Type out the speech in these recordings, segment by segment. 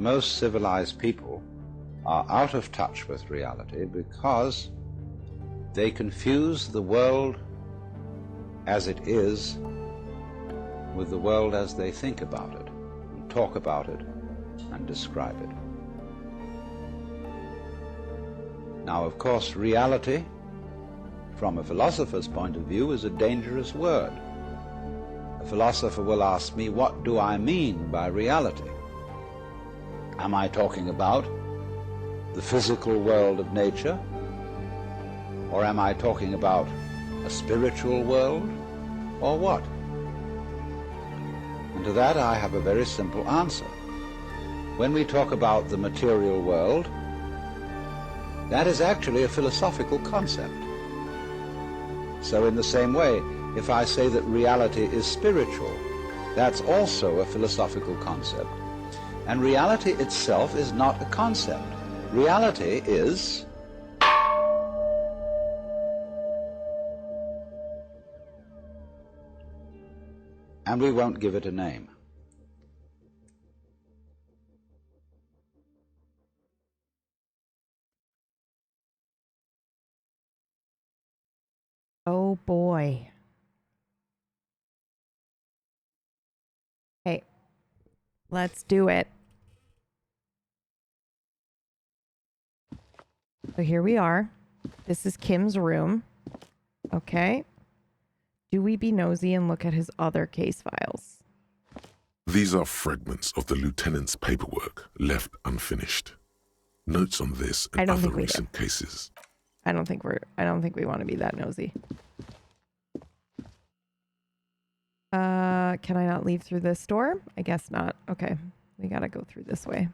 most civilized people are out of touch with reality because they confuse the world as it is with the world as they think about it, and talk about it, and describe it. Now, of course, reality, from a philosopher's point of view, is a dangerous word. A philosopher will ask me, what do I mean by reality? Am I talking about the physical world of nature? Or am I talking about a spiritual world? Or what? And to that I have a very simple answer. When we talk about the material world, that is actually a philosophical concept. So in the same way, if I say that reality is spiritual, that's also a philosophical concept. And reality itself is not a concept. Reality is and we won't give it a name. Oh boy. Hey, let's do it. So here we are. This is Kim's room. Okay. Do we be nosy and look at his other case files? These are fragments of the lieutenant's paperwork left unfinished. Notes on this and other recent cases. I don't think we want to be that nosy. Can I not leave through this door? I guess not. Okay. We gotta go through this way.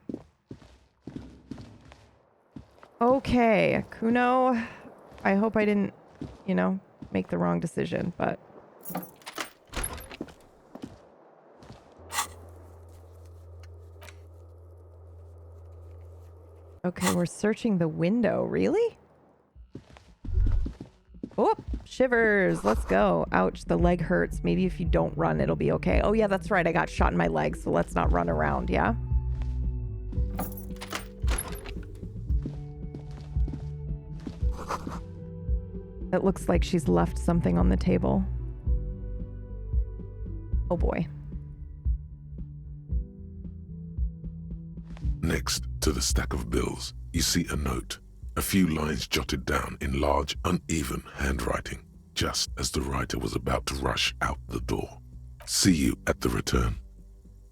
Okay, Kuno. I hope I didn't, make the wrong decision, but... Okay, we're searching the window. Really? Oh, shivers. Let's go. Ouch, the leg hurts. Maybe if you don't run, it'll be okay. Oh, yeah, that's right. I got shot in my leg, so let's not run around, yeah? It looks like she's left something on the table. Oh, boy. Next to the stack of bills, you see a note. A few lines jotted down in large, uneven handwriting, just as the writer was about to rush out the door. See you at the return.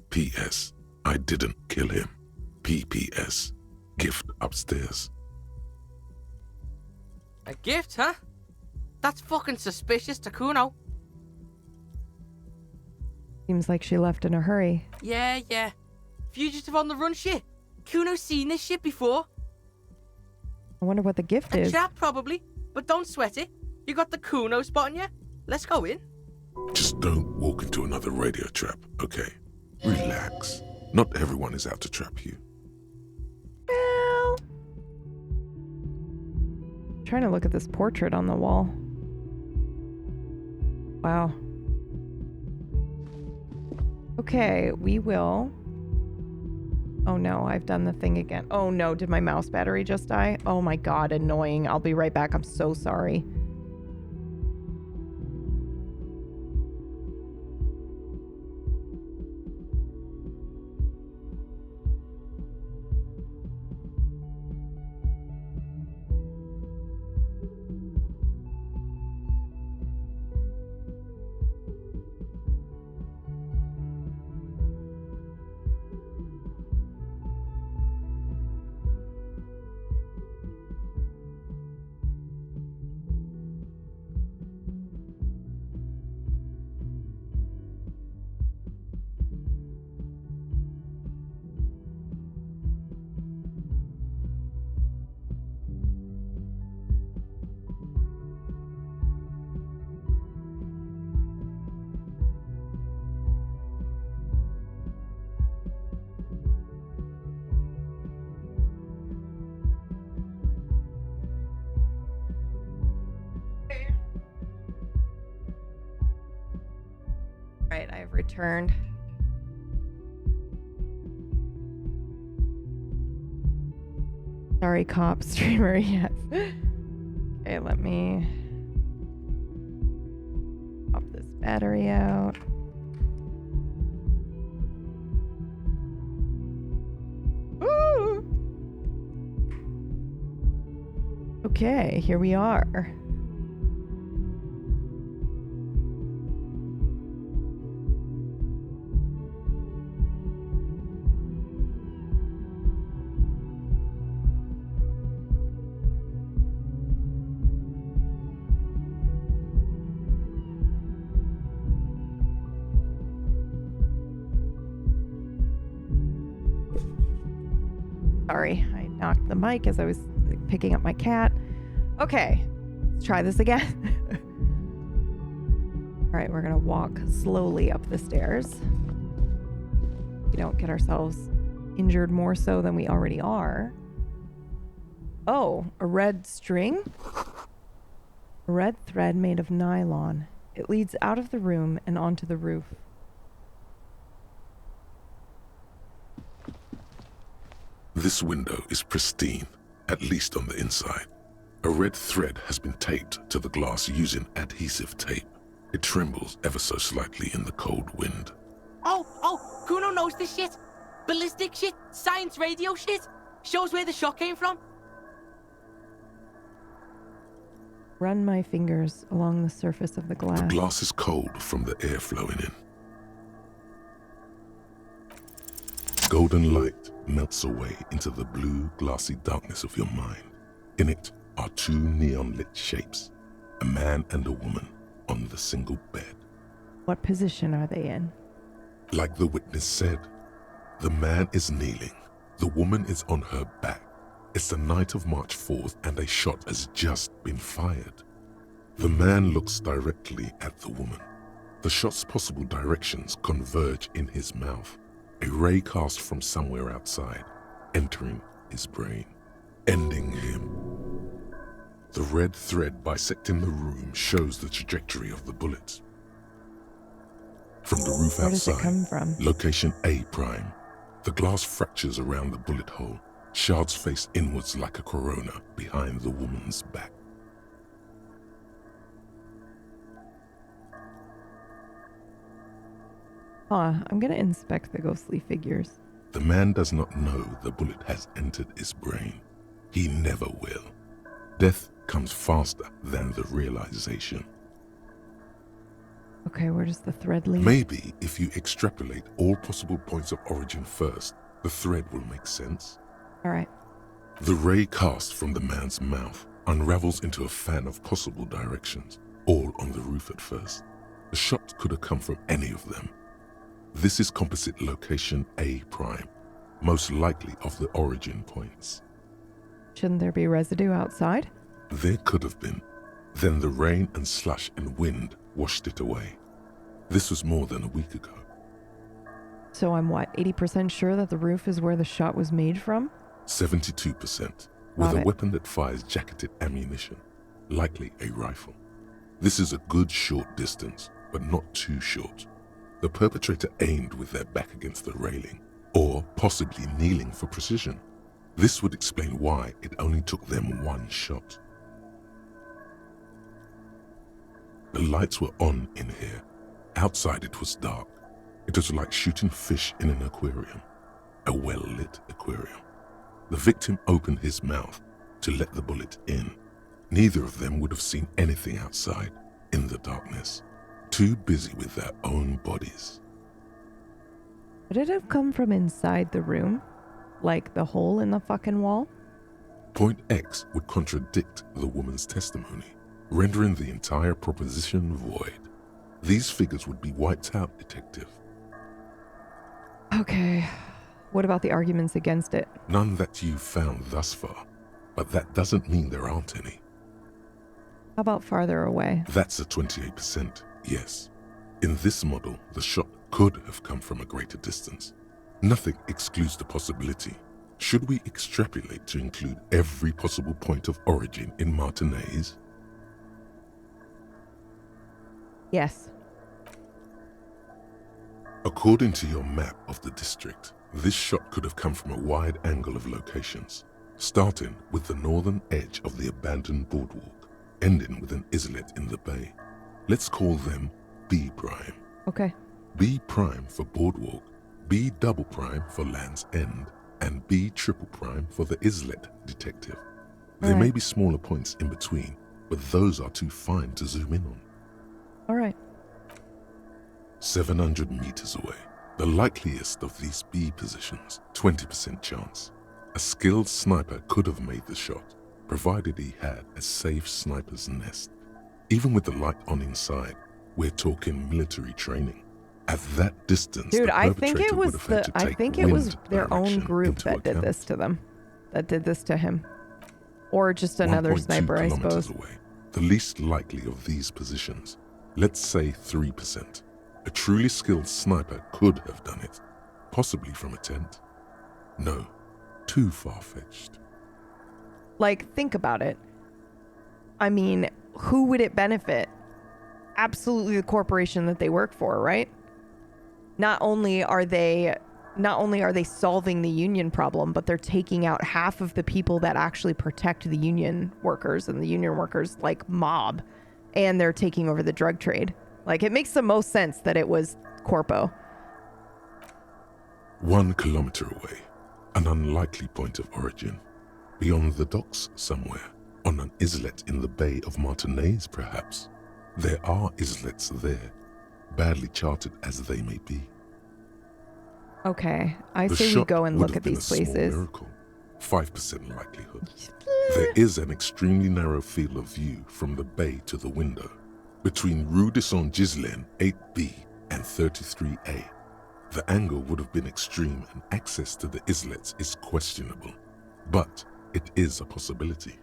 P.S. I didn't kill him. P.P.S. Gift upstairs. A gift, huh? That's fucking suspicious to Kuno. Seems like she left in a hurry. Yeah. Fugitive on the run shit. Kuno's seen this shit before. I wonder what the gift is. A trap, probably. But don't sweat it. You got the Kuno spot on you. Let's go in. Just don't walk into another radio trap, okay? Relax. Not everyone is out to trap you. Well... I'm trying to look at this portrait on the wall. Wow. Okay, we will... Oh no, I've done the thing again. Oh no, did my mouse battery just die? Oh my god, annoying. I'll be right back. I'm so sorry. Right, I've returned. Sorry, cop streamer, yes. Okay, let me pop this battery out. Woo! Okay, here we are. Sorry, I knocked the mic as I was picking up my cat. Okay, let's try this again. All right, we're gonna walk slowly up the stairs. We don't get ourselves injured more so than we already are. Oh, a red string? A red thread made of nylon. It leads out of the room and onto the roof. This window is pristine, at least on the inside. A red thread has been taped to the glass using adhesive tape. It trembles ever so slightly in the cold wind. Oh, Kuno knows this shit. Ballistic shit, science radio shit. Shows where the shot came from. Run my fingers along the surface of the glass. The glass is cold from the air flowing in. Golden light melts away into the blue, glassy darkness of your mind. In it are two neon-lit shapes, a man and a woman on the single bed. What position are they in? Like the witness said, the man is kneeling, the woman is on her back. It's the night of March 4th and a shot has just been fired. The man looks directly at the woman. The shot's possible directions converge in his mouth. A ray cast from somewhere outside, entering his brain, ending him. The red thread bisecting the room shows the trajectory of the bullet. From the roof Where outside, does it come from? location A prime. The glass fractures around the bullet hole. Shards face inwards like a corona behind the woman's back. I'm gonna inspect the ghostly figures. The man does not know the bullet has entered his brain. He never will. Death comes faster than the realization. Okay, where does the thread lead? Maybe if you extrapolate all possible points of origin first, the thread will make sense. All right. The ray cast from the man's mouth unravels into a fan of possible directions, all on the roof at first. The shot could have come from any of them. This is composite location A prime, most likely of the origin points. Shouldn't there be residue outside? There could have been. Then the rain and slush and wind washed it away. This was more than a week ago. So I'm 80% sure that the roof is where the shot was made from? 72%, with a weapon that fires jacketed ammunition, likely a rifle. This is a good short distance, but not too short. The perpetrator aimed with their back against the railing, or possibly kneeling for precision. This would explain why it only took them one shot. The lights were on in here. Outside it was dark. It was like shooting fish in an aquarium, a well-lit aquarium. The victim opened his mouth to let the bullet in. Neither of them would have seen anything outside in the darkness, too busy with their own bodies. Would it have come from inside the room? Like the hole in the fucking wall? Point X would contradict the woman's testimony, rendering the entire proposition void. These figures would be wiped out, detective. Okay. What about the arguments against it? None that you've found thus far, but that doesn't mean there aren't any. How about farther away? That's a 28%, yes. In this model, the shot could have come from a greater distance. Nothing excludes the possibility. Should we extrapolate to include every possible point of origin in Martinez? Yes. According to your map of the district, this shot could have come from a wide angle of locations. starting with the northern edge of the abandoned boardwalk, ending with an islet in the bay. Let's call them B prime. Okay. B prime for boardwalk, B double prime for Land's End, and B triple prime for the islet detective. There may be smaller points in between, but those are too fine to zoom in on. All right. 700 meters away, the likeliest of these B positions, 20% chance. A skilled sniper could have made the shot, provided he had a safe sniper's nest. Even with the light on inside, we're talking military training. At that distance, dude, the I think it perpetrator was would have had to take I think it was their own direction group into that did account. this to them, that did this to him, or just another 1.2 sniper, I kilometers suppose. away, the least likely of these positions, let's say 3%. A truly skilled sniper could have done it, possibly from a tent. No, too far-fetched. Like, think about it. I mean, who would it benefit? Absolutely the corporation that they work for, right? Not only are they solving the union problem, but they're taking out half of the people that actually protect the union workers and the union workers like mob, and they're taking over the drug trade. Like, it makes the most sense that it was Corpo. 1 kilometer away, an unlikely point of origin. Beyond the docks somewhere, on an islet in the Bay of Martinez perhaps. There are islets there, badly charted as they may be. Okay, I The say we shot go and would look have at been these a small places. miracle, 5% likelihood. There is an extremely narrow field of view from the bay to the window, between Rue de Saint-Ghislain 8B and 33A. The angle would have been extreme and access to the islets is questionable, but it is a possibility.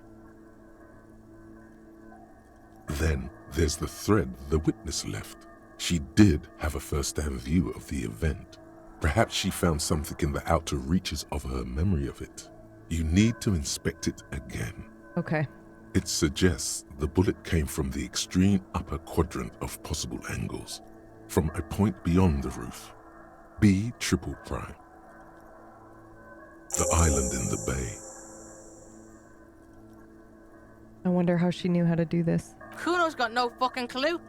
Then there's the thread the witness left. She did have a first-hand view of the event. Perhaps she found something in the outer reaches of her memory of it. You need to inspect it again. Okay. It suggests the bullet came from the extreme upper quadrant of possible angles, from a point beyond the roof. B triple prime. The island in the bay. I wonder how she knew how to do this. Kuno's got no fucking clue.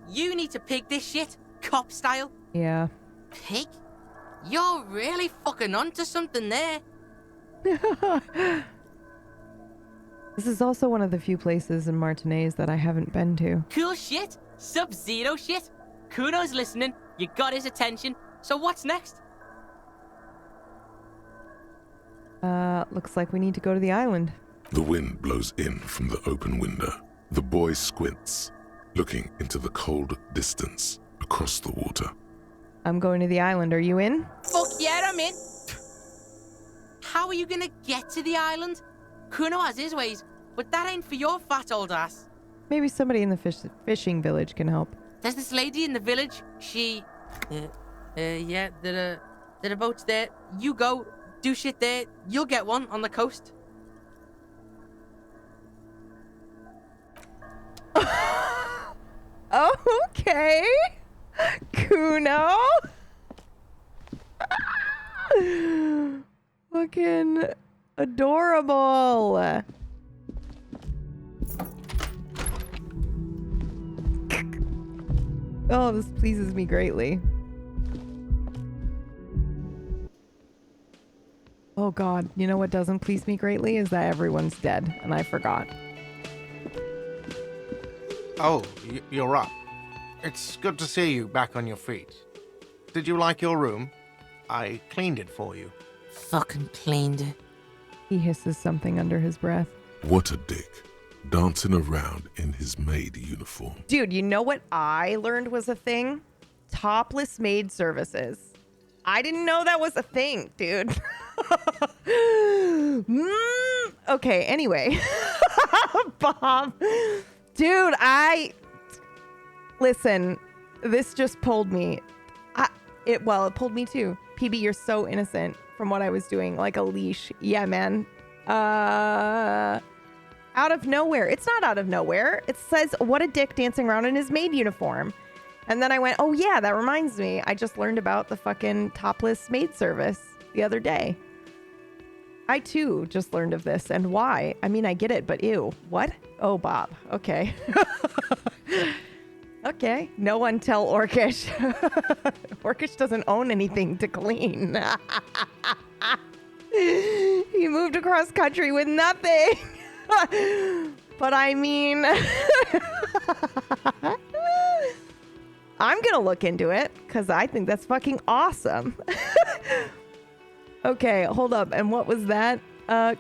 You need to pig this shit, cop style. Yeah. Pig? You're really fucking onto something there. This is also one of the few places in Martinez that I haven't been to. Cool shit. Sub-Zero shit. Kuno's listening. You got his attention. So what's next? Looks like we need to go to the island. The wind blows in from the open window. The boy squints, looking into the cold distance across the water. I'm going to the island. Are you in? Fuck yeah, I'm in. How are you gonna get to the island? Kuno has his ways, but that ain't for your fat old ass. Maybe somebody in the fishing village can help. There's this lady in the village. She, yeah, there are boats there. You go, do shit there. You'll get one on the coast. Okay. Kuno. Fucking adorable. Oh, this pleases me greatly. Oh God, you know what doesn't please me greatly is that everyone's dead, and I forgot. Oh, you're up. It's good to see you back on your feet. Did you like your room? I cleaned it for you. Fucking cleaned it. He hisses something under his breath. What a dick, dancing around in his maid uniform. Dude, you know what I learned was a thing? Topless maid services. I didn't know that was a thing, dude. Okay, anyway. Bob. Dude, listen, this just pulled me. It pulled me too. PB, you're so innocent from what I was doing. Like a leash. Yeah, man. Out of nowhere. It's not out of nowhere. It says, what a dick dancing around in his maid uniform. And then I went, oh yeah, that reminds me. I just learned about the fucking topless maid service the other day. I too just learned of this. And why? I mean, I get it, but ew. What? Oh, Bob. Okay. Okay. No one tell Orcish. Orcish doesn't own anything to clean. He moved across country with nothing. But I mean, I'm going to look into it because I think that's fucking awesome. Okay, hold up. And what was that?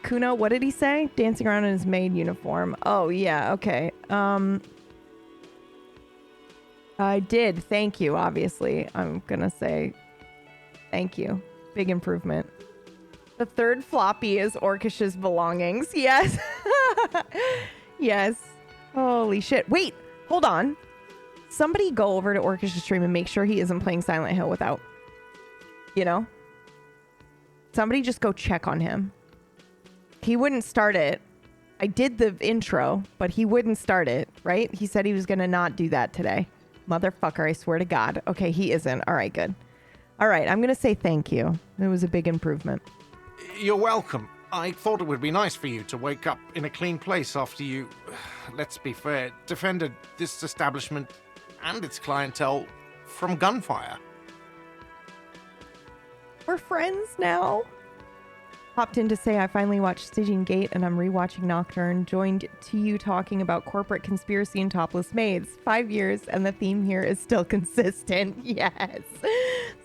Kuno, what did he say? Dancing around in his maid uniform. Oh, yeah. Okay. I did. Thank you, obviously. I'm going to say thank you. Big improvement. The third floppy is Orcish's belongings. Yes. Yes. Holy shit. Wait, hold on. Somebody go over to Orcish's stream and make sure he isn't playing Silent Hill without, you know? Somebody just go check on him. He wouldn't start it. I did the intro, but he wouldn't start it, right? He said he was going to not do that today. Motherfucker, I swear to God. Okay, he isn't. All right, good. All right, I'm going to say thank you. It was a big improvement. You're welcome. I thought it would be nice for you to wake up in a clean place after you, let's be fair, defended this establishment and its clientele from gunfire. We're friends now. Popped in to say I finally watched Stygian Gate and I'm rewatching Nocturne. Joined to you talking about corporate conspiracy and topless maids. 5 years and the theme here is still consistent. Yes.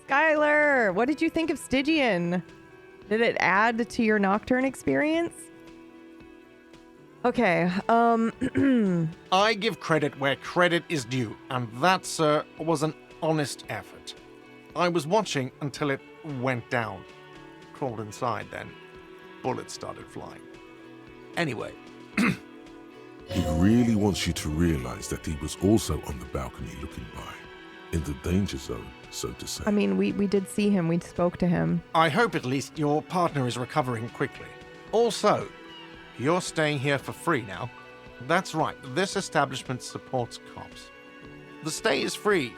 Skylar, what did you think of Stygian? Did it add to your Nocturne experience? Okay. I give credit where credit is due, and that, sir, was an honest effort. I was watching until it went down. Crawled inside then. Bullets started flying. Anyway. He really wants you to realize that he was also on the balcony looking by, in the danger zone, so to say. I mean, we did see him. We spoke to him. I hope at least your partner is recovering quickly. Also, you're staying here for free now. That's right, this establishment supports cops. The stay is free,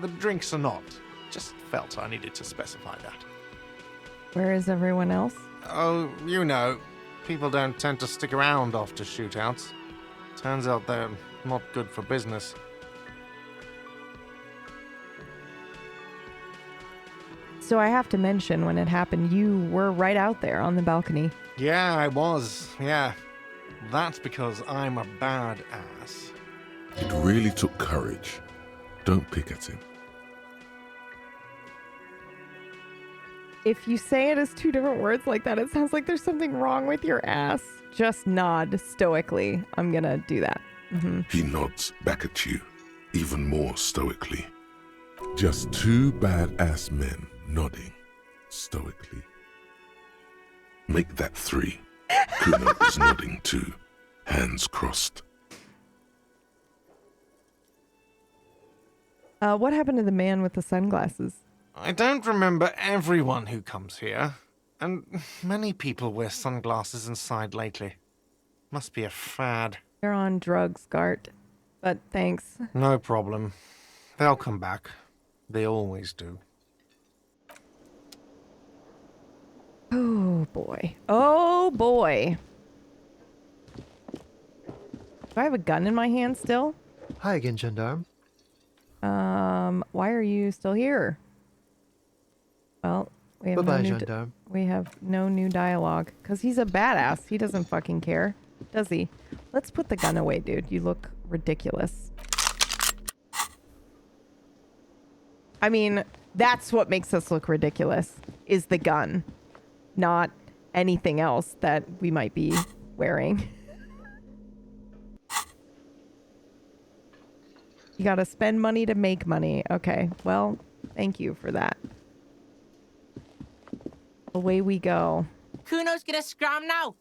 the drinks are not. Just felt I needed to specify that. Where is everyone else? Oh, you know, people don't tend to stick around after shootouts. Turns out they're not good for business. So I have to mention, when it happened, you were right out there on the balcony. Yeah, I was, yeah. That's because I'm a badass. It really took courage. Don't pick at him. If you say it as two different words like that, it sounds like there's something wrong with your ass. Just nod stoically. I'm gonna do that. Mm-hmm. He nods back at you, even more stoically. Just two badass men nodding stoically. Make that 3. Kuno is nodding too, hands crossed. What happened to the man with the sunglasses? I don't remember everyone who comes here, and many people wear sunglasses inside lately. Must be a fad. They're on drugs, Garte. But thanks. No problem. They'll come back. They always do. Oh, boy. Oh, boy. Do I have a gun in my hand still? Hi again, Gendarme. Why are you still here? Well, we have Bye-bye, no Gendarme. we have no new dialogue. Because he's a badass. He doesn't fucking care. Does he? Let's put the gun away, dude. You look ridiculous. I mean, that's what makes us look ridiculous, is the gun. Not anything else that we might be wearing. You gotta spend money to make money. Okay, well, thank you for that. Away we go. Kuno's gonna scram now.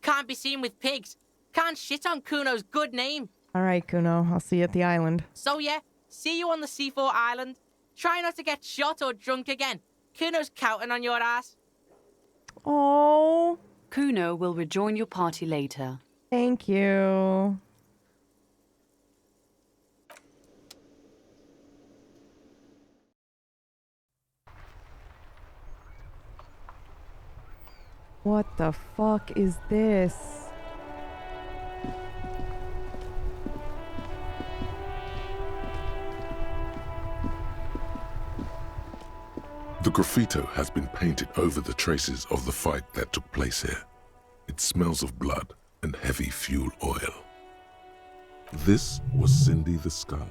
Can't be seen with pigs. Can't shit on Kuno's good name. All right, Kuno. I'll see you at the island. So yeah, see you on the C4 island. Try not to get shot or drunk again. Kuno's counting on your ass. Oh, Kuno will rejoin your party later. thank you. What the fuck is this? The graffito has been painted over the traces of the fight that took place here. It smells of blood and heavy fuel oil. This was Cindy the Skull.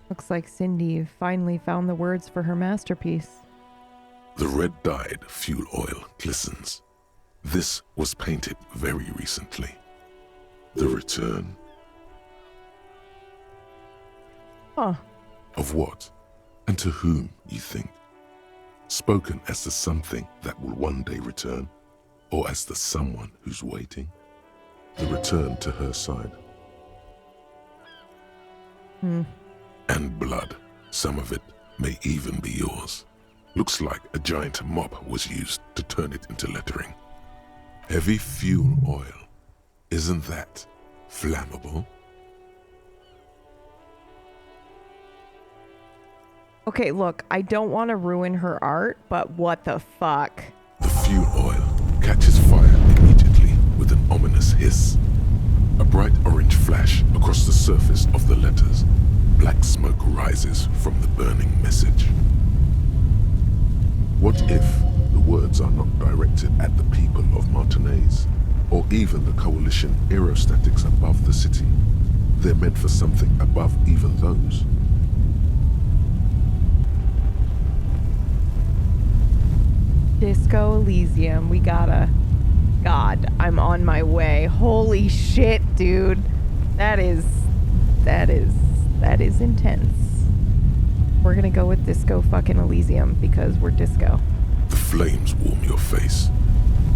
Looks like Cindy finally found the words for her masterpiece. The red-dyed fuel oil glistens. This was painted very recently. The return Huh. of what and to whom, you think? Spoken as the something that will one day return, or as the someone who's waiting? The return to her side. And blood, some of it may even be yours. Looks like a giant mop was used to turn it into lettering. Heavy fuel oil. Isn't that flammable? Okay, look, I don't want to ruin her art, but what the fuck? The fuel oil catches fire immediately with an ominous hiss. A bright orange flash across the surface of the letters. Black smoke rises from the burning message. What if the words are not directed at the people of Martinaise, or even the coalition aerostatics above the city? They're meant for something above even those. Disco Elysium, we gotta... God, I'm on my way. Holy shit, dude. That is intense. We're gonna go with Disco fucking Elysium because we're disco. The flames warm your face.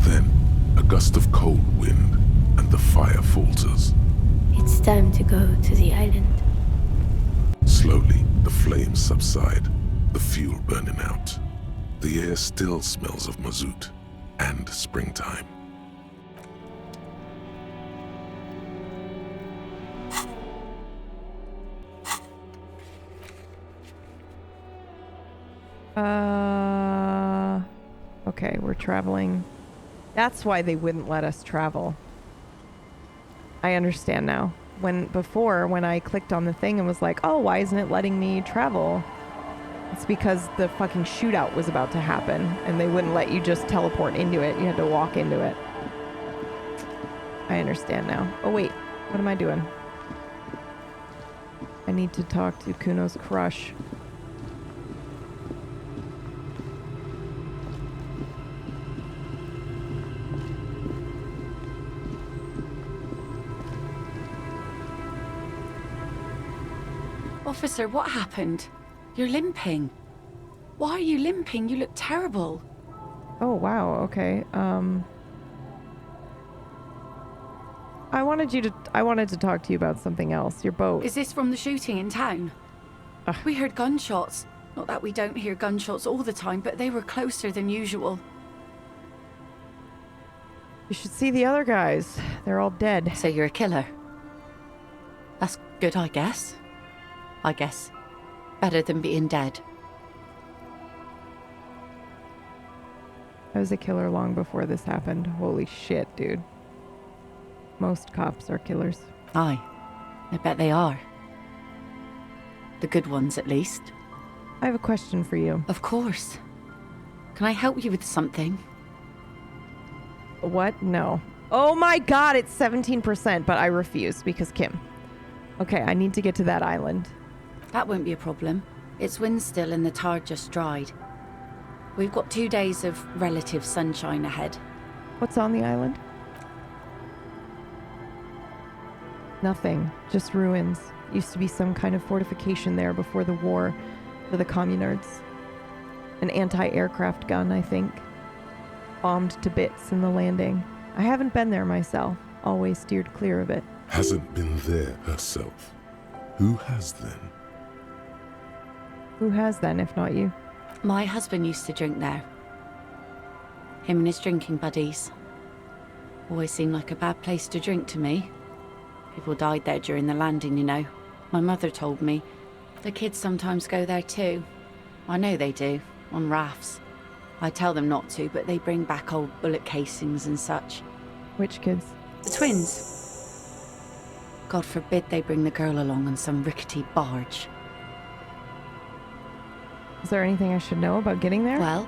Then, a gust of cold wind, and the fire falters. It's time to go to the island. Slowly, the flames subside, the fuel burning out. The air still smells of mazout and springtime. Okay, we're traveling. That's why they wouldn't let us travel. I understand now. When I clicked on the thing and was like, oh, why isn't it letting me travel? It's because the fucking shootout was about to happen and they wouldn't let you just teleport into it. You had to walk into it. I understand now. Oh wait, what am I doing? I need to talk to Kuno's crush. Officer, what happened? You're limping. Why are you limping? You look terrible. Oh, wow. Okay. I wanted to talk to you about something else. Your boat. Is this from the shooting in town? We heard gunshots. Not that we don't hear gunshots all the time, but they were closer than usual. You should see the other guys. They're all dead. So you're a killer? That's good, I guess. Better than being dead. I was a killer long before this happened. Holy shit, dude. Most cops are killers. Aye, I bet they are. The good ones, at least. I have a question for you. Of course. Can I help you with something? What? No. Oh my god, it's 17%, but I refuse because Kim. Okay, I need to get to that island. That won't be a problem. It's wind still and the tar just dried. We've got 2 days of relative sunshine ahead. What's on the island? Nothing. Just ruins. Used to be some kind of fortification there before the war for the communards. An anti-aircraft gun, I think. Bombed to bits in the landing. I haven't been there myself. Always steered clear of it. Hasn't been there herself. Who has then? Who has then, if not you? My husband used to drink there. Him and his drinking buddies. Always seemed like a bad place to drink to me. People died there during the landing, you know. My mother told me. The kids sometimes go there too. I know they do, on rafts. I tell them not to, but they bring back old bullet casings and such. Which kids? The twins. God forbid they bring the girl along on some rickety barge. Is there anything I should know about getting there? Well,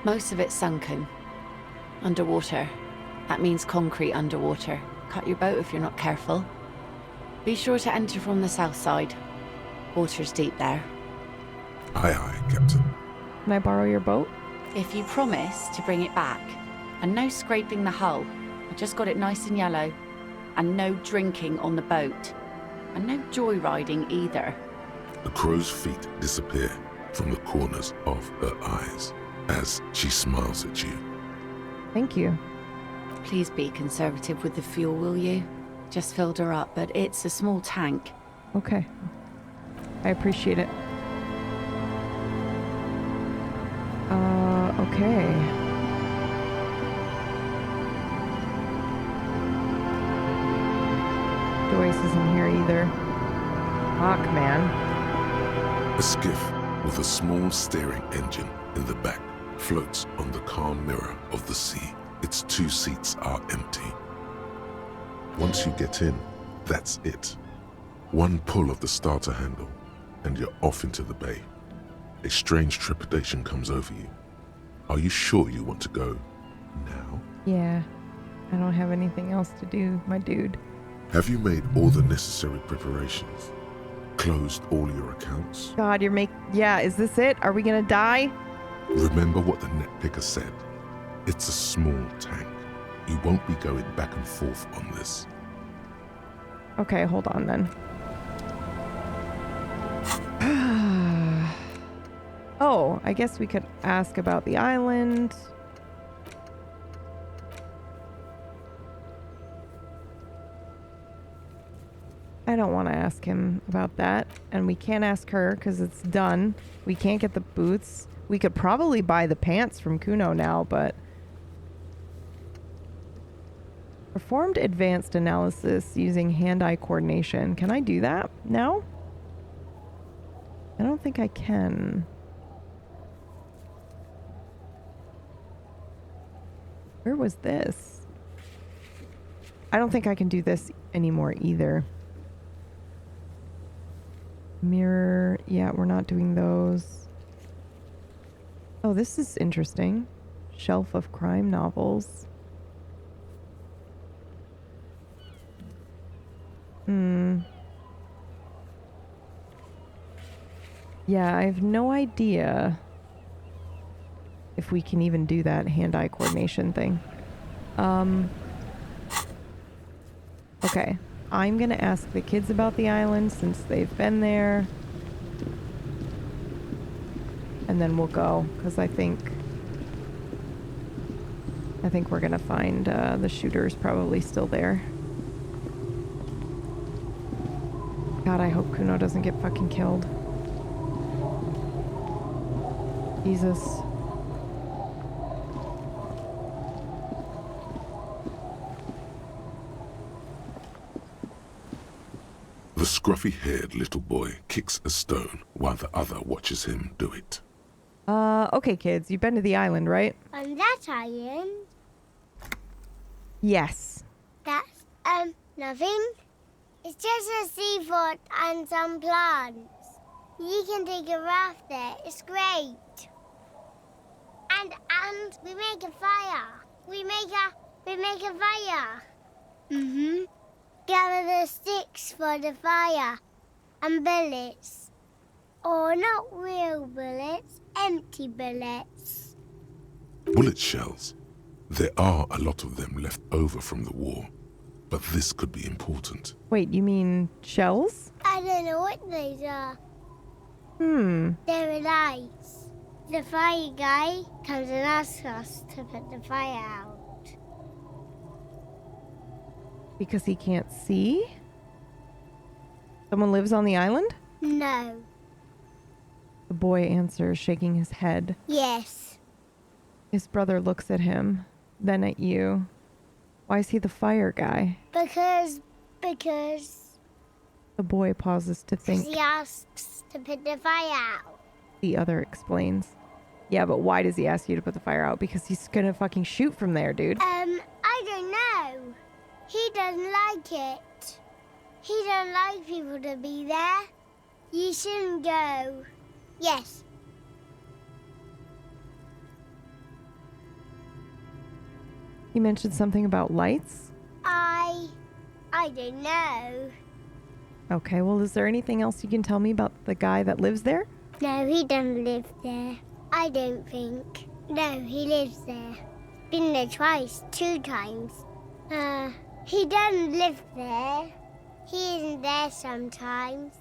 most of it's sunken. Underwater. That means concrete underwater. Cut your boat if you're not careful. Be sure to enter from the south side. Water's deep there. Aye, aye, Captain. Can I borrow your boat? If you promise to bring it back, and no scraping the hull, I just got it nice and yellow, and no drinking on the boat, and no joyriding either. The crow's feet disappear from the corners of her eyes as she smiles at you. Thank you. Please be conservative with the fuel, will you? Just filled her up, but it's a small tank. Okay. I appreciate it. Okay. Joyce isn't here either. Fuck, man. A skiff with a small steering engine in the back floats on the calm mirror of the sea. Its 2 seats are empty. Once you get in, that's it. One pull of the starter handle, and you're off into the bay. A strange trepidation comes over you. Are you sure you want to go now? Yeah. I don't have anything else to do, my dude. Have you made all the necessary preparations? Closed all your accounts? God, yeah, is this it? Are we gonna die? Remember what the net picker said. It's a small tank. You won't be going back and forth on this. Okay, hold on then. Oh, I guess we could ask about the island. I don't want to ask him about that. And we can't ask her because it's done. We can't get the boots. We could probably buy the pants from Kuno now, but... Performed advanced analysis using hand-eye coordination. Can I do that now? I don't think I can. Where was this? I don't think I can do this anymore either. Mirror. Yeah, we're not doing those. Oh, this is interesting. Shelf of crime novels. Yeah, I have no idea if we can even do that hand-eye coordination thing. Okay. I'm gonna ask the kids about the island since they've been there. And then we'll go, because I think we're gonna find the shooter's probably still there. God, I hope Kuno doesn't get fucking killed. Jesus. The scruffy-haired little boy kicks a stone while the other watches him do it. Okay, kids, you've been to the island, right? On that island? Yes. That's, nothing. It's just a seafort and some plants. You can take a raft there. It's great. And we make a fire. We make a fire. Mm-hmm. Gather the sticks for the fire. And bullets. Oh, not real bullets. Empty bullets. Bullet shells. There are a lot of them left over from the war, but this could be important. Wait, you mean shells? I don't know what these are. They're lights. The fire guy comes and asks us to put the fire out. Because he can't see? Someone lives on the island? No. The boy answers, shaking his head. Yes. His brother looks at him, then at you. Why is he the fire guy? Because The boy pauses to think. he asks to put the fire out. The other explains. Yeah, but why does he ask you to put the fire out? Because he's gonna fucking shoot from there, dude. I don't know. He doesn't like it. He don't like people to be there. You shouldn't go. Yes. He mentioned something about lights? I don't know. Okay, well, is there anything else you can tell me about the guy that lives there? No, he doesn't live there. I don't think. No, he lives there. Been there twice, 2 times. He doesn't live there. He isn't there sometimes.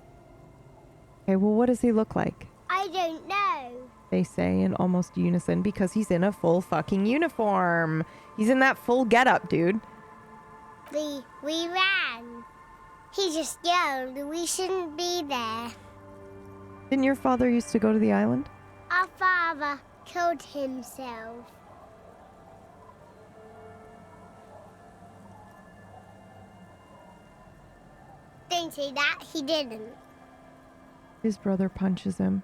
Okay, well, what does he look like? I don't know. They say in almost unison because he's in a full fucking uniform. He's in that full getup, dude. We ran. He just yelled we shouldn't be there. Didn't your father used to go to the island? Our father killed himself. Don't say that, he didn't. His brother punches him.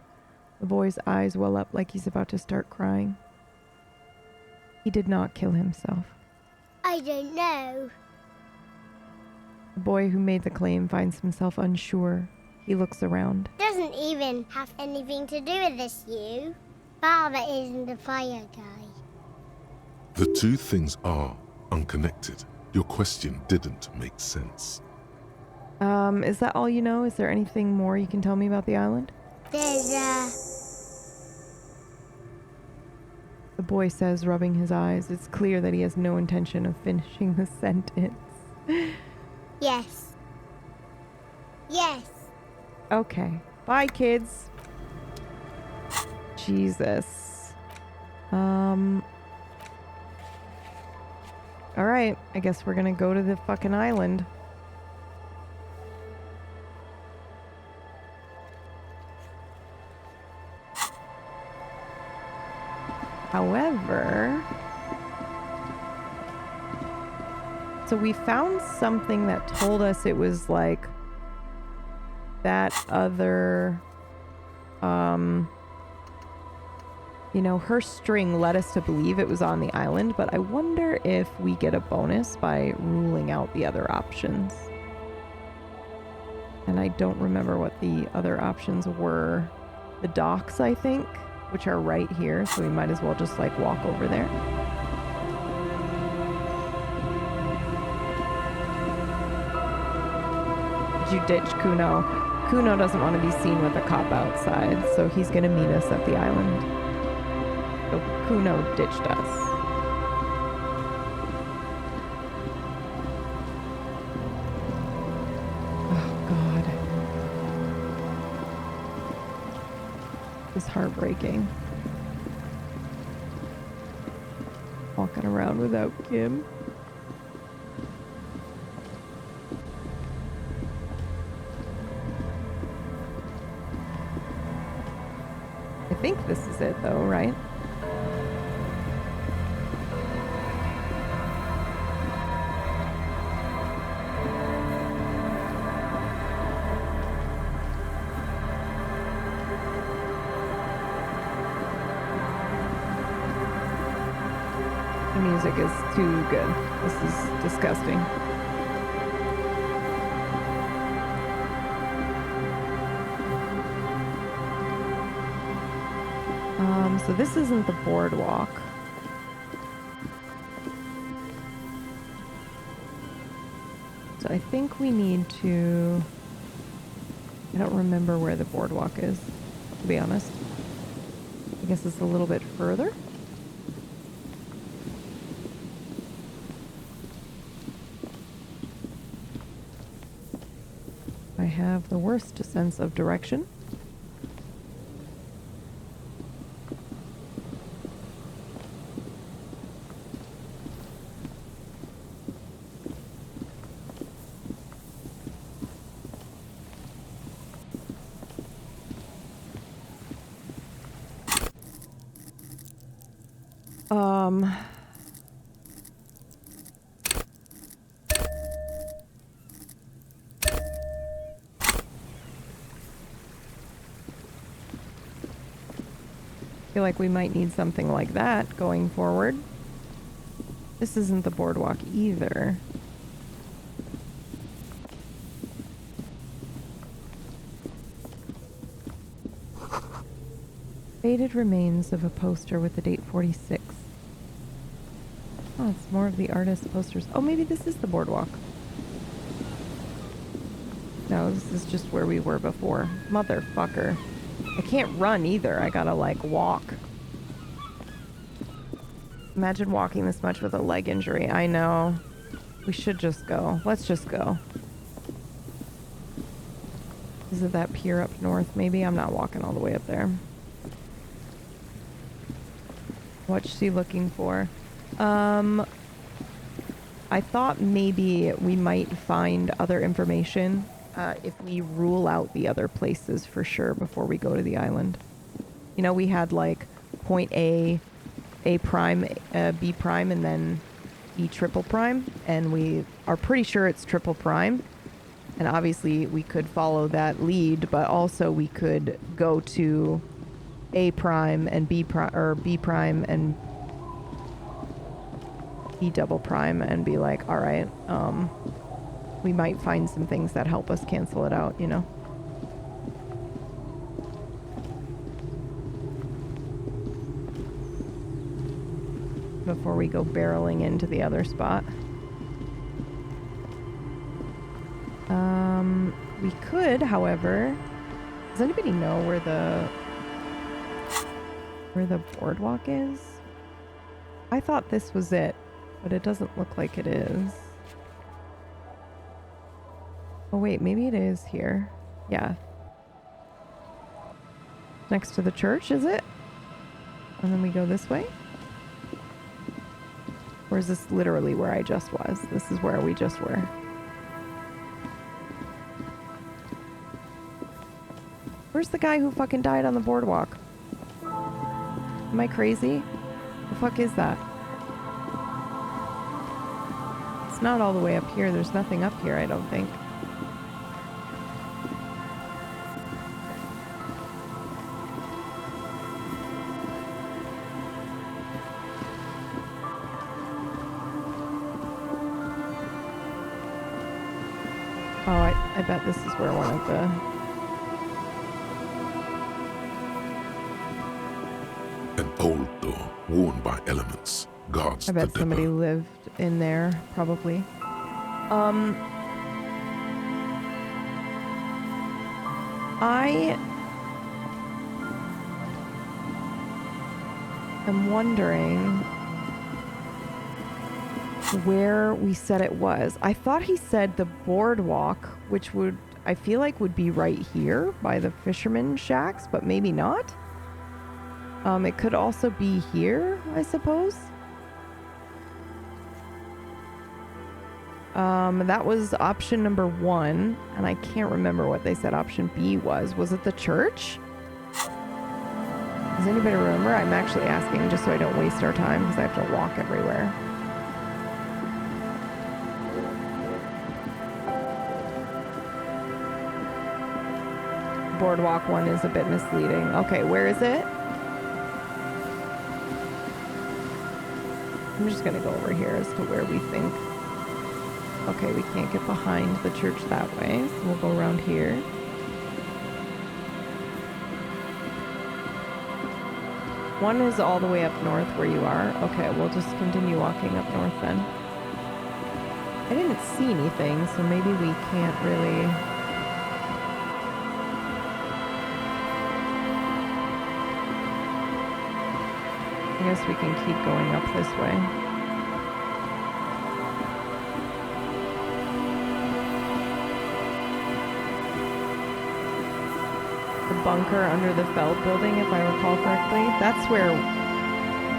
The boy's eyes well up like he's about to start crying. He did not kill himself. I don't know. The boy who made the claim finds himself unsure. He looks around. Doesn't even have anything to do with this, you. Father isn't the fire guy. The two things are unconnected. Your question didn't make sense. Is that all you know? Is there anything more you can tell me about the island? The boy says, rubbing his eyes. It's clear that he has no intention of finishing the sentence. Yes. Yes. Okay. Bye, kids. Jesus. Alright. I guess we're gonna go to the fucking island. However, so we found something that told us it was like that other, you know, her string led us to believe it was on the island, but I wonder if we get a bonus by ruling out the other options. And I don't remember what the other options were. The docks, I think, which are right here, so we might as well just like walk over there. Did you ditch Kuno? Kuno doesn't want to be seen with a cop outside, so he's gonna meet us at the island. So Kuno ditched us. Is heartbreaking. Walking around without Kim. I think this is it though, right? The music is too good. This is disgusting. So this isn't the boardwalk. So I think we need to... I don't remember where the boardwalk is, to be honest. I guess it's a little bit further. I have the worst sense of direction. feel like we might need something like that going forward. This isn't the boardwalk either. Faded remains of a poster with the date 46. Oh, it's more of the artist's posters. Oh, maybe this is the boardwalk. No, this is just where we were before. Motherfucker. I can't run either. I gotta, like, walk. Imagine walking this much with a leg injury. I know. We should just go. Let's just go. Is it that pier up north, maybe? I'm not walking all the way up there. What's she looking for? I thought maybe we might find other information if we rule out the other places for sure before we go to the island. You know, we had like point A prime, B prime, and then E triple prime, and we are pretty sure it's triple prime. And obviously we could follow that lead, but also we could go to A prime and B prime, or B prime and E double prime, and be like, all right, we might find some things that help us cancel it out, you know? Before we go barreling into the other spot. We could, however, does anybody know where the boardwalk is? I thought this was it, but it doesn't look like it is. Oh wait, maybe it is here. Yeah. Next to the church, is it? And then we go this way? Or is this literally where I just was? This is where we just were. Where's the guy who fucking died on the boardwalk? Am I crazy? The fuck is that? It's not all the way up here. There's nothing up here, I don't think. Oh, I bet this is where one of the... An old door, worn by elements, guards I bet the somebody depot. lived in there, probably. I am wondering where we said it was. I thought he said the boardwalk, which would, I feel like would be right here by the fisherman shacks, but maybe not. It could also be here, I suppose. That was option number 1, and I can't remember what they said option B was. Was it the church? Does anybody remember? I'm actually asking just so I don't waste our time because I have to walk everywhere. Boardwalk one is a bit misleading. Okay, where is it? I'm just gonna go over here as to where we think. Okay, we can't get behind the church that way, so we'll go around here. One is all the way up north where you are. Okay, we'll just continue walking up north then. I didn't see anything, so maybe we can't really... I guess we can keep going up this way. The bunker under the Feld building, if I recall correctly. That's where...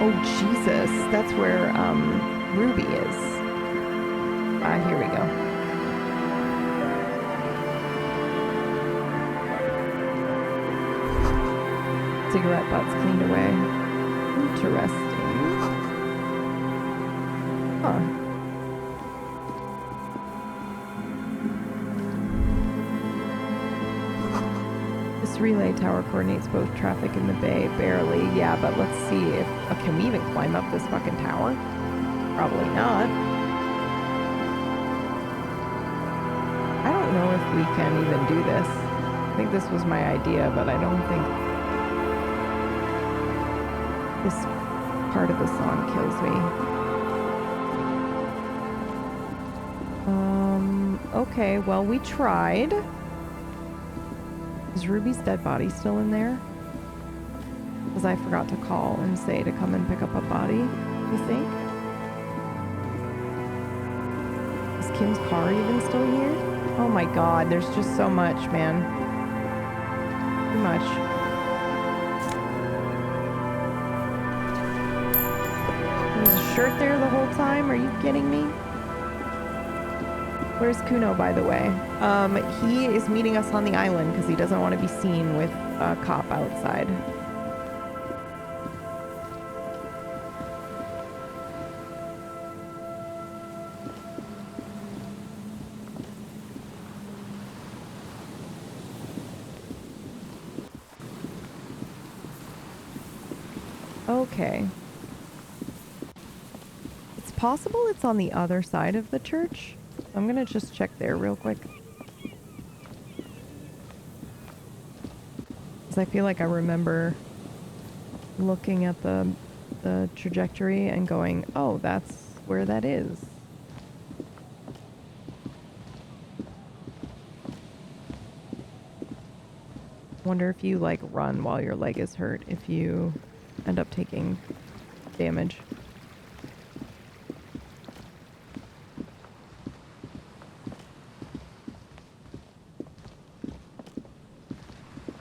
Oh, Jesus. That's where, Ruby is. Here we go. Cigarette butts cleaned away. Interesting. Huh. This relay tower coordinates both traffic in the bay. Barely. Yeah, but let's see if... can we even climb up this fucking tower? Probably not. I don't know if we can even do this. I think this was my idea, but I don't think this part of the song kills me. Okay, well, we tried. Is Ruby's dead body still in there? Because I forgot to call and say to come and pick up a body, you think? Is Kim's car even still here? Oh my god, there's just so much, man. Too much. There was a shirt there the whole time? Are you kidding me? Where's Kuno, by the way? He is meeting us on the island because he doesn't want to be seen with a cop outside. Okay. It's possible it's on the other side of the church. I'm gonna just check there real quick. Because I feel like I remember looking at the trajectory and going, oh, that's where that is. Wonder if you like run while your leg is hurt, if you end up taking damage.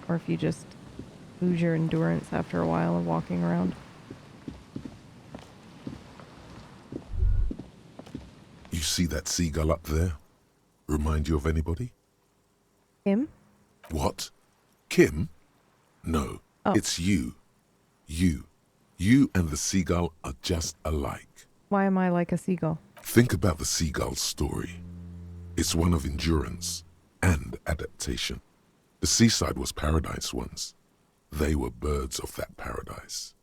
Or if you just lose your endurance after a while of walking around. You see that seagull up there? Remind you of anybody? Him? What? Kim? No, Oh. it's you. You and the seagull are just alike. Why am I like a seagull? Think about the seagull's story. It's one of endurance and adaptation. The seaside was paradise once. They were birds of that paradise.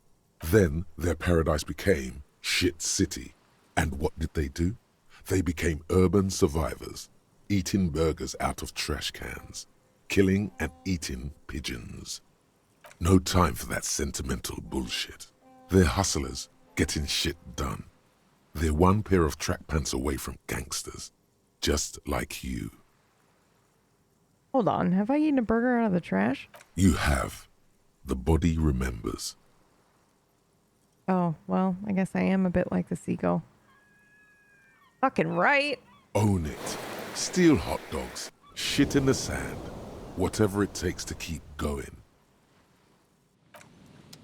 Then their paradise became shit city. And what did they do? They became urban survivors, eating burgers out of trash cans, killing and eating pigeons. No time for that sentimental bullshit. They're hustlers, getting shit done. They're one pair of track pants away from gangsters, just like you. Hold on, have I eaten a burger out of the trash? You have. The body remembers. Oh, well, I guess I am a bit like the seagull. Fucking right. Own it. Steal hot dogs. Shit in the sand. Whatever it takes to keep going.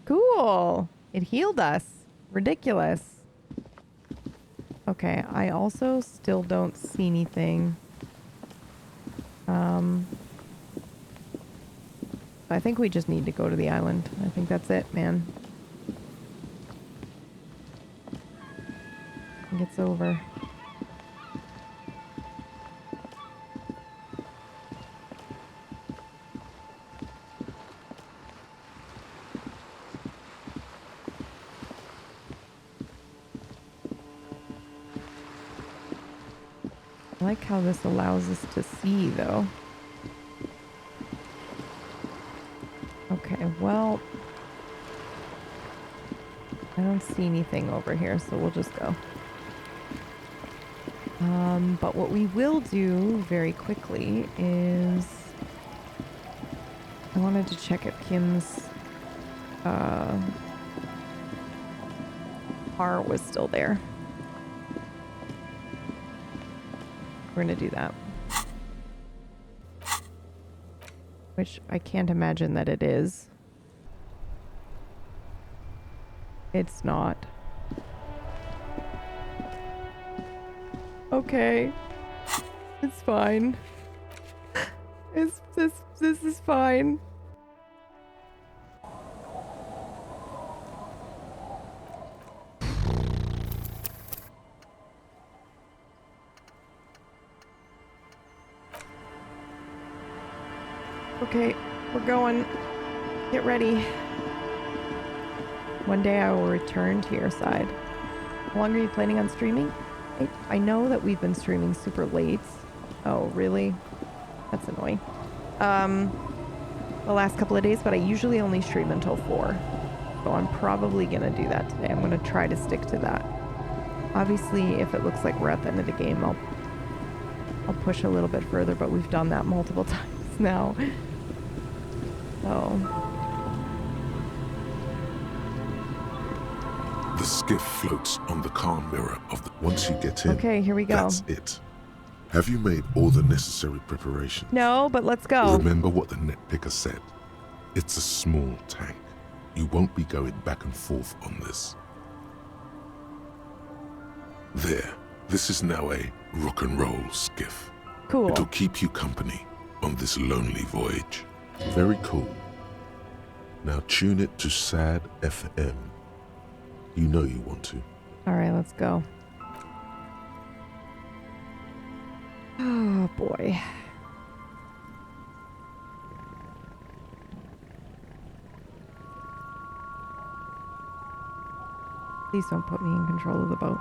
Cool. It healed us. Ridiculous. Okay, I also still don't see anything. I think we just need to go to the island. I think that's it, man. I think it's over. I like how this allows us to see, though. Okay, well, I don't see anything over here, so we'll just go. But what we will do very quickly is I wanted to check if Kim's car was still there. We're gonna do that. Which I can't imagine that it is. It's not. Okay. It's fine. This is fine. Okay, We're going. Get ready. One day I will return to your side. How long are you planning on streaming? I know that we've been streaming super late. Oh, really? That's annoying. The last couple of days, but I usually only stream until 4. So I'm probably going to do that today. I'm going to try to stick to that. Obviously, if it looks like we're at the end of the game, I'll push a little bit further, but we've done that multiple times now. So... The skiff floats on the calm mirror of the... Once you get in, okay, here we go. That's it. Have you made all the necessary preparations? No, but let's go. Remember what the net picker said. It's a small tank. You won't be going back and forth on this. There. This is now a rock and roll skiff. Cool. It'll keep you company on this lonely voyage. Very cool. Now tune it to SAD FM. You know you want to. All right, let's go. Oh, boy. Please don't put me in control of the boat.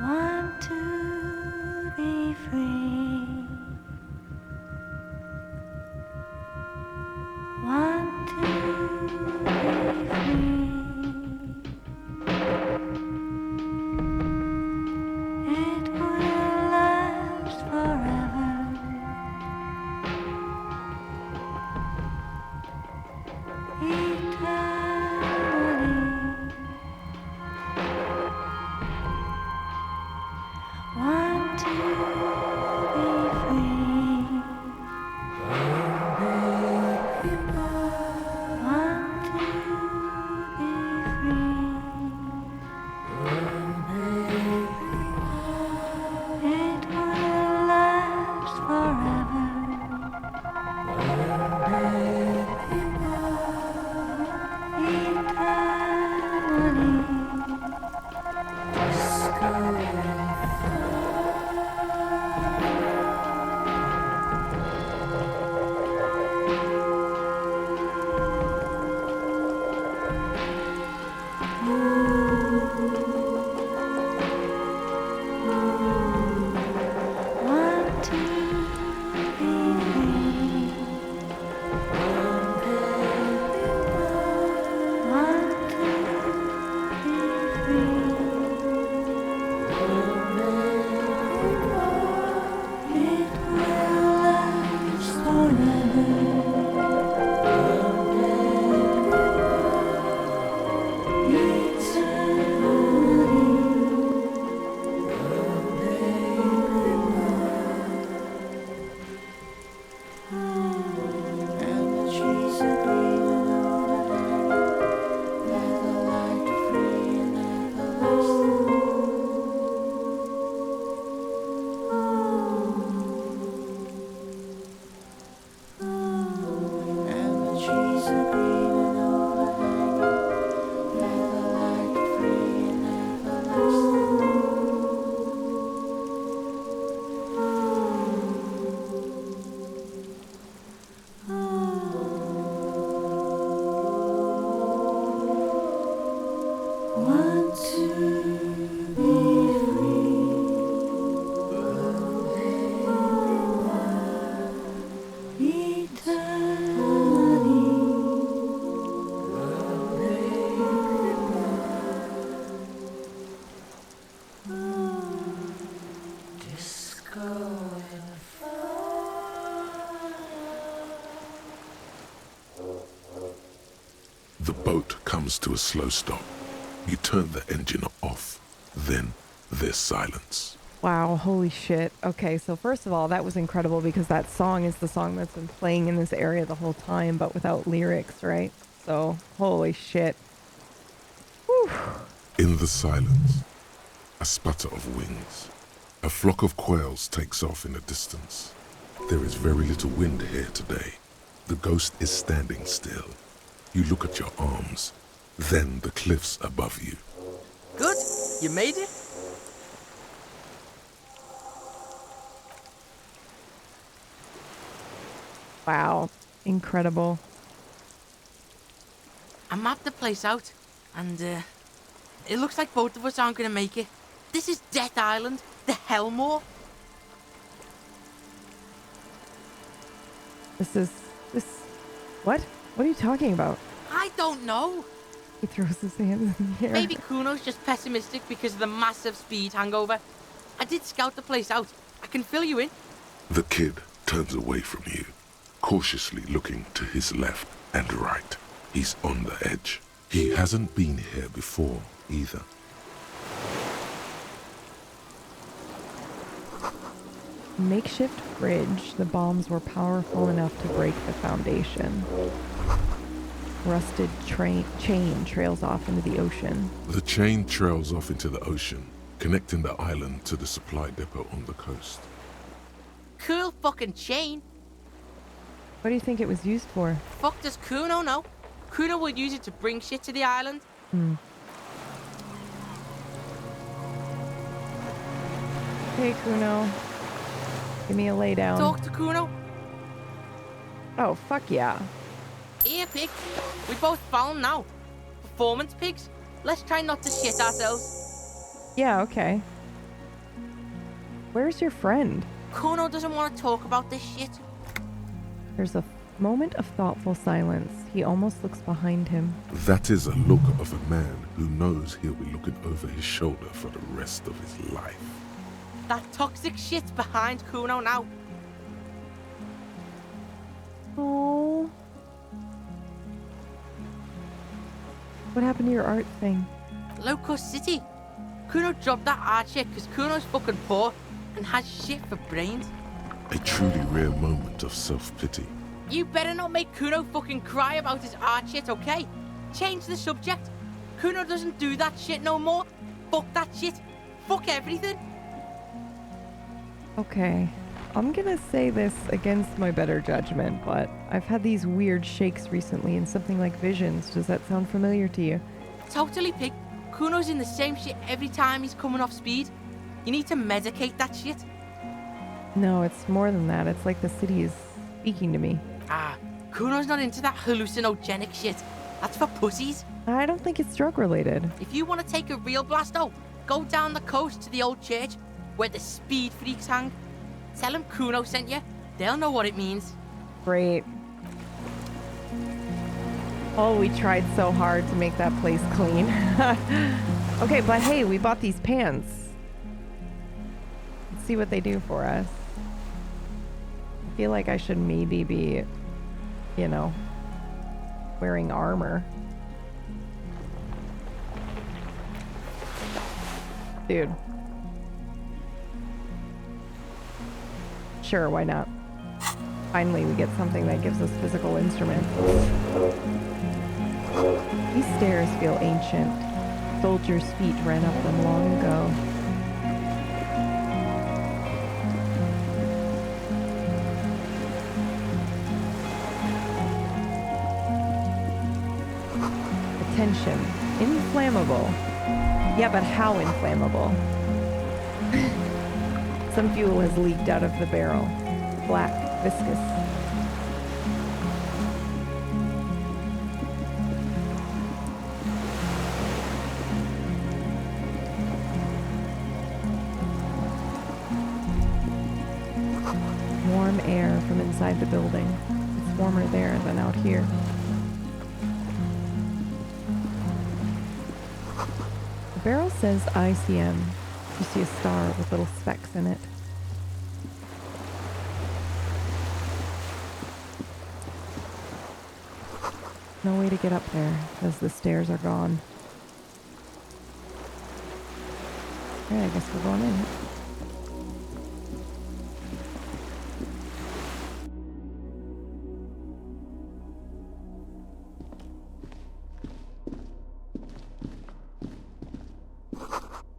Want to be free. Want to be free. It will last forever. Eternally. Want to be free. Want to be free. It will last forever. Want to be free. Want to be free. It will last forever. And the trees are green and overhanging, never like free and everlasting. And the trees are green and overhanging, never like free and everlasting. Want to be free. Disco The boat comes to a slow stop. You turn the engine off. Then there's silence. Wow, holy shit. Okay, so first of all, that was incredible because that song is the song that's been playing in this area the whole time, but without lyrics, right? So, holy shit. Whew. In the silence, a sputter of wings. A flock of quails takes off in the distance. There is very little wind here today. The ghost is standing still. You look at your arms, then the cliffs above you. Good? You made it? Wow. Incredible. I mapped the place out, and it looks like both of us aren't gonna make it. This is Death Island, the Hellmore. This. What? What are you talking about? I don't know. He throws his hands in the air. Maybe Kuno's just pessimistic because of the massive speed hangover. I did scout the place out. I can fill you in. The kid turns away from you, cautiously looking to his left and right. He's on the edge. He hasn't been here before either. Makeshift bridge. The bombs were powerful enough to break the foundation. Rusted chain trails off into the ocean. The chain trails off into the ocean, connecting the island to the supply depot on the coast. Cool fucking chain. What do you think it was used for? Fuck does Kuno know? Kuno would use it to bring shit to the island. Hey, Kuno. Give me a lay down. Talk to Kuno. Oh, fuck yeah. Here, pig. We both found now. Performance pigs. Let's try not to shit ourselves. Yeah, okay. Where's your friend? Kuno doesn't want to talk about this shit. There's a moment of thoughtful silence. He almost looks behind him. That is a look of a man who knows he'll be looking over his shoulder for the rest of his life. That toxic shit's behind Kuno now. Oh. What happened to your art thing? Loco City. Kuno dropped that art shit because Kuno's fucking poor and has shit for brains. A truly rare moment of self-pity. You better not make Kuno fucking cry about his art shit, okay? Change the subject. Kuno doesn't do that shit no more. Fuck that shit. Fuck everything. Okay. I'm gonna say this against my better judgment, but I've had these weird shakes recently and something like visions. Does that sound familiar to you? Totally, pig. Kuno's in the same shit every time he's coming off speed. You need to medicate that shit. No, it's more than that. It's like the city is speaking to me. Ah, Kuno's not into that hallucinogenic shit. That's for pussies. I don't think it's drug related. If you want to take a real blast out, go down the coast to the old church where the speed freaks hang. Tell them Kuno sent you. They'll know what it means. Great. Oh, we tried so hard to make that place clean. Okay, but hey, we bought these pants. Let's see what they do for us. I feel like I should maybe be, wearing armor. Dude. Sure, why not? Finally, we get something that gives us physical instruments. These stairs feel ancient. Soldiers' feet ran up them long ago. Attention. Inflammable. Yeah, but how inflammable? Some fuel has leaked out of the barrel. Black, viscous. Warm air from inside the building. It's warmer there than out here. The barrel says ICM. You see a star with little specks in it. No way to get up there because the stairs are gone. Alright, I guess we're going in.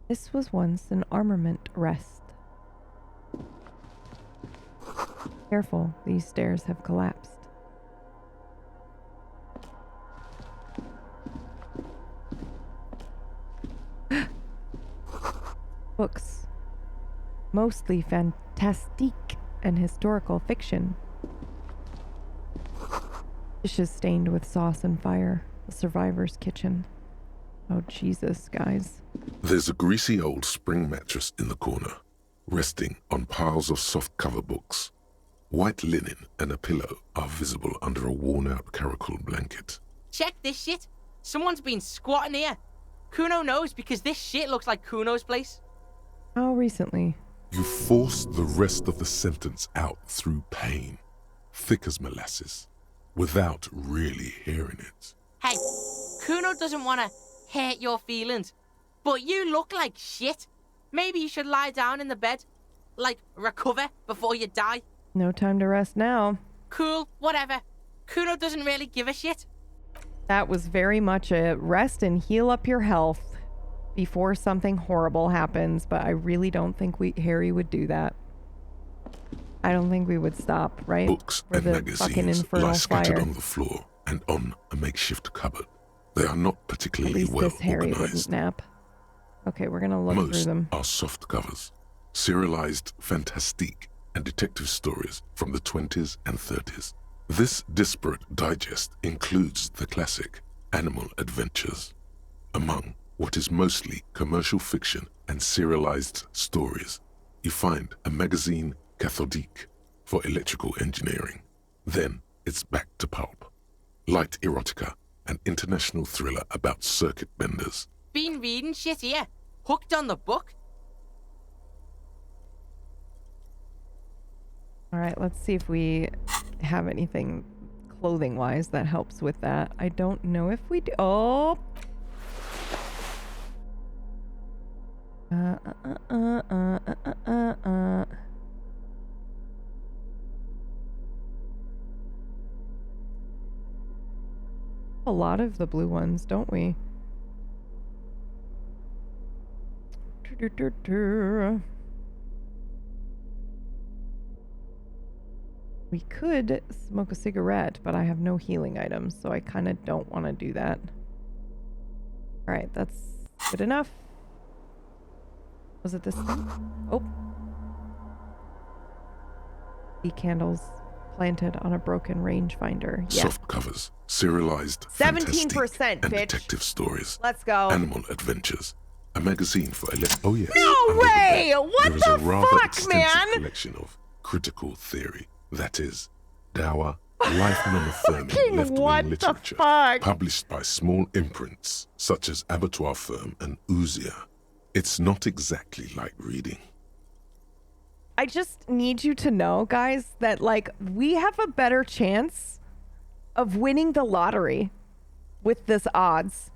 This was once an armament rest. Careful, these stairs have collapsed. Books. Mostly fantastique and historical fiction. Dishes stained with sauce and fire. The survivor's kitchen. Oh, Jesus, guys. There's a greasy old spring mattress in the corner, resting on piles of soft cover books. White linen and a pillow are visible under a worn-out caracal blanket. Check this shit. Someone's been squatting here. Kuno knows because this shit looks like Kuno's place. How recently? You force the rest of the sentence out through pain, thick as molasses, without really hearing it. Hey, Kuno doesn't want to hurt your feelings, but you look like shit. Maybe you should lie down in the bed, like recover before you die. No time to rest now. Cool, whatever. Kuno doesn't really give a shit. That was very much a rest and heal up your health before something horrible happens, but I really don't think Harry would do that. I don't think we would stop, right? Books For and the fucking magazines infernal lie scattered fire. on the floor and on a makeshift cupboard. They are not At particularly least well this Harry wouldn't organized. nap. Okay, we're gonna look through Most them. are soft covers, serialized fantastique and detective stories from the 20s and 30s. This disparate digest includes the classic Animal Adventures. Among what is mostly commercial fiction and serialized stories, you find a magazine cathodique for electrical engineering. Then it's back to pulp. Light erotica, an international thriller about circuit benders. Been reading shit here. Hooked on the book. All right, let's see if we have anything clothing-wise that helps with that. I don't know if we do. Oh! A lot of the blue ones, don't we? We could smoke a cigarette, but I have no healing items, so I kind of don't want to do that. All right, that's good enough. Was it this thing? Oh. The candles planted on a broken rangefinder. Yeah. Soft covers, serialized 17%, fantastique and bitch. detective stories. Let's go. Animal Adventures, a magazine for oh yes. No under the way! bed, What there is the a rather fuck, extensive man? collection of critical theory, that is, dour, life non-affirming Fucking what left-wing the literature, fuck? published by small imprints such as Abattoir Firm and Ouzia. It's not exactly like reading. I just need you to know, guys, that like we have a better chance of winning the lottery with this odds.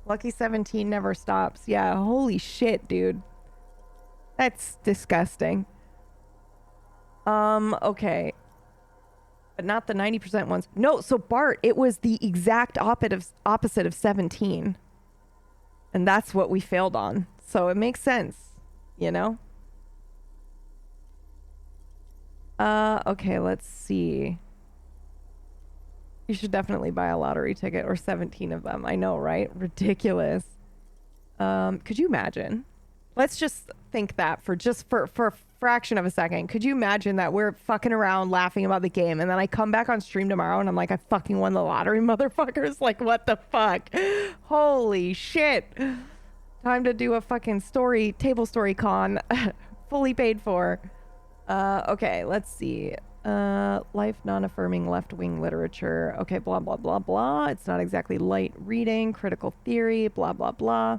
Lucky 17 never stops. Yeah, holy shit, dude. That's disgusting. Okay. But not the 90% ones. No, so Bart, it was the exact opposite of 17. And that's what we failed on. So it makes sense, you know? Okay, let's see. You should definitely buy a lottery ticket or 17 of them. I know, right? Ridiculous. Could you imagine? Let's just think that for a fraction of a second. Could you imagine that we're fucking around laughing about the game and then I come back on stream tomorrow and I'm like, I fucking won the lottery, motherfuckers. Like, what the fuck? Holy shit. Time to do a fucking table story con. Fully paid for. Okay, let's see. Life non-affirming left-wing literature. Okay, blah, blah, blah, blah. It's not exactly light reading. Critical theory, blah, blah, blah.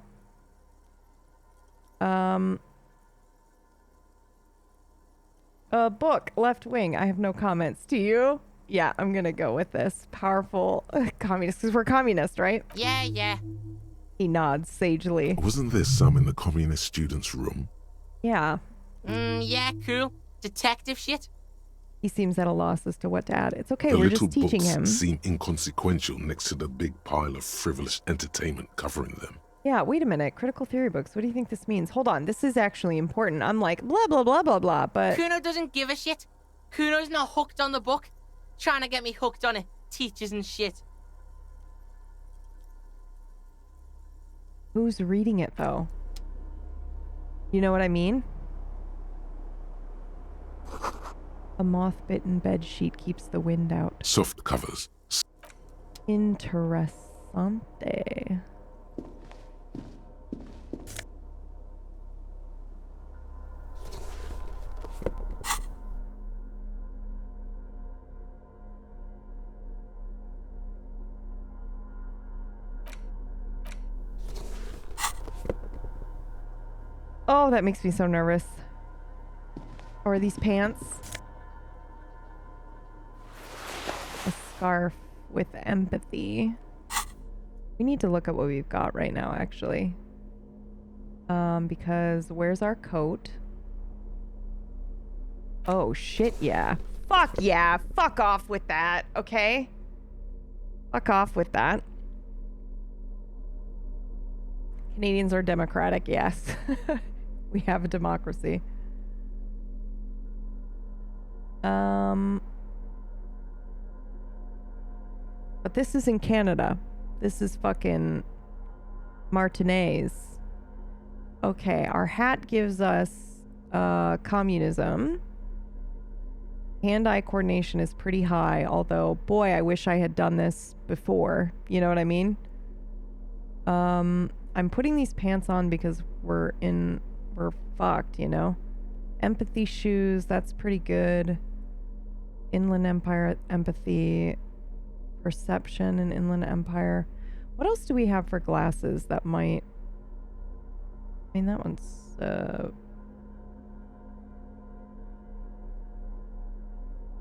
Book, left-wing. I have no comments. Do you? Yeah, I'm gonna go with this. Powerful communist, because we're communist, right? Yeah. He nods sagely. Wasn't there some in the communist students' room? Yeah. Yeah, cool. Detective shit. He seems at a loss as to what to add. It's okay, The we're little just teaching books him. seem inconsequential next to the big pile of frivolous entertainment covering them. Yeah, wait a minute. Critical theory books. What do you think this means? Hold on. This is actually important. I'm like, blah, blah, blah, blah, blah. But Kuno doesn't give a shit. Kuno's not hooked on the book. Trying to get me hooked on it. Teachers and shit. who's reading it, though? You know what I mean? A moth-bitten bed sheet keeps the wind out. Soft covers, Interessante. Oh, that makes me so nervous. Or these pants. A scarf with empathy. We need to look at what we've got right now, actually. Because where's our coat? Oh, shit, yeah. Fuck yeah. Fuck off with that, okay? Fuck off with that. Canadians are democratic, yes. We have a democracy. But this is in Canada. This is fucking Martinez. Okay, our hat gives us communism. Hand-eye coordination is pretty high, although, boy, I wish I had done this before. You know what I mean? I'm putting these pants on because we're fucked, you know? Empathy shoes, that's pretty good. Inland Empire empathy. Perception and Inland Empire. What else do we have for glasses that might... I mean, that one's...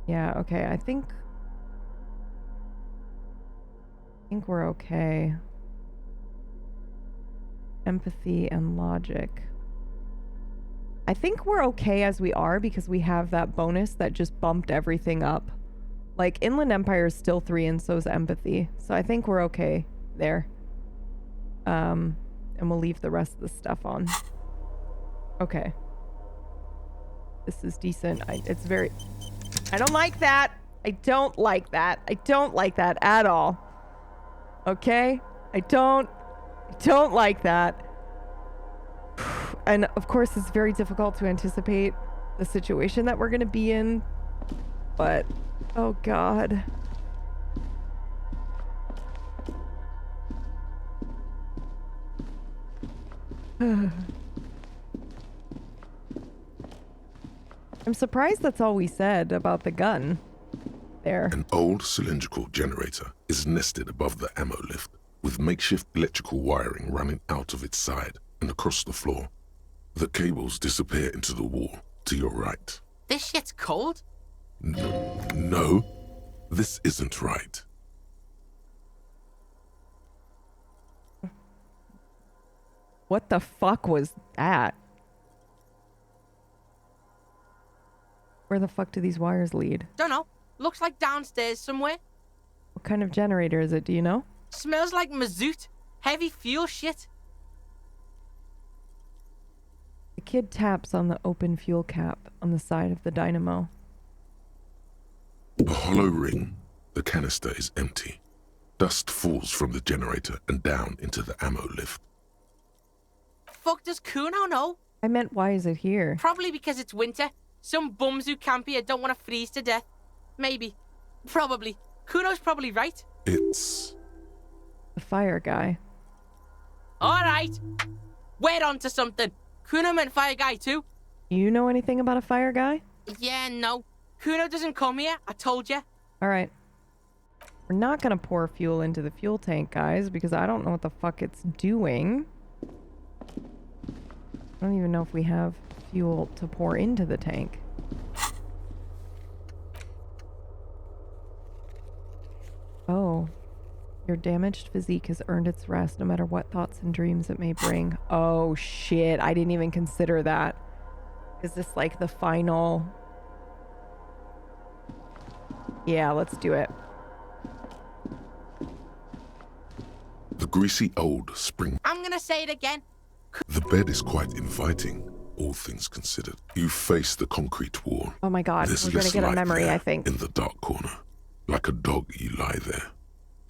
Yeah, okay, I think we're okay. Empathy and logic. I think we're okay as we are because we have that bonus that just bumped everything up. Like, Inland Empire is still 3 and so is empathy. So I think we're okay there. And we'll leave the rest of the stuff on. Okay. This is decent. It's very... I don't like that. I don't like that. I don't like that at all. Okay? I don't like that. And of course, it's very difficult to anticipate the situation that we're going to be in. But, oh God. I'm surprised that's all we said about the gun. There. An old cylindrical generator is nested above the ammo lift, with makeshift electrical wiring running out of its side and across the floor. The cables disappear into the wall to your right. This shit's cold? No, this isn't right. What the fuck was that? Where the fuck do these wires lead? Don't know. Looks like downstairs somewhere. What kind of generator is it, do you know? Smells like mazout. Heavy fuel shit. The kid taps on the open fuel cap on the side of the dynamo. A hollow ring. The canister is empty. Dust falls from the generator and down into the ammo lift. Fuck does Kuno know? I meant, why is it here? Probably because it's winter. Some bums who camp here don't want to freeze to death. Maybe. Probably. Kuno's probably right. It's... The fire guy. Alright. We're on to something. Kuno meant fire guy too. You know anything about a fire guy? Yeah, no. Kuno doesn't come here, I told you. Alright. We're not gonna pour fuel into the fuel tank, guys, because I don't know what the fuck it's doing. I don't even know if we have fuel to pour into the tank. Oh. Your damaged physique has earned its rest no matter what thoughts and dreams it may bring. Oh shit, I didn't even consider that. Is this like the final... Yeah, let's do it. The greasy old spring... I'm gonna say it again. The bed is quite inviting, all things considered. You face the concrete wall. Oh my god, There's we're gonna less get a light memory, there I think. in the dark corner. Like a dog, you lie there.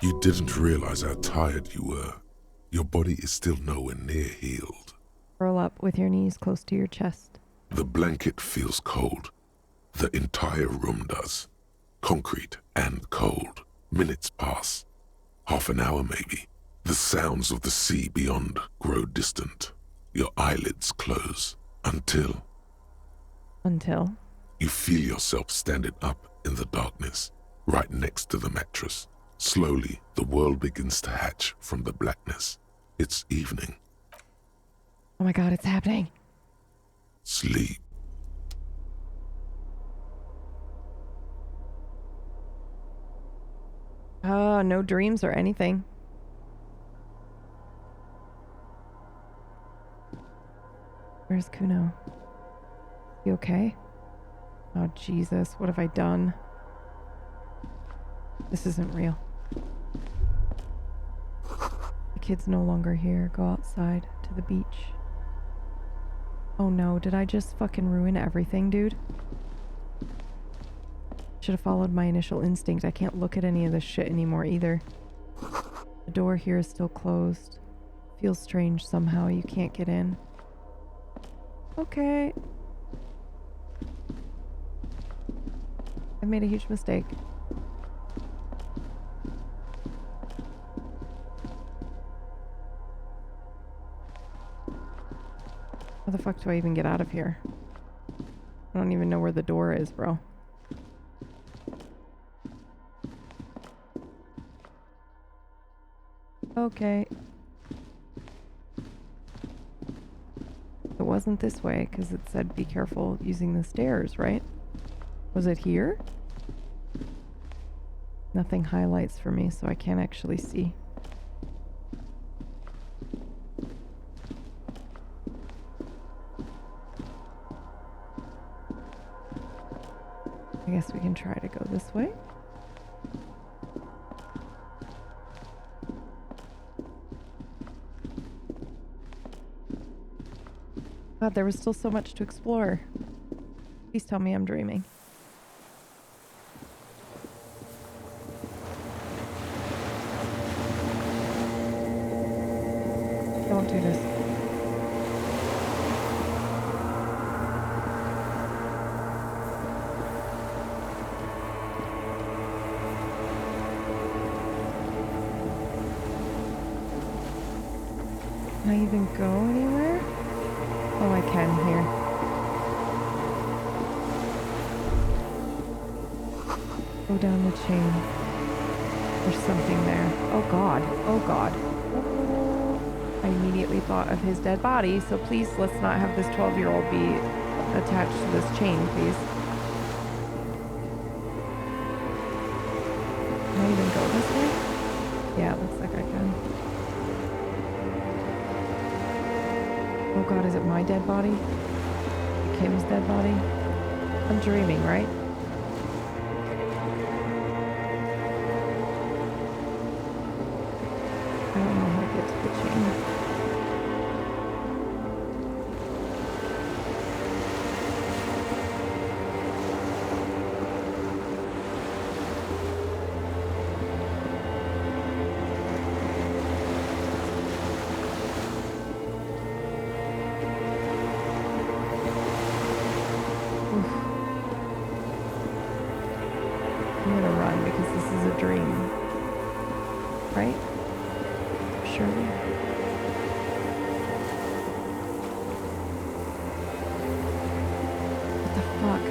You didn't realize how tired you were. Your body is still nowhere near healed. Roll up with your knees close to your chest. The blanket feels cold. The entire room does. Concrete and cold. Minutes pass. Half an hour maybe. The sounds of the sea beyond grow distant. Your eyelids close until you feel yourself standing up in the darkness, right next to the mattress. Slowly, the world begins to hatch from the blackness. It's evening. Oh my God, it's happening. Sleep. No dreams or anything. Where's Kuno? You okay? Oh, Jesus, what have I done? This isn't real. The kid's no longer here. Go outside to the beach. Oh no, did I just fucking ruin everything, dude? Should have followed my initial instinct. I can't look at any of this shit anymore either. The door here is still closed. Feels strange somehow. You can't get in. Okay. I made a huge mistake. How the fuck do I even get out of here? I don't even know where the door is, bro. Okay. It wasn't this way, because it said be careful using the stairs, right? Was it here? Nothing highlights for me, so I can't actually see. I guess we can try to go this way. God, there was still so much to explore. Please tell me I'm dreaming. Don't do this. Can I even go anywhere? Oh, I can here. Go down the chain. There's something there. Oh God. Oh God. I immediately thought of his dead body, so please let's not have this 12-year-old be attached to this chain, please. Can I even go this way? Yeah, it looks like I can. Oh God, is it my dead body? Kim's dead body? I'm dreaming, right? I don't know how to get to the chain. I'm gonna run because this is a dream. Right? Surely. What the fuck?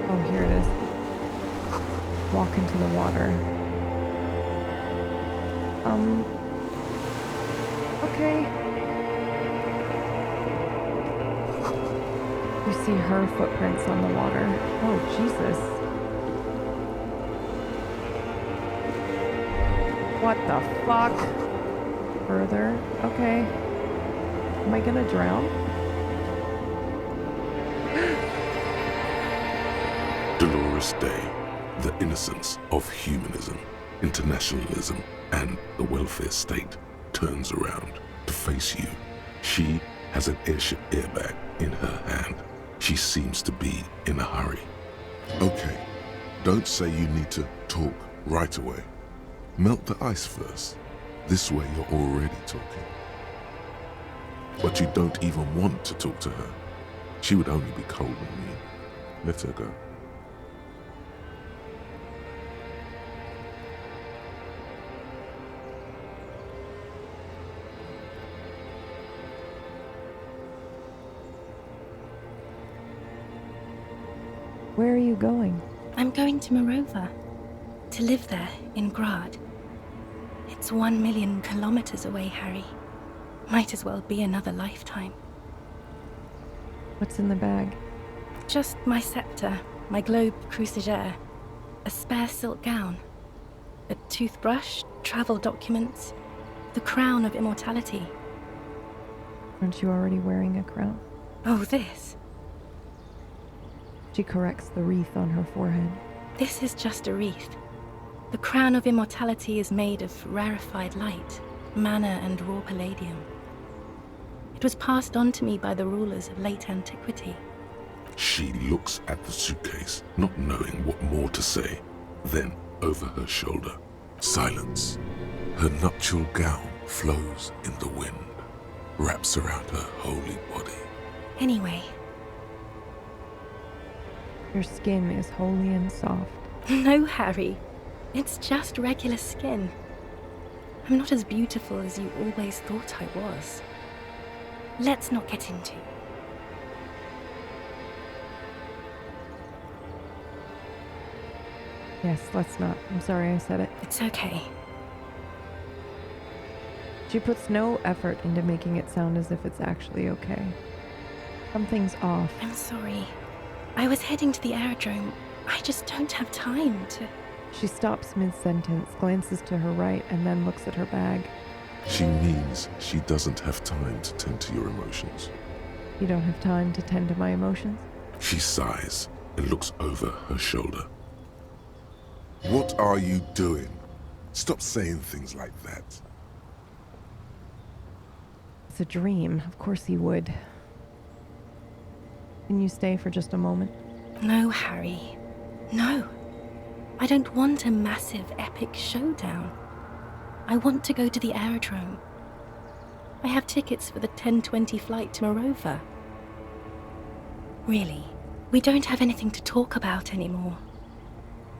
Oh, here it is. Walk into the water. Okay. You see her footprints on the water. Oh, Jesus. What the fuck? Further? Okay. Am I gonna drown? Dolores Day, the innocence of humanism, internationalism, and the welfare state turns around to face you. She has an airship airbag in her hand. She seems to be in a hurry. Okay, don't say you need to talk right away. Melt the ice first. This way you're already talking. But you don't even want to talk to her. She would only be cold and mean. Let her go. Where are you going? I'm going to Morova. To live there, in Grad. It's 1 million kilometers away, Harry. Might as well be another lifetime. What's in the bag? Just my scepter, my globe cruciger, a spare silk gown, a toothbrush, travel documents, the crown of immortality. Aren't you already wearing a crown? Oh, this. She corrects the wreath on her forehead. This is just a wreath. The crown of immortality is made of rarefied light, mana and raw palladium. It was passed on to me by the rulers of late antiquity. She looks at the suitcase, not knowing what more to say. Then, over her shoulder, silence. Her nuptial gown flows in the wind, wraps around her holy body. Anyway. Your skin is holy and soft. No, Harry. It's just regular skin. I'm not as beautiful as you always thought I was. Let's not get into. Yes, let's not. I'm sorry I said it. It's okay. She puts no effort into making it sound as if it's actually okay. Something's off. I'm sorry. I was heading to the aerodrome. I just don't have time to... She stops mid-sentence, glances to her right, and then looks at her bag. She means she doesn't have time to tend to your emotions. You don't have time to tend to my emotions? She sighs and looks over her shoulder. What are you doing? Stop saying things like that. It's a dream. Of course he would. Can you stay for just a moment? No, Harry. No. I don't want a massive, epic showdown. I want to go to the aerodrome. I have tickets for the 10:20 flight to Morova. Really, we don't have anything to talk about anymore.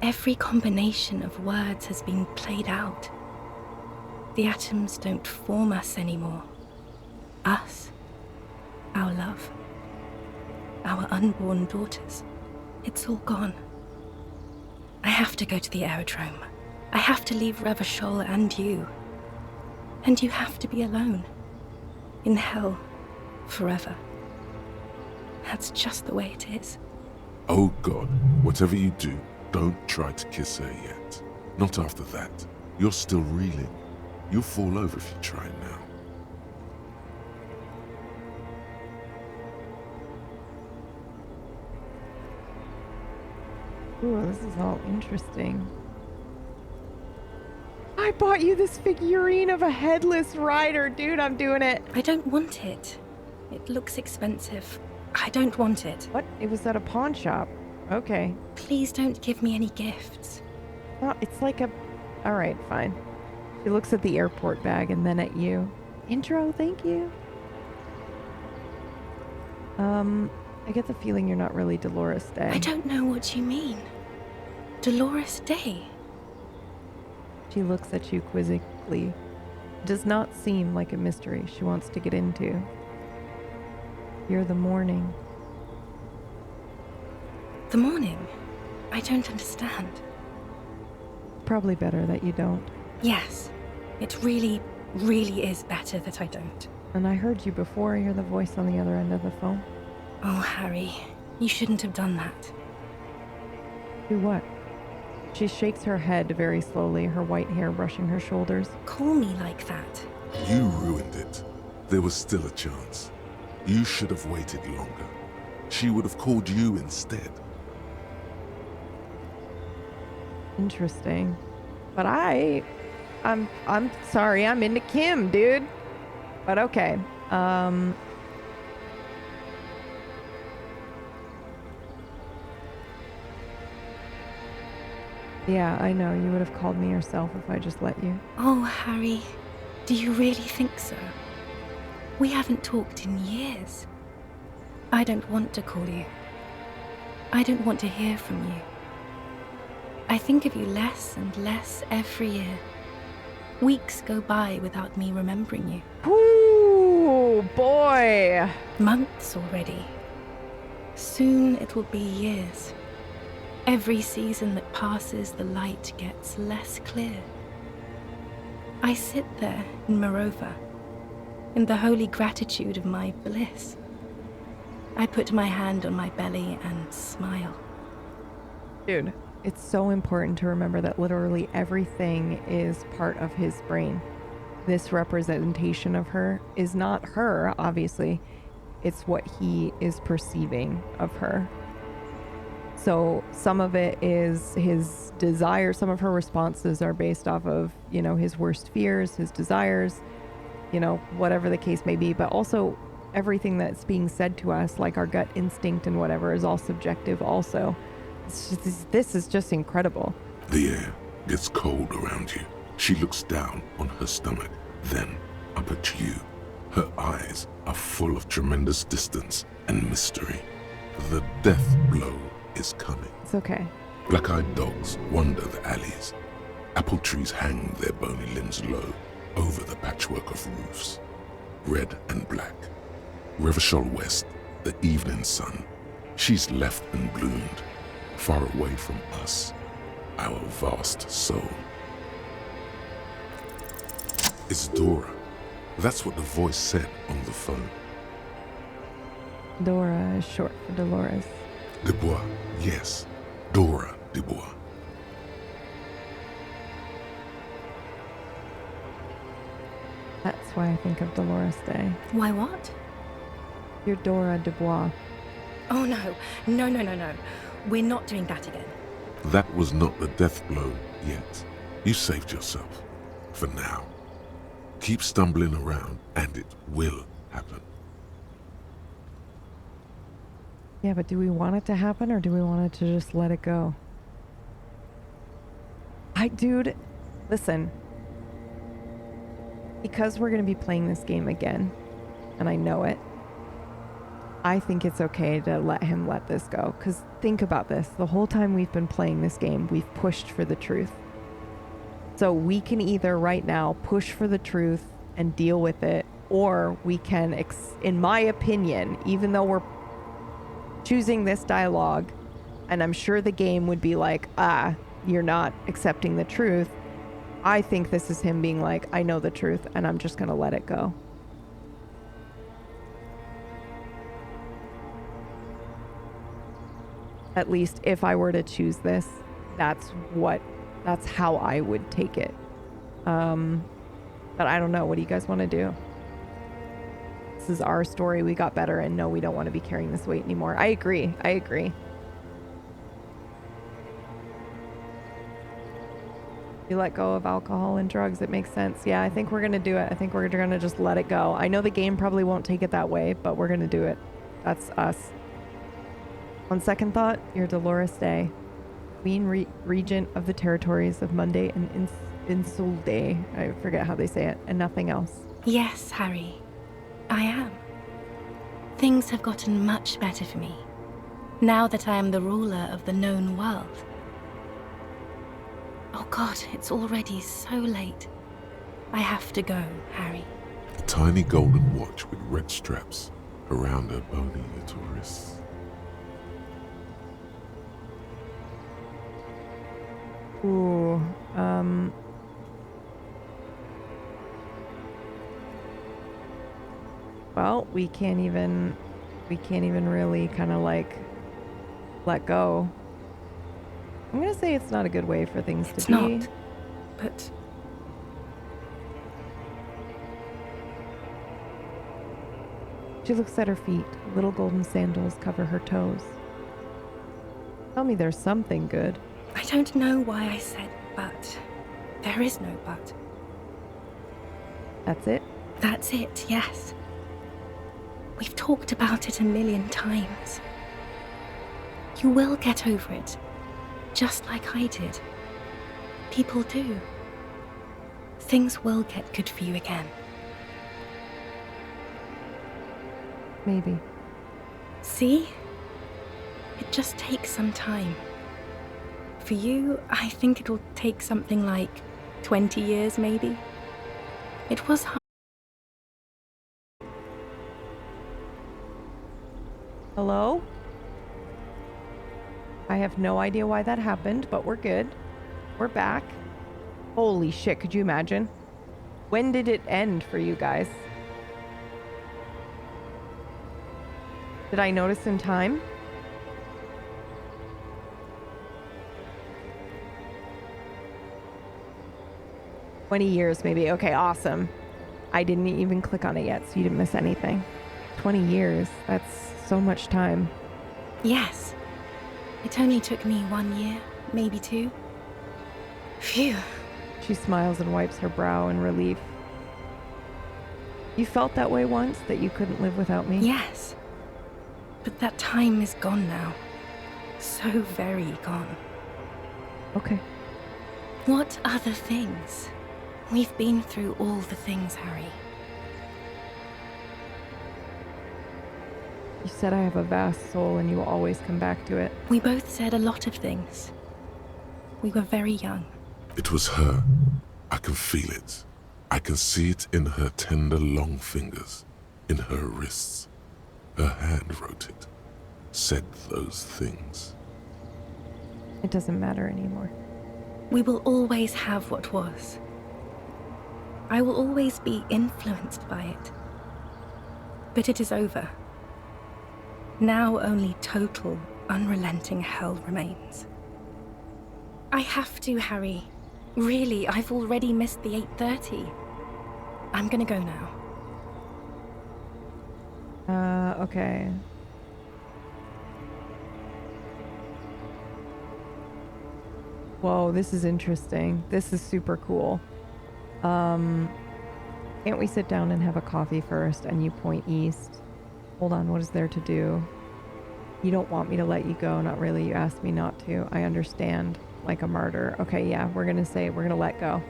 Every combination of words has been played out. The atoms don't form us anymore. Us. Our love. Our unborn daughters. It's all gone. I have to go to the aerodrome. I have to leave Revachol and you. And you have to be alone. In hell. Forever. That's just the way it is. Oh God, whatever you do, don't try to kiss her yet. Not after that. You're still reeling. You'll fall over if you try now. Ooh, this is all interesting. I bought you this figurine of a headless rider, dude. I'm doing it. I don't want it. It looks expensive. I don't want it. What? It was at a pawn shop. Okay. Please don't give me any gifts. Well, it's like a... All right, fine. She looks at the airport bag and then at you. Intro, thank you. I get the feeling you're not really Dolores Day. I don't know what you mean. Dolores Day? She looks at you quizzically. It does not seem like a mystery she wants to get into. You're the morning. The morning? I don't understand. Probably better that you don't. Yes. It really, really is better that I don't. And I heard you before. You're the voice on the other end of the phone. Oh, Harry. You shouldn't have done that. Do what? She shakes her head very slowly, her white hair brushing her shoulders. Call me like that. You ruined it. There was still a chance. You should have waited longer. She would have called you instead. Interesting. But I'm sorry, I'm into Kim, dude. But okay. Yeah, I know. You would have called me yourself if I just let you. Oh, Harry. Do you really think so? We haven't talked in years. I don't want to call you. I don't want to hear from you. I think of you less and less every year. Weeks go by without me remembering you. Ooh, boy. Months already. Soon it will be years. Every season that passes, the light gets less clear. I sit there in Morova, in the holy gratitude of my bliss. I put my hand on my belly and smile. Dude, it's so important to remember that literally everything is part of his brain. This representation of her is not her, obviously. It's what he is perceiving of her. So some of it is his desire. Some of her responses are based off of, you know, his worst fears, his desires, you know, whatever the case may be. But also everything that's being said to us, like our gut instinct and whatever, is all subjective also. This is just incredible. The air gets cold around you. She looks down on her stomach, then up at you. Her eyes are full of tremendous distance and mystery. The death blow is coming. It's okay. Black-eyed dogs wander the alleys. Apple trees hang their bony limbs low over the patchwork of roofs. Red and black. Revachol West, the evening sun. She's left and bloomed, far away from us, our vast soul. It's Dora. That's what the voice said on the phone. Dora is short for Dolores. Dubois, yes. Dora Dubois. That's why I think of Dolores Day. Why what? You're Dora Dubois. Oh no. No. We're not doing that again. That was not the death blow yet. You saved yourself. For now. Keep stumbling around and it will happen. Yeah, but do we want it to happen or do we want it to just let it go? Dude, listen. Because we're going to be playing this game again, and I know it, I think it's okay to let him let this go. Because think about this. The whole time we've been playing this game, we've pushed for the truth. So we can either right now push for the truth and deal with it, or we can, in my opinion, even though we're choosing this dialogue, and I'm sure the game would be like, you're not accepting the truth. I think this is him being like, I know the truth, and I'm just going to let it go. At least if I were to choose this, that's how I would take it. But I don't know. What do you guys want to do? This is our story. We got better, and no, we don't want to be carrying this weight anymore. I agree. You let go of alcohol and drugs. It makes sense. Yeah, I think we're going to do it. I think we're going to just let it go. I know the game probably won't take it that way, but we're going to do it. That's us. On second thought, you're Dolores Day, Queen Regent of the territories of Monday and Insulde. I forget how they say it, and nothing else. Yes, Harry. I am. Things have gotten much better for me, now that I am the ruler of the known world. Oh God, it's already so late. I have to go, Harry. A tiny golden watch with red straps around her bony little wrists. Ooh, well, we can't even really kind of like let go. I'm gonna say it's not a good way for things to be. It's not, but... She looks at her feet. Little golden sandals cover her toes. Tell me there's something good. I don't know why I said but. There is no but. That's it? That's it, yes. We've talked about it a million times. You will get over it. Just like I did. People do. things will get good for you again. Maybe. See? It just takes some time. For you, I think it'll take something like 20 years, maybe. It was hard. Hello? I have no idea why that happened, but we're good. We're back. Holy shit, could you imagine? When did it end for you guys? Did I notice in time? "20 years, maybe." Okay, awesome. I didn't even click on it yet, so you didn't miss anything. 20 years. That's so much time. Yes. It only took me 1 year, maybe 2. Phew. She smiles and wipes her brow in relief. You felt that way once, that you couldn't live without me? Yes. But that time is gone now. So very gone. Okay. What other things? We've been through all the things, Harry. You said I have a vast soul and you will always come back to it. We both said a lot of things. We were very young. It was her. I can feel it. I can see it in her tender long fingers, in her wrists. Her hand wrote it, said those things. It doesn't matter anymore. We will always have what was. I will always be influenced by it. But it is over. Now only total, unrelenting hell remains. I have to, Harry. Really, I've already missed the 8:30. I'm gonna go now. Okay. Whoa, this is interesting. This is super cool. Can't we sit down and have a coffee first and you point east? Hold on, what is there to do? You don't want me to let you go, not really. You asked me not to. I understand, like a martyr. Okay, yeah, we're gonna let go.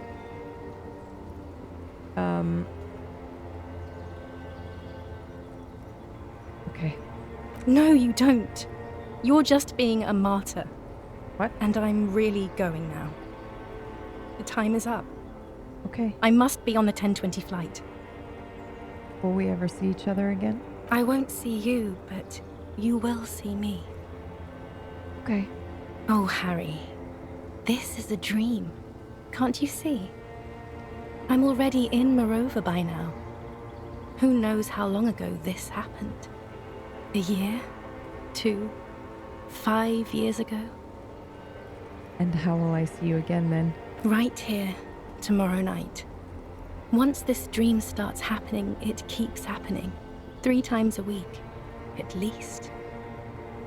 Okay. No, you don't. You're just being a martyr. What? And I'm really going now. The time is up. Okay. I must be on the 10:20 flight. Will we ever see each other again? I won't see you, but you will see me. Okay. Oh, Harry. This is a dream. Can't you see? I'm already in Morova by now. Who knows how long ago this happened? A year? 2? 5 years ago? And how will I see you again then? Right here, tomorrow night. Once this dream starts happening, it keeps happening. 3 times a week, at least.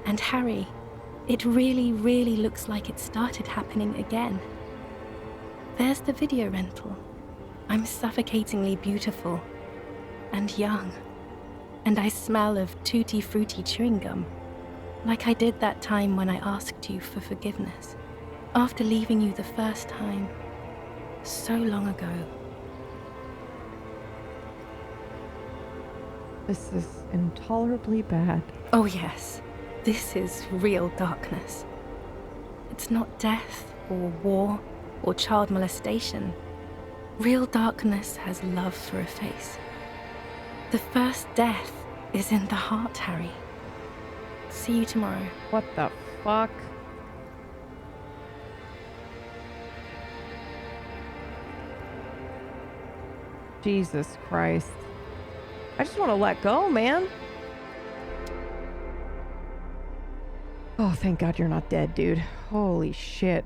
And Harry, it really, really looks like it started happening again. There's the video rental. I'm suffocatingly beautiful and young. And I smell of tutti frutti chewing gum, like I did that time when I asked you for forgiveness. After leaving you the first time, so long ago. This is intolerably bad. Oh yes, this is real darkness. It's not death or war or child molestation. Real darkness has love for a face. The first death is in the heart, Harry. See you tomorrow. What the fuck? Jesus Christ. I just want to let go, man. Oh, thank God you're not dead, dude. Holy shit.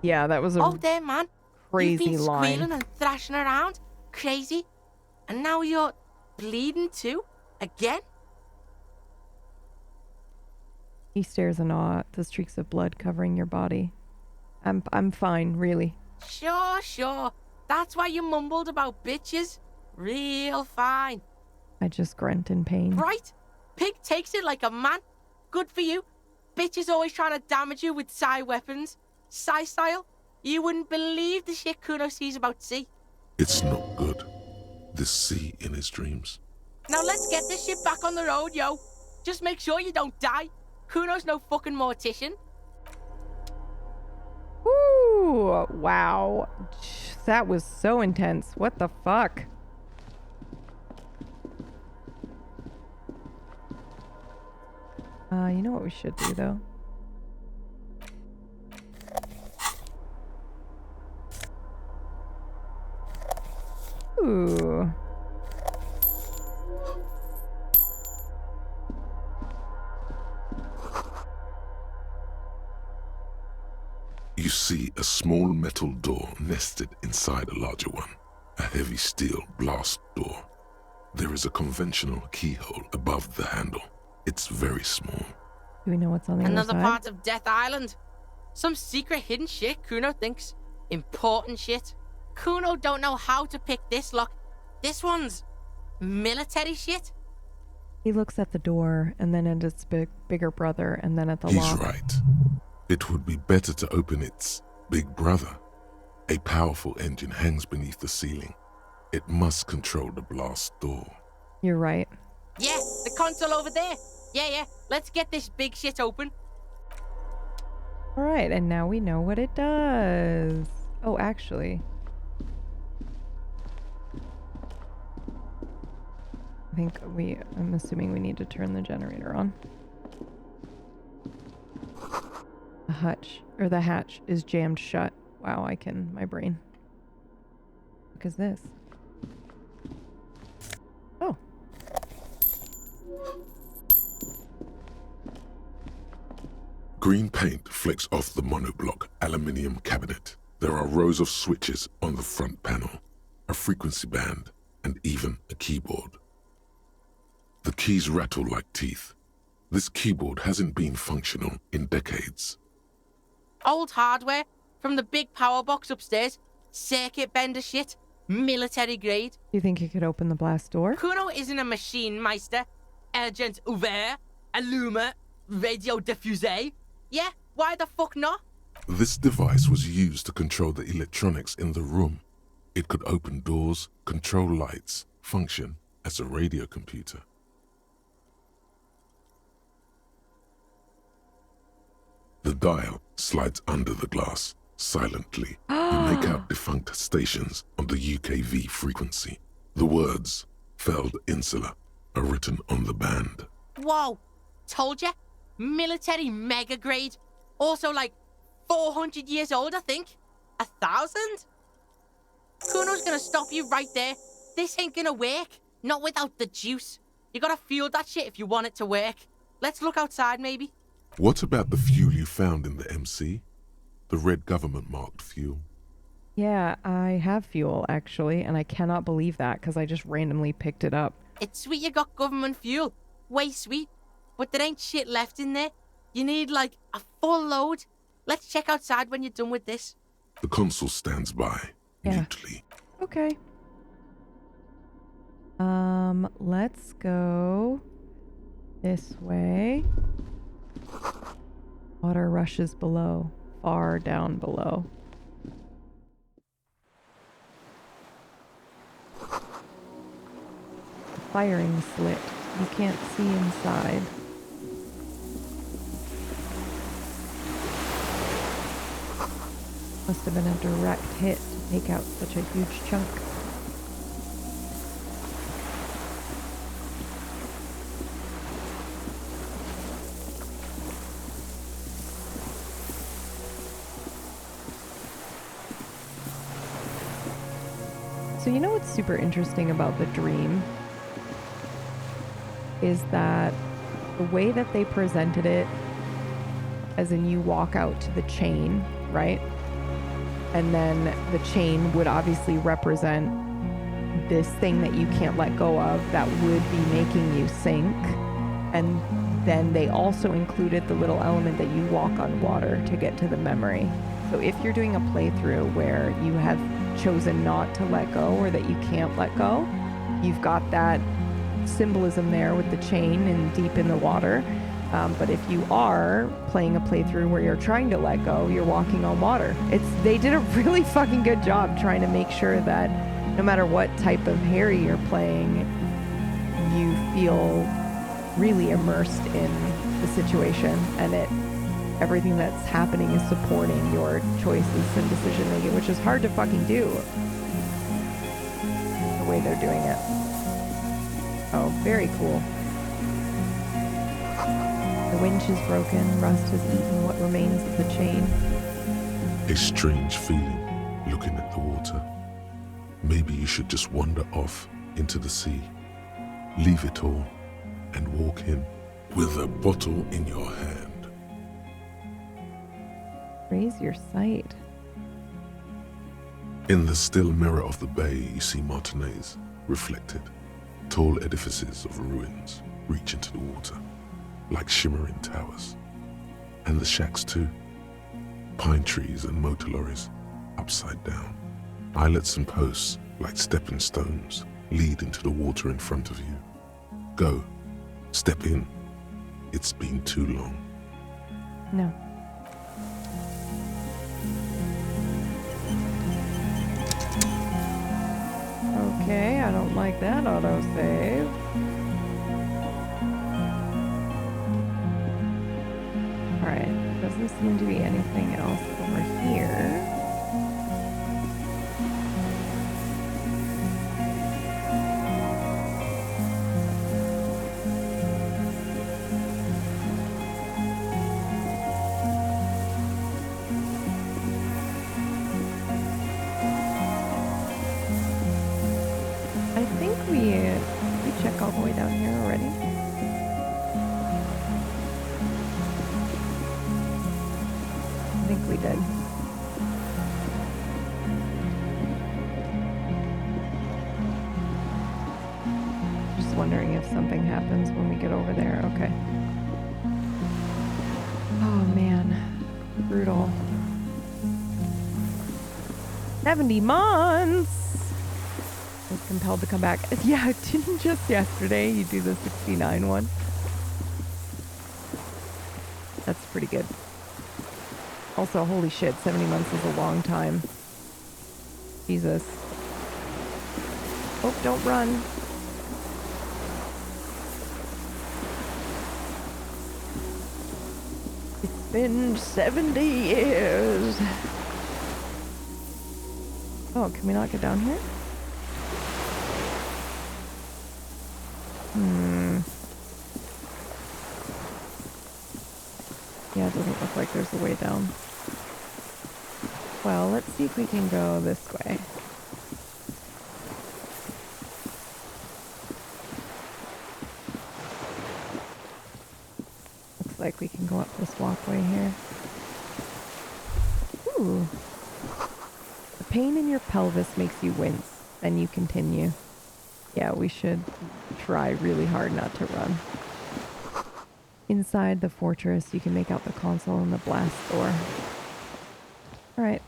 Yeah, that was a Oh, there, man. crazy You've been line. squealing and thrashing around. Crazy. And now you're bleeding too? Again? He stares in awe at the streaks of blood covering your body. I'm fine, really. Sure. That's why you mumbled about bitches. Real fine. I just grunt in pain. Right? Pig takes it like a man. Good for you. Bitch is always trying to damage you with psi weapons. Psi style. You wouldn't believe the shit Kuno sees about C. It's not good. This sea in his dreams. Now let's get this shit back on the road, yo. Just make sure you don't die. Kuno's no fucking mortician. Ooh, wow. That was so intense. What the fuck? You know what we should do, though? Ooh. You see a small metal door nested inside a larger one, a heavy steel blast door. There is a conventional keyhole above the handle. It's very small. Do we know what's on the Another other side? part of Death Island. Some secret hidden shit Kuno thinks. Important shit. Kuno don't know how to pick this lock. This one's military shit. He looks at the door, and then at its bigger brother, and then at the He's lock. right. It would be better to open its big brother. A powerful engine hangs beneath the ceiling. It must control the blast door. You're right. Yeah, the console over there. Yeah. Let's get this big shit open. All right, and now we know what it does. Oh, actually. I'm assuming we need to turn the generator on. The hatch is jammed shut. Wow, my brain. What is this? Oh. Green paint flecks off the monoblock aluminium cabinet. There are rows of switches on the front panel, a frequency band, and even a keyboard. The keys rattle like teeth. This keyboard hasn't been functional in decades. Old hardware from the big power box upstairs. Circuit bender shit. Military grade. You think you could open the blast door? Kuno isn't a machine meister. Agent ouvert. Alluma. Radio diffusé. Yeah, why the fuck not? This device was used to control the electronics in the room. It could open doors, control lights, function as a radio computer. The dial slides under the glass, silently. You make out defunct stations on the UKV frequency. The words, Feld Insula, are written on the band. Whoa, told ya. Military mega grade. Also like 400 years old, I think. 1,000? Kuno's gonna stop you right there. This ain't gonna work. Not without the juice. You gotta fuel that shit if you want it to work. Let's look outside, maybe. What about the fuel you found in the MC? The red government-marked fuel? Yeah, I have fuel, actually, and I cannot believe that because I just randomly picked it up. It's sweet you got government fuel. Way sweet. But there ain't shit left in there. You need, like, a full load. Let's check outside when you're done with this. The console stands by, mutely. Okay. Let's go this way. Water rushes below, far down below. Firing slit. You can't see inside. Must have been a direct hit to take out such a huge chunk. So you know what's super interesting about the dream? Is that the way that they presented it, as in you walk out to the chain, right? And then the chain would obviously represent this thing that you can't let go of that would be making you sink. And then they also included the little element that you walk on water to get to the memory. So if you're doing a playthrough where you have chosen not to let go or that you can't let go, you've got that symbolism there with the chain and deep in the water. But if you are playing a playthrough where you're trying to let go, you're walking on water. They did a really fucking good job trying to make sure that no matter what type of Harry you're playing, you feel really immersed in the situation, and everything that's happening is supporting your choices and decision making, which is hard to fucking do. The way they're doing it. Oh, very cool. The winch is broken. Rust has eaten what remains of the chain. A strange feeling looking at the water. Maybe you should just wander off into the sea. Leave it all and walk in with a bottle in your hand. Raise your sight. In the still mirror of the bay, you see Martinez reflected. Tall edifices of ruins reach into the water, like shimmering towers. And the shacks too. Pine trees and motor lorries, upside down. Islets and posts, like stepping stones, lead into the water in front of you. Go. Step in. It's been too long. No. Okay, I don't like that autosave. Alright, doesn't seem to be anything else over here. We check all the way down here already. I think we did. Just wondering if something happens when we get over there. Okay. Oh man, brutal. 70 months! Was compelled to come back. Yeah, didn't just yesterday you do the 69 one? That's pretty good. Also, holy shit, 70 months is a long time. Jesus. Oh, don't run. It's been 70 years. Oh, can we not get down here? Yeah, it doesn't look like there's a way down. Well, let's see if we can go this way. Looks like we can go up this walkway here. Ooh. The pain in your pelvis makes you wince, then you continue. Yeah, we should try really hard not to run. Inside the fortress, you can make out the console and the blast door. Alright.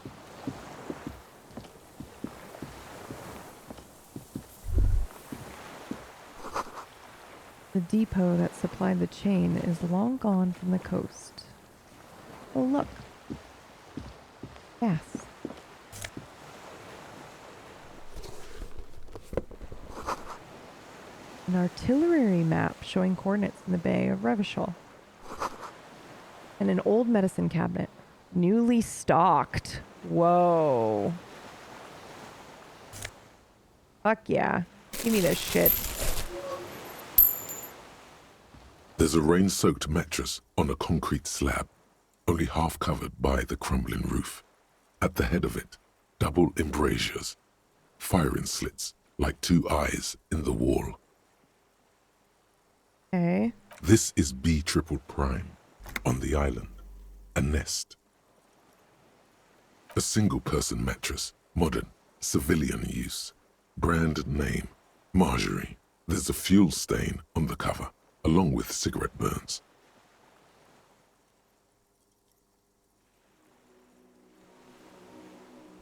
The depot that supplied the chain is long gone from the coast. Oh, look. Gas. An artillery map showing coordinates in the Bay of Revachol. And an old medicine cabinet. Newly stocked. Whoa. Fuck yeah. Give me this shit. There's a rain-soaked mattress on a concrete slab, only half covered by the crumbling roof. At the head of it, double embrasures, firing slits like two eyes in the wall. Okay. This is B triple prime on the island, a nest. A single-person mattress, modern, civilian use. Brand name, Marjorie. There's a fuel stain on the cover, along with cigarette burns.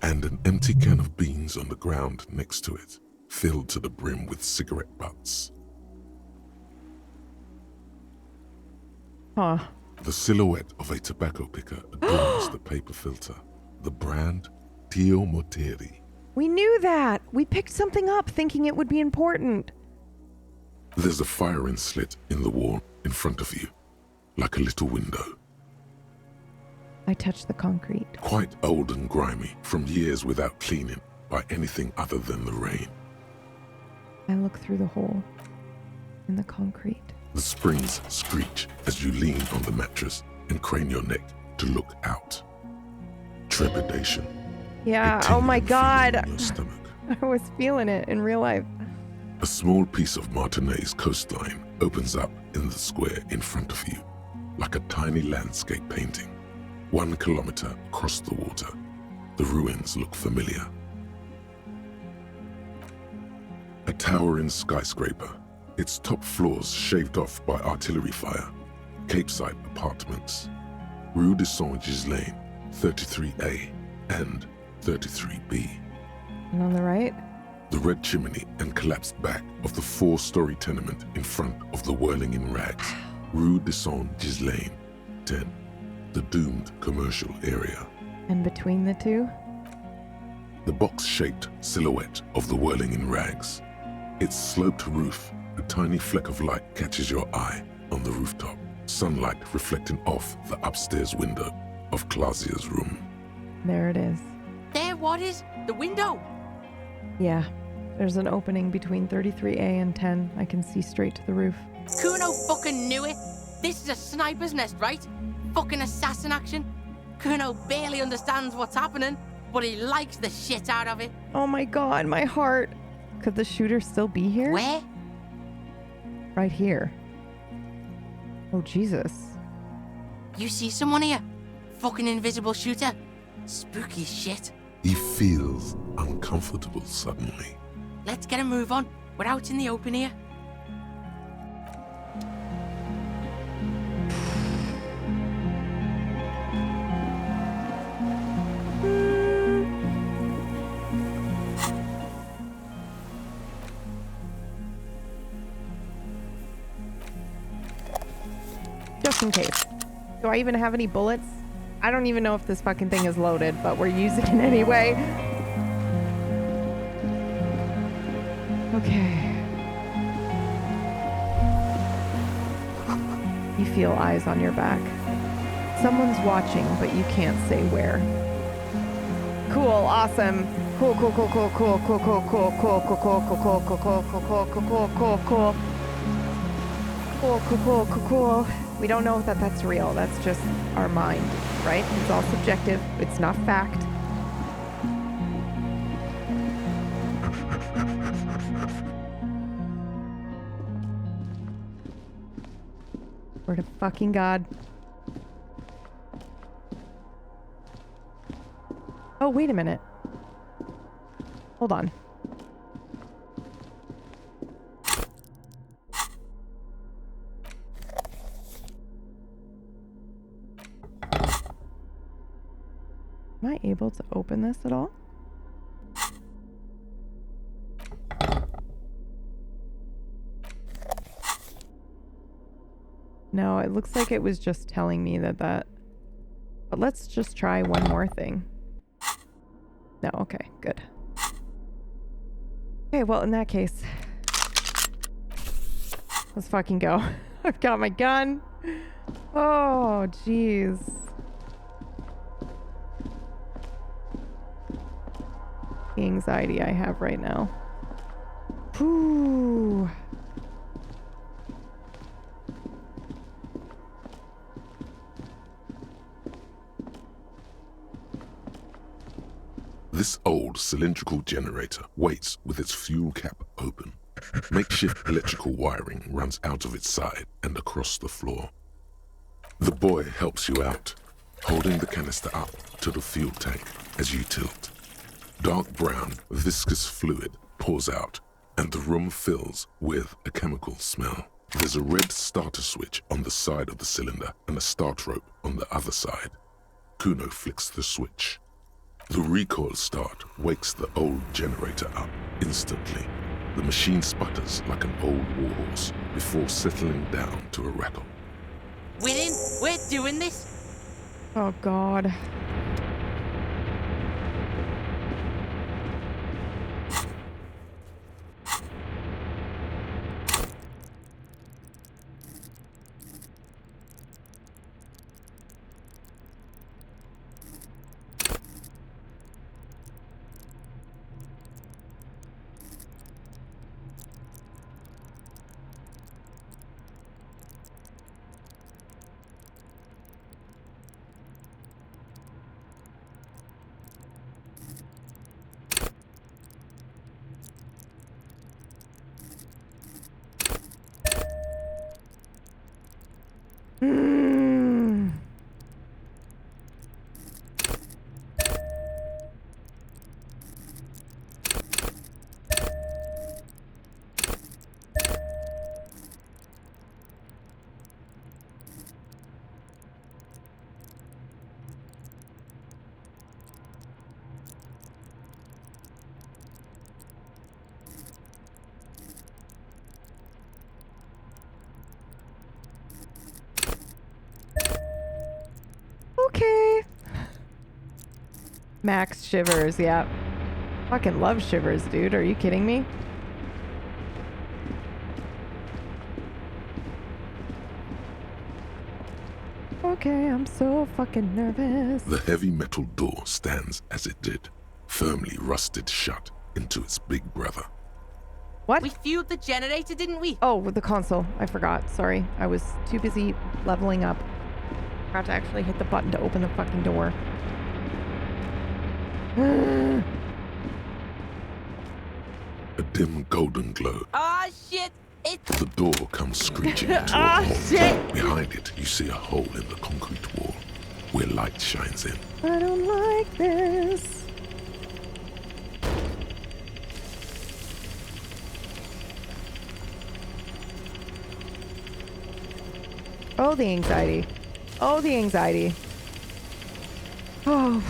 And an empty can of beans on the ground next to it, filled to the brim with cigarette butts. Huh. The silhouette of a tobacco picker adorns the paper filter. The brand, Tio Moteri. We knew that. We picked something up thinking it would be important. There's a firing slit in the wall in front of you, like a little window. I touched the concrete. Quite old and grimy from years without cleaning by anything other than the rain. I look through the hole in the concrete. The springs screech as you lean on the mattress and crane your neck to look out. Trepidation. Yeah, a oh my tingling feeling God. in your stomach. I was feeling it in real life. A small piece of Martinez coastline opens up in the square in front of you, like a tiny landscape painting. 1 kilometer across the water, the ruins look familiar. A towering skyscraper, its top floors shaved off by artillery fire. Capeside apartments. Rue de Saint-Ghislain, 33A and 33B. And on the right? The red chimney and collapsed back of the 4-story tenement in front of the whirling in rags. Rue de Saint-Ghislain, 10. The doomed commercial area. And between the two? The box-shaped silhouette of the whirling in rags. Its sloped roof, a tiny fleck of light catches your eye on the rooftop. Sunlight reflecting off the upstairs window of Clausia's room. There it is. There, what is? The window? Yeah, there's an opening between 33A and 10. I can see straight to the roof. Kuno fucking knew it. This is a sniper's nest, right? Fucking assassin action. Kuno barely understands what's happening, but he likes the shit out of it. Oh my God, my heart. Could the shooter still be here? Where? Right here. Oh, Jesus. You see someone here? Fucking invisible shooter. Spooky shit. He feels uncomfortable suddenly. Let's get a move on. We're out in the open here. Just in case. Do I even have any bullets? I don't even know if this fucking thing is loaded, but we're using it anyway. Okay. You feel eyes on your back. Someone's watching, but you can't say where. Cool, awesome. Cool, cool, cool, cool, cool, cool, cool, cool, cool, cool, cool, cool, cool, cool, cool, cool, cool, cool, cool, cool. Cool, cool, cool, cool, cool. We don't know that that's real. That's just our mind, right? It's all subjective. It's not fact. Word of fucking God. Oh, wait a minute. Hold on. Am I able to open this at all? No, it looks like it was just telling me that. But let's just try one more thing. No, okay, good. Okay, well, in that case, let's fucking go. I've got my gun. Oh, jeez. The anxiety I have right now. Whew. This old cylindrical generator waits with its fuel cap open. Makeshift electrical wiring runs out of its side and across the floor. The boy helps you out, holding the canister up to the fuel tank as you tilt. Dark brown, viscous fluid pours out, and the room fills with a chemical smell. There's a red starter switch on the side of the cylinder and a start rope on the other side. Kuno flicks the switch. The recoil start wakes the old generator up instantly. The machine sputters like an old warhorse before settling down to a rattle. We're in. We're doing this. Oh, God. Okay. Max shivers, yeah. Fucking love shivers, dude. Are you kidding me? Okay, I'm so fucking nervous. The heavy metal door stands as it did, firmly rusted shut into its big brother. What? We fueled the generator, didn't we? Oh, with the console. I forgot. Sorry. I was too busy leveling up. Forgot to actually hit the button to open the fucking door. A dim golden glow. Ah, shit! It's... The door comes screeching into a halt. Shit! Behind it, you see a hole in the concrete wall where light shines in. I don't like this. Oh, the anxiety. Oh, the anxiety. Oh.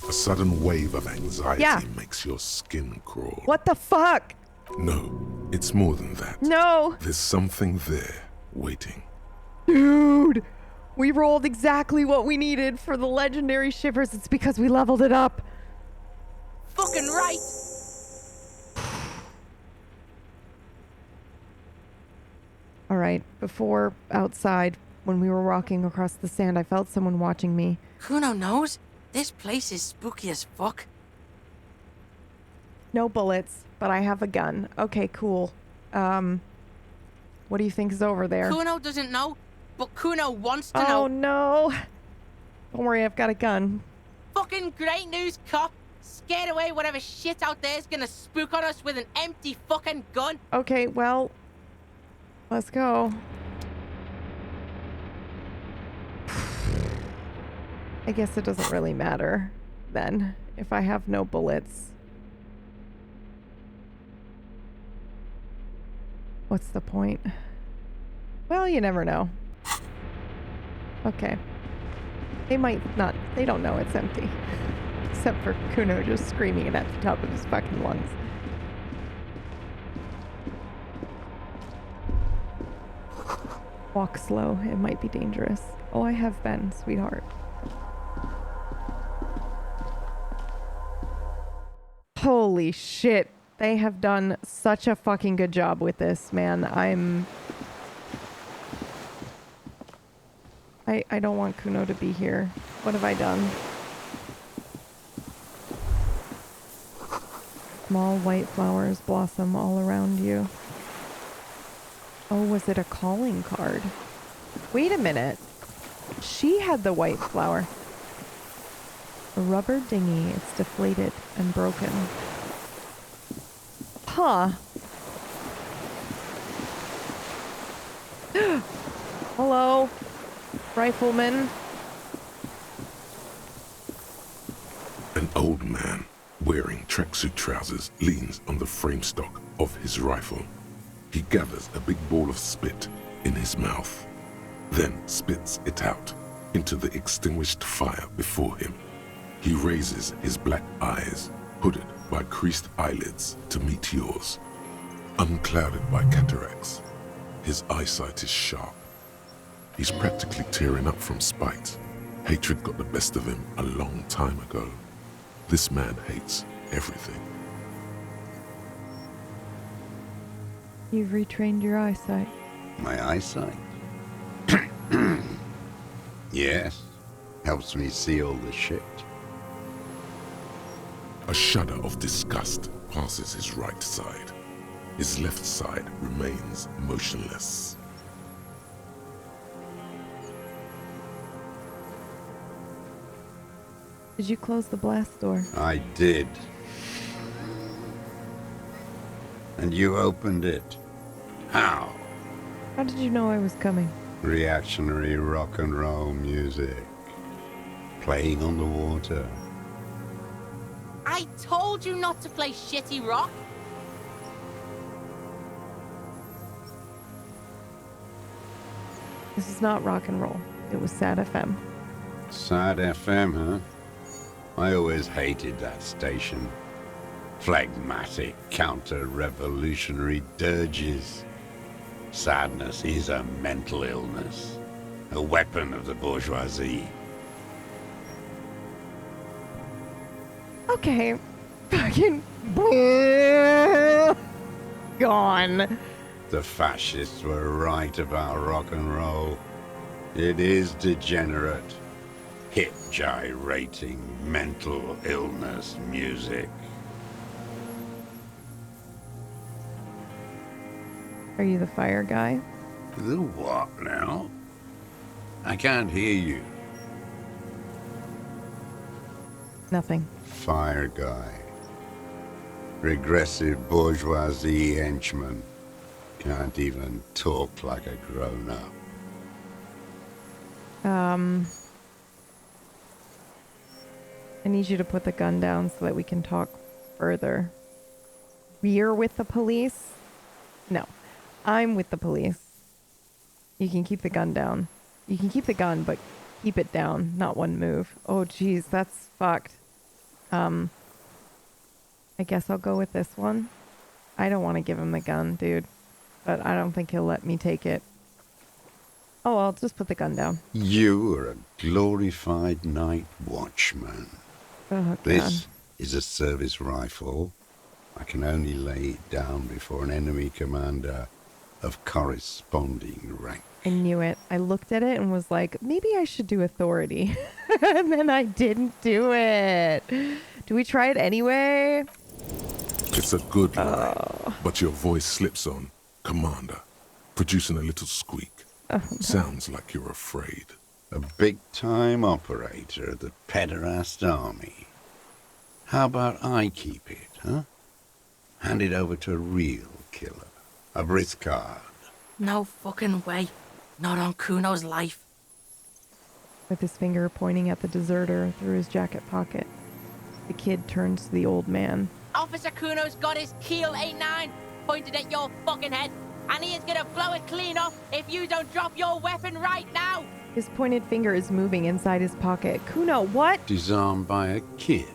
A sudden wave of anxiety Yeah. makes your skin crawl. What the fuck? No, it's more than that. No. There's something there, waiting. Dude, we rolled exactly what we needed for the legendary shivers. It's because we leveled it up. fucking right! All right, before outside, when we were walking across the sand, I felt someone watching me. Kuno knows. This place is spooky as fuck. No bullets, but I have a gun. Okay, cool. What do you think is over there? Kuno doesn't know, but Kuno wants to Oh, know. no. Don't worry, I've got a gun. Fucking great news, cop. Scared away whatever shit out there is gonna spook on us with an empty fucking gun. Okay, well, let's go. I guess it doesn't really matter then if I have no bullets. What's the point? Well, you never know. Okay. They might not, they don't know it's empty. Except for Kuno just screaming it at the top of his fucking lungs. Walk slow, it might be dangerous. Oh, I have been, sweetheart. Holy shit. They have done such a fucking good job with this, man. I don't want Kuno to be here. What have I done? Small white flowers blossom all around you. Oh, was it a calling card? Wait a minute. She had the white flower. A rubber dinghy. It's deflated and broken. Huh. Hello, rifleman. An old man wearing tracksuit trousers leans on the frame stock of his rifle. He gathers a big ball of spit in his mouth, then spits it out into the extinguished fire before him. He raises his black eyes, hooded by creased eyelids, to meet yours, unclouded by cataracts. His eyesight is sharp. He's practically tearing up from spite. Hatred got the best of him a long time ago. This man hates everything. You've retrained your eyesight. My eyesight? Yes. Helps me see all the shit. A shudder of disgust passes his right side. His left side remains motionless. Did you close the blast door? I did. And you opened it. How? How did you know I was coming? Reactionary rock and roll music. Playing on the water. I told you not to play shitty rock. This is not rock and roll. It was sad FM. Sad FM, huh? I always hated that station. Phlegmatic, counter-revolutionary dirges. Sadness is a mental illness. A weapon of the bourgeoisie. Okay. Fucking gone. The fascists were right about rock and roll. It is degenerate. Hip gyrating, mental illness music. Are you the fire guy? The what now? I can't hear you. Nothing. Fire guy. Regressive bourgeoisie henchman. Can't even talk like a grown-up. I need you to put the gun down so that we can talk further. We're with the police? No. I'm with the police. You can keep the gun down. You can keep the gun, but keep it down. Not one move. Oh, geez, that's fucked. I guess I'll go with this one. I don't want to give him the gun, dude. But I don't think he'll let me take it. Oh, I'll just put the gun down. You are a glorified night watchman. Oh, God. This is a service rifle. I can only lay it down before an enemy commander of corresponding rank. I knew it. I looked at it and was like, maybe I should do authority. And then I didn't do it. Do we try it anyway? It's a good line, but your voice slips on, Commander, producing a little squeak. Oh, no. Sounds like you're afraid. A big-time operator of the pederast army. How about I keep it, huh? Hand it over to a real killer. A Briscard. No fucking way. Not on Kuno's life. With his finger pointing at the deserter through his jacket pocket, the kid turns to the old man. Officer Kuno's got his Keel 89 pointed at your fucking head, and he is gonna blow it clean off if you don't drop your weapon right now! His pointed finger is moving inside his pocket. Kuno, what? Disarmed by a kid.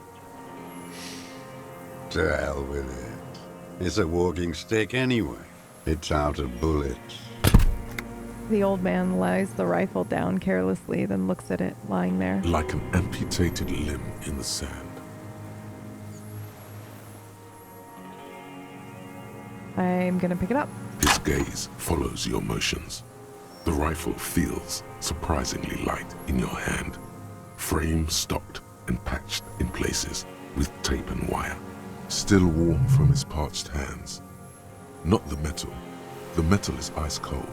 To hell with it. It's a walking stick anyway. It's out of bullets. The old man lays the rifle down carelessly, then looks at it lying there. Like an amputated limb in the sand. I'm gonna pick it up. His gaze follows your motions. The rifle feels surprisingly light in your hand. Frame stopped and patched in places with tape and wire. Still warm from his parched hands. Not the metal. The metal is ice cold.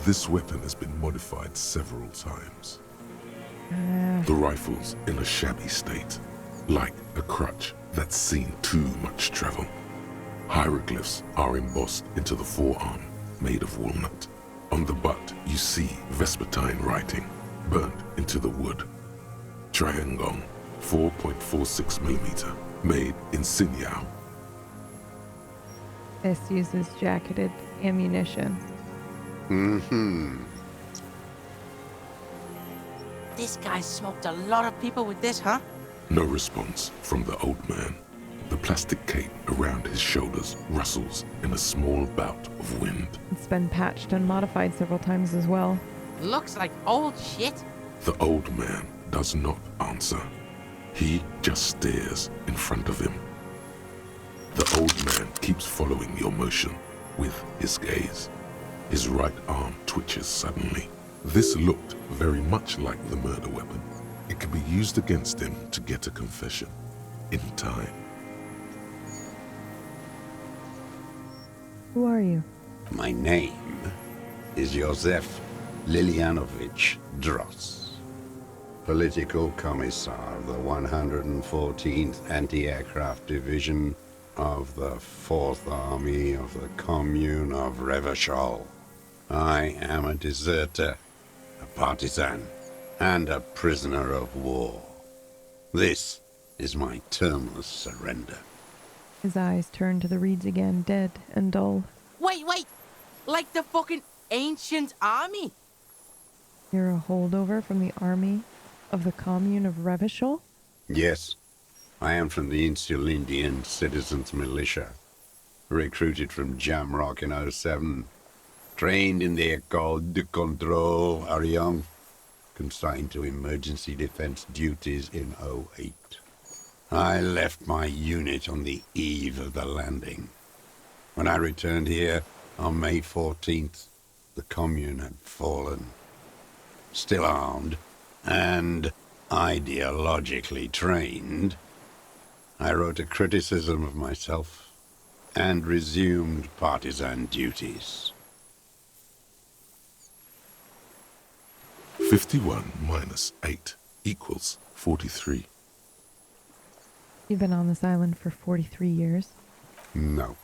This weapon has been modified several times. The rifle's in a shabby state, like a crutch that's seen too much travel. Hieroglyphs are embossed into the forearm, made of walnut. On the butt, you see Vespertine writing, burnt into the wood. Triangong, 4.46mm, made in Sinyao. This uses jacketed ammunition. Mm-hmm. This guy smoked a lot of people with this, huh? No response from the old man. The plastic cape around his shoulders rustles in a small bout of wind. It's been patched and modified several times as well. Looks like old shit. The old man does not answer. He just stares in front of him. The old man keeps following your motion with his gaze. His right arm twitches suddenly. This looked very much like the murder weapon. It could be used against him to get a confession in time. Who are you? My name is Josef Lilianovich Dross, Political Commissar of the 114th Anti-Aircraft Division of the 4th Army of the Commune of Revachol. I am a deserter, a partisan, and a prisoner of war. This is my termless surrender. His eyes turn to the reeds again, dead and dull. Wait. Like the fucking ancient army. You're a holdover from the army of the commune of Revachol? Yes, I am from the Insulindian Citizens Militia, recruited from Jamrock in 07, trained in the École de Contrôle Arion, consigned to emergency defense duties in 08. I left my unit on the eve of the landing. When I returned here on May 14th, the commune had fallen. Still armed and ideologically trained, I wrote a criticism of myself and resumed partisan duties. 51 minus 8 equals 43. You've been on this island for 43 years? No.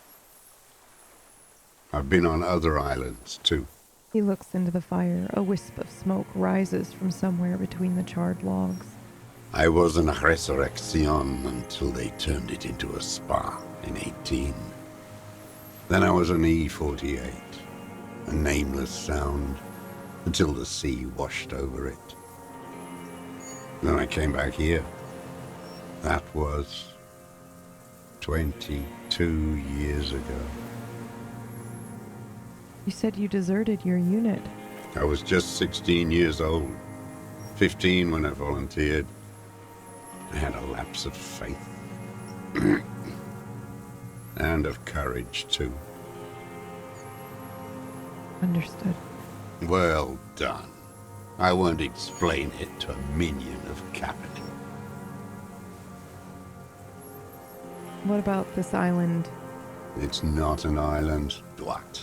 I've been on other islands, too. He looks into the fire. A wisp of smoke rises from somewhere between the charred logs. I was in Resurrection until they turned it into a spa in 18. Then I was on E48, a nameless sound, until the sea washed over it. Then I came back here. That was 22 years ago. You said you deserted your unit. I was just 16 years old. 15 when I volunteered. I had a lapse of faith. And of courage, too. Understood. Well done. I won't explain it to a minion of capital. What about this island? It's not an island, Dwight.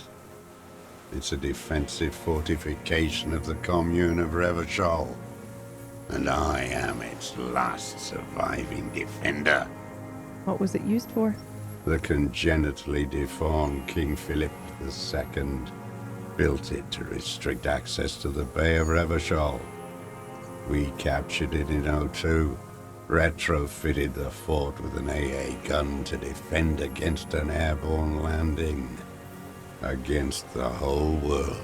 It's a defensive fortification of the commune of Revachol. And I am its last surviving defender. What was it used for? The congenitally deformed King Philip II built it to restrict access to the Bay of Revachol. We captured it in 02, retrofitted the fort with an AA gun to defend against an airborne landing. Against the whole world.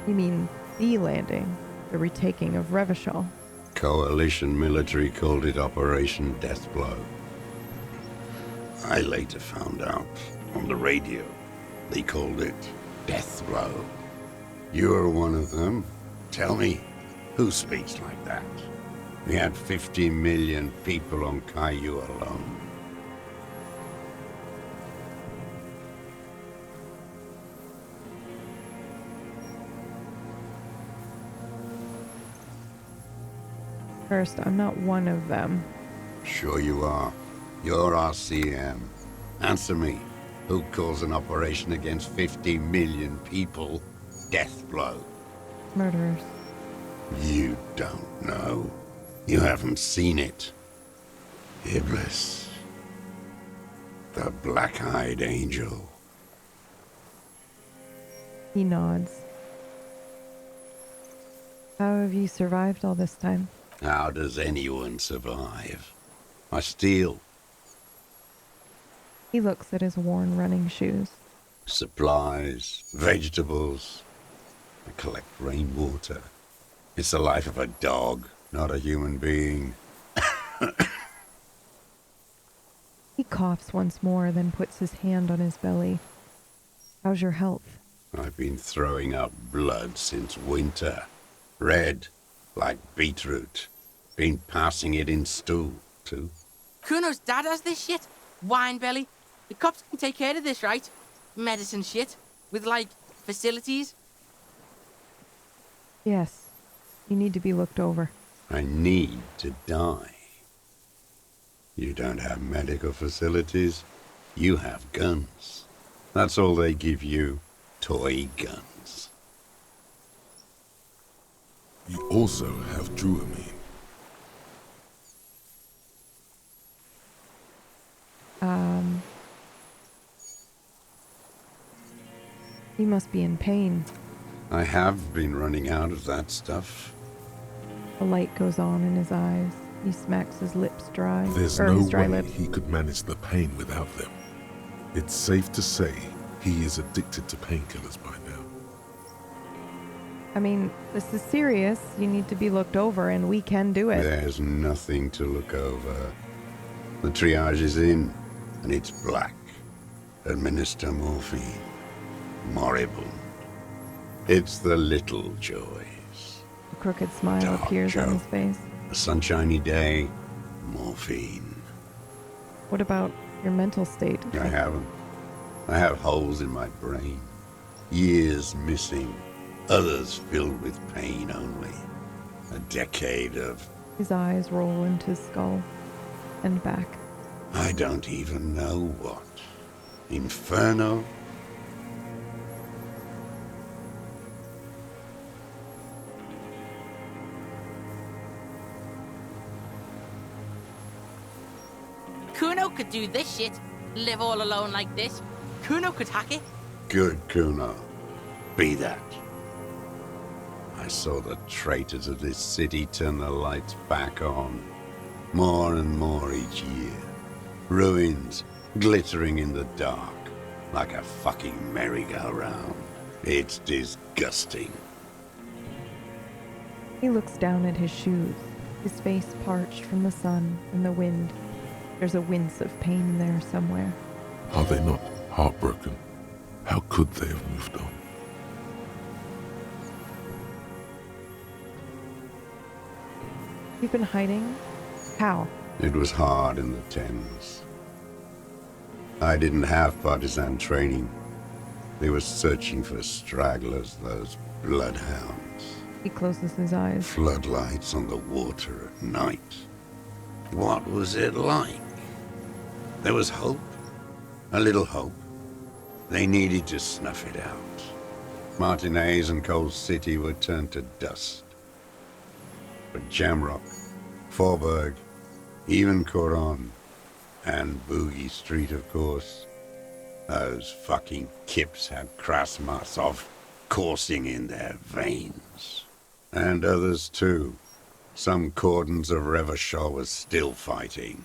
You mean the landing, the retaking of Revachol? Coalition military called it Operation Deathblow. I later found out on the radio they called it Deathblow. You're one of them. Tell me, who speaks like that? We had 50 million people on Caillou alone. First, I'm not one of them. Sure you are. You're RCM. Answer me. Who calls an operation against 50 million people Deathblow? Murderers. You don't know. You haven't seen it. Iblis. The black-eyed angel. He nods. How have you survived all this time? How does anyone survive? I steal. He looks at his worn running shoes. Supplies, vegetables. I collect rainwater. It's the life of a dog, not a human being. He coughs once more, then puts his hand on his belly. How's your health? I've been throwing up blood since winter. Red, like beetroot. Been passing it in stool, too. Kuno's dad has this shit. Wine belly. The cops can take care of this, right? Medicine shit. With, like, facilities. Yes. You need to be looked over. I need to die. You don't have medical facilities. You have guns. That's all they give you. Toy guns. You also have druamine. He must be in pain. I have been running out of that stuff. A light goes on in his eyes. He smacks his lips dry. There's or no his dry way lips. he could manage the pain without them. It's safe to say he is addicted to painkillers by now. I mean, this is serious. You need to be looked over, and we can do it. There's nothing to look over. The triage is in, and it's black. Administer morphine. Moribund. It's the little joys. A crooked smile Dark appears on joke. his face. A sunshiny day, morphine. What about your mental state? I haven't. I have holes in my brain. Years missing. Others filled with pain only. A decade of... His eyes roll into his skull and back. I don't even know what. Inferno? Kuno could do this shit. Live all alone like this. Kuno could hack it. Good, Kuno. Be that. I saw the traitors of this city turn the lights back on. More and more each year. Ruins glittering in the dark. Like a fucking merry-go-round. It's disgusting. He looks down at his shoes, his face parched from the sun and the wind. There's a wince of pain there somewhere. Are they not heartbroken? How could they have moved on? You've been hiding? How? It was hard in the Thames. I didn't have partisan training. They were searching for stragglers, those bloodhounds. He closes his eyes. Floodlights on the water at night. What was it like? There was hope. A little hope. They needed to snuff it out. Martinez and Coal City were turned to dust. But Jamrock, Forburg, even Coron, and Boogie Street, of course. Those fucking kips had Krasmasov coursing in their veins. And others too. Some cordons of Revachol was still fighting.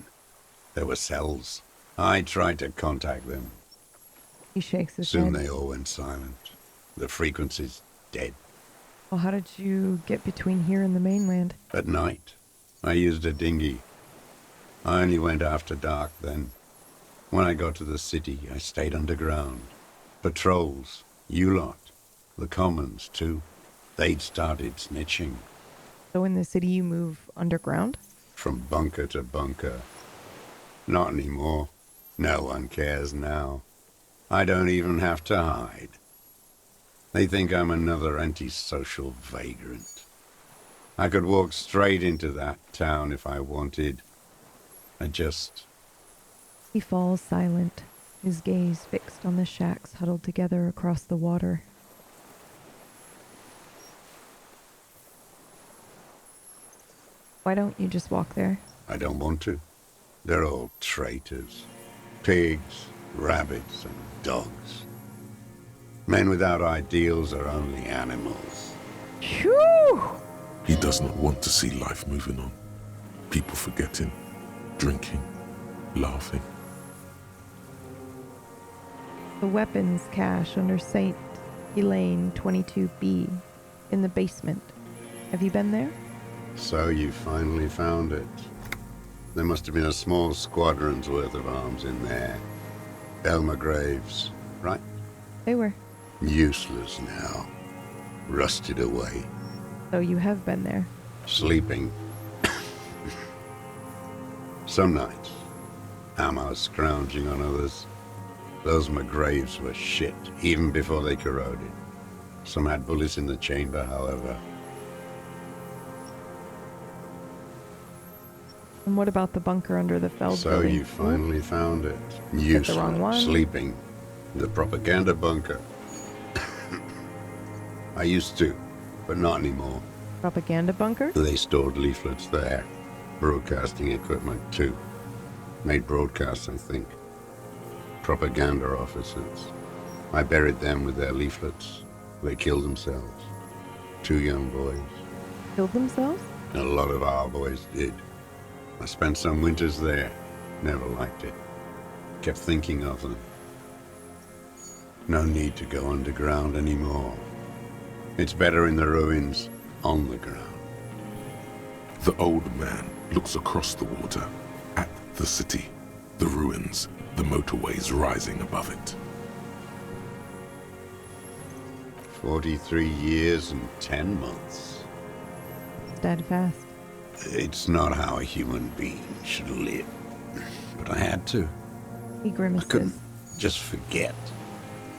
There were cells. I tried to contact them. He shakes his Soon head. they all went silent. The frequency's dead. Well, how did you get between here and the mainland? At night, I used a dinghy. I only went after dark then. When I got to the city, I stayed underground. Patrols, you lot, the commons too. They'd started snitching. So in the city you move underground? From bunker to bunker. Not anymore. No one cares now. I don't even have to hide. They think I'm another antisocial vagrant. I could walk straight into that town if I wanted. He falls silent, his gaze fixed on the shacks huddled together across the water. Why don't you just walk there? I don't want to. They're all traitors. Pigs, rabbits, and dogs. Men without ideals are only animals. Phew! He does not want to see life moving on. People forgetting, drinking, laughing. The weapons cache under St. Elaine 22B in the basement. Have you been there? So you finally found it. There must have been a small squadron's worth of arms in there. Elmer Graves, right? They were. Useless now. Rusted away. So you have been there. Sleeping. Some nights. Ammo scrounging on others. Those McGraves were shit, even before they corroded. Some had bullets in the chamber, however. And what about the bunker under the Feld So building? you finally found it. Picked Useless. the wrong one. Sleeping. The propaganda bunker. I used to, but not anymore. Propaganda bunker? They stored leaflets there. Broadcasting equipment, too. Made broadcasts, I think. Propaganda officers. I buried them with their leaflets. They killed themselves. 2 young boys. Killed themselves? A lot of our boys did. I spent some winters there. Never liked it. Kept thinking of them. No need to go underground anymore. It's better in the ruins, on the ground. The old man looks across the water, at the city, the ruins, the motorways rising above it. 43 years and 10 months. It's dead fast. It's not how a human being should live. But I had to. He I grimaces. couldn't just forget.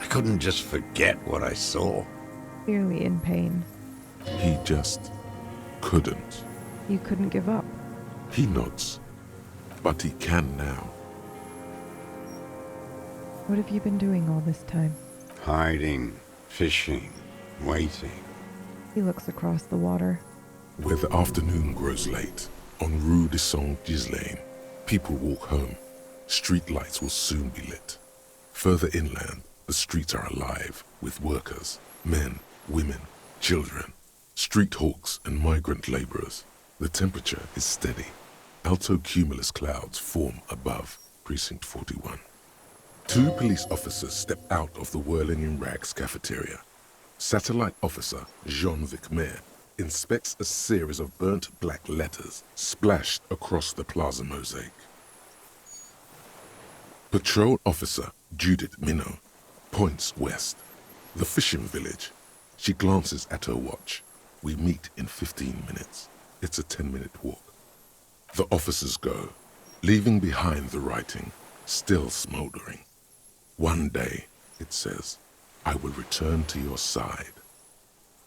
I couldn't just forget what I saw. Clearly in pain. He just couldn't. You couldn't give up. He nods, but he can now. What have you been doing all this time? Hiding, fishing, waiting. He looks across the water. Where the afternoon grows late, on Rue de Saint-Ghislain, people walk home. Street lights will soon be lit. Further inland, the streets are alive with workers, men, women, children, street hawks and migrant laborers. The temperature is steady. Alto cumulus clouds form above Precinct 41. 2 police officers step out of the Whirling in Rags cafeteria. Satellite officer Jean-Vic Mayer inspects a series of burnt black letters splashed across the plaza mosaic. Patrol officer Judith Minot points west. The fishing village. She glances at her watch. We meet in 15 minutes. It's a 10-minute walk. The officers go, leaving behind the writing, still smoldering. One day, it says, I will return to your side.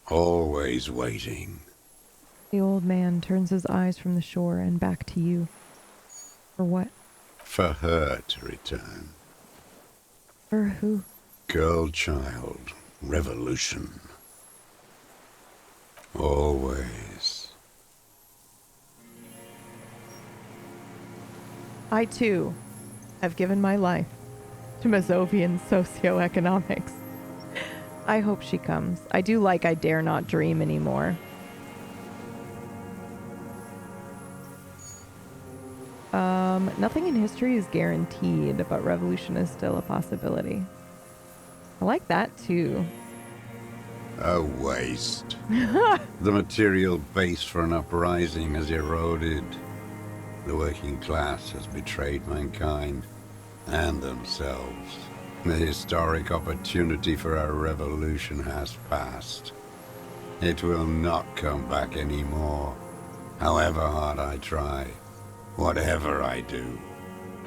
Always waiting. The old man turns his eyes from the shore and back to you. For what? For her to return. For who? Girl, child, revolution. Always. I, too, have given my life to Mazovian socioeconomics. I hope she comes. I do like I Dare Not Dream anymore. Nothing in history is guaranteed, but revolution is still a possibility. I like that, too. A waste. The material base for an uprising has eroded. The working class has betrayed mankind and themselves. The historic opportunity for a revolution has passed. It will not come back anymore, however hard I try, whatever I do.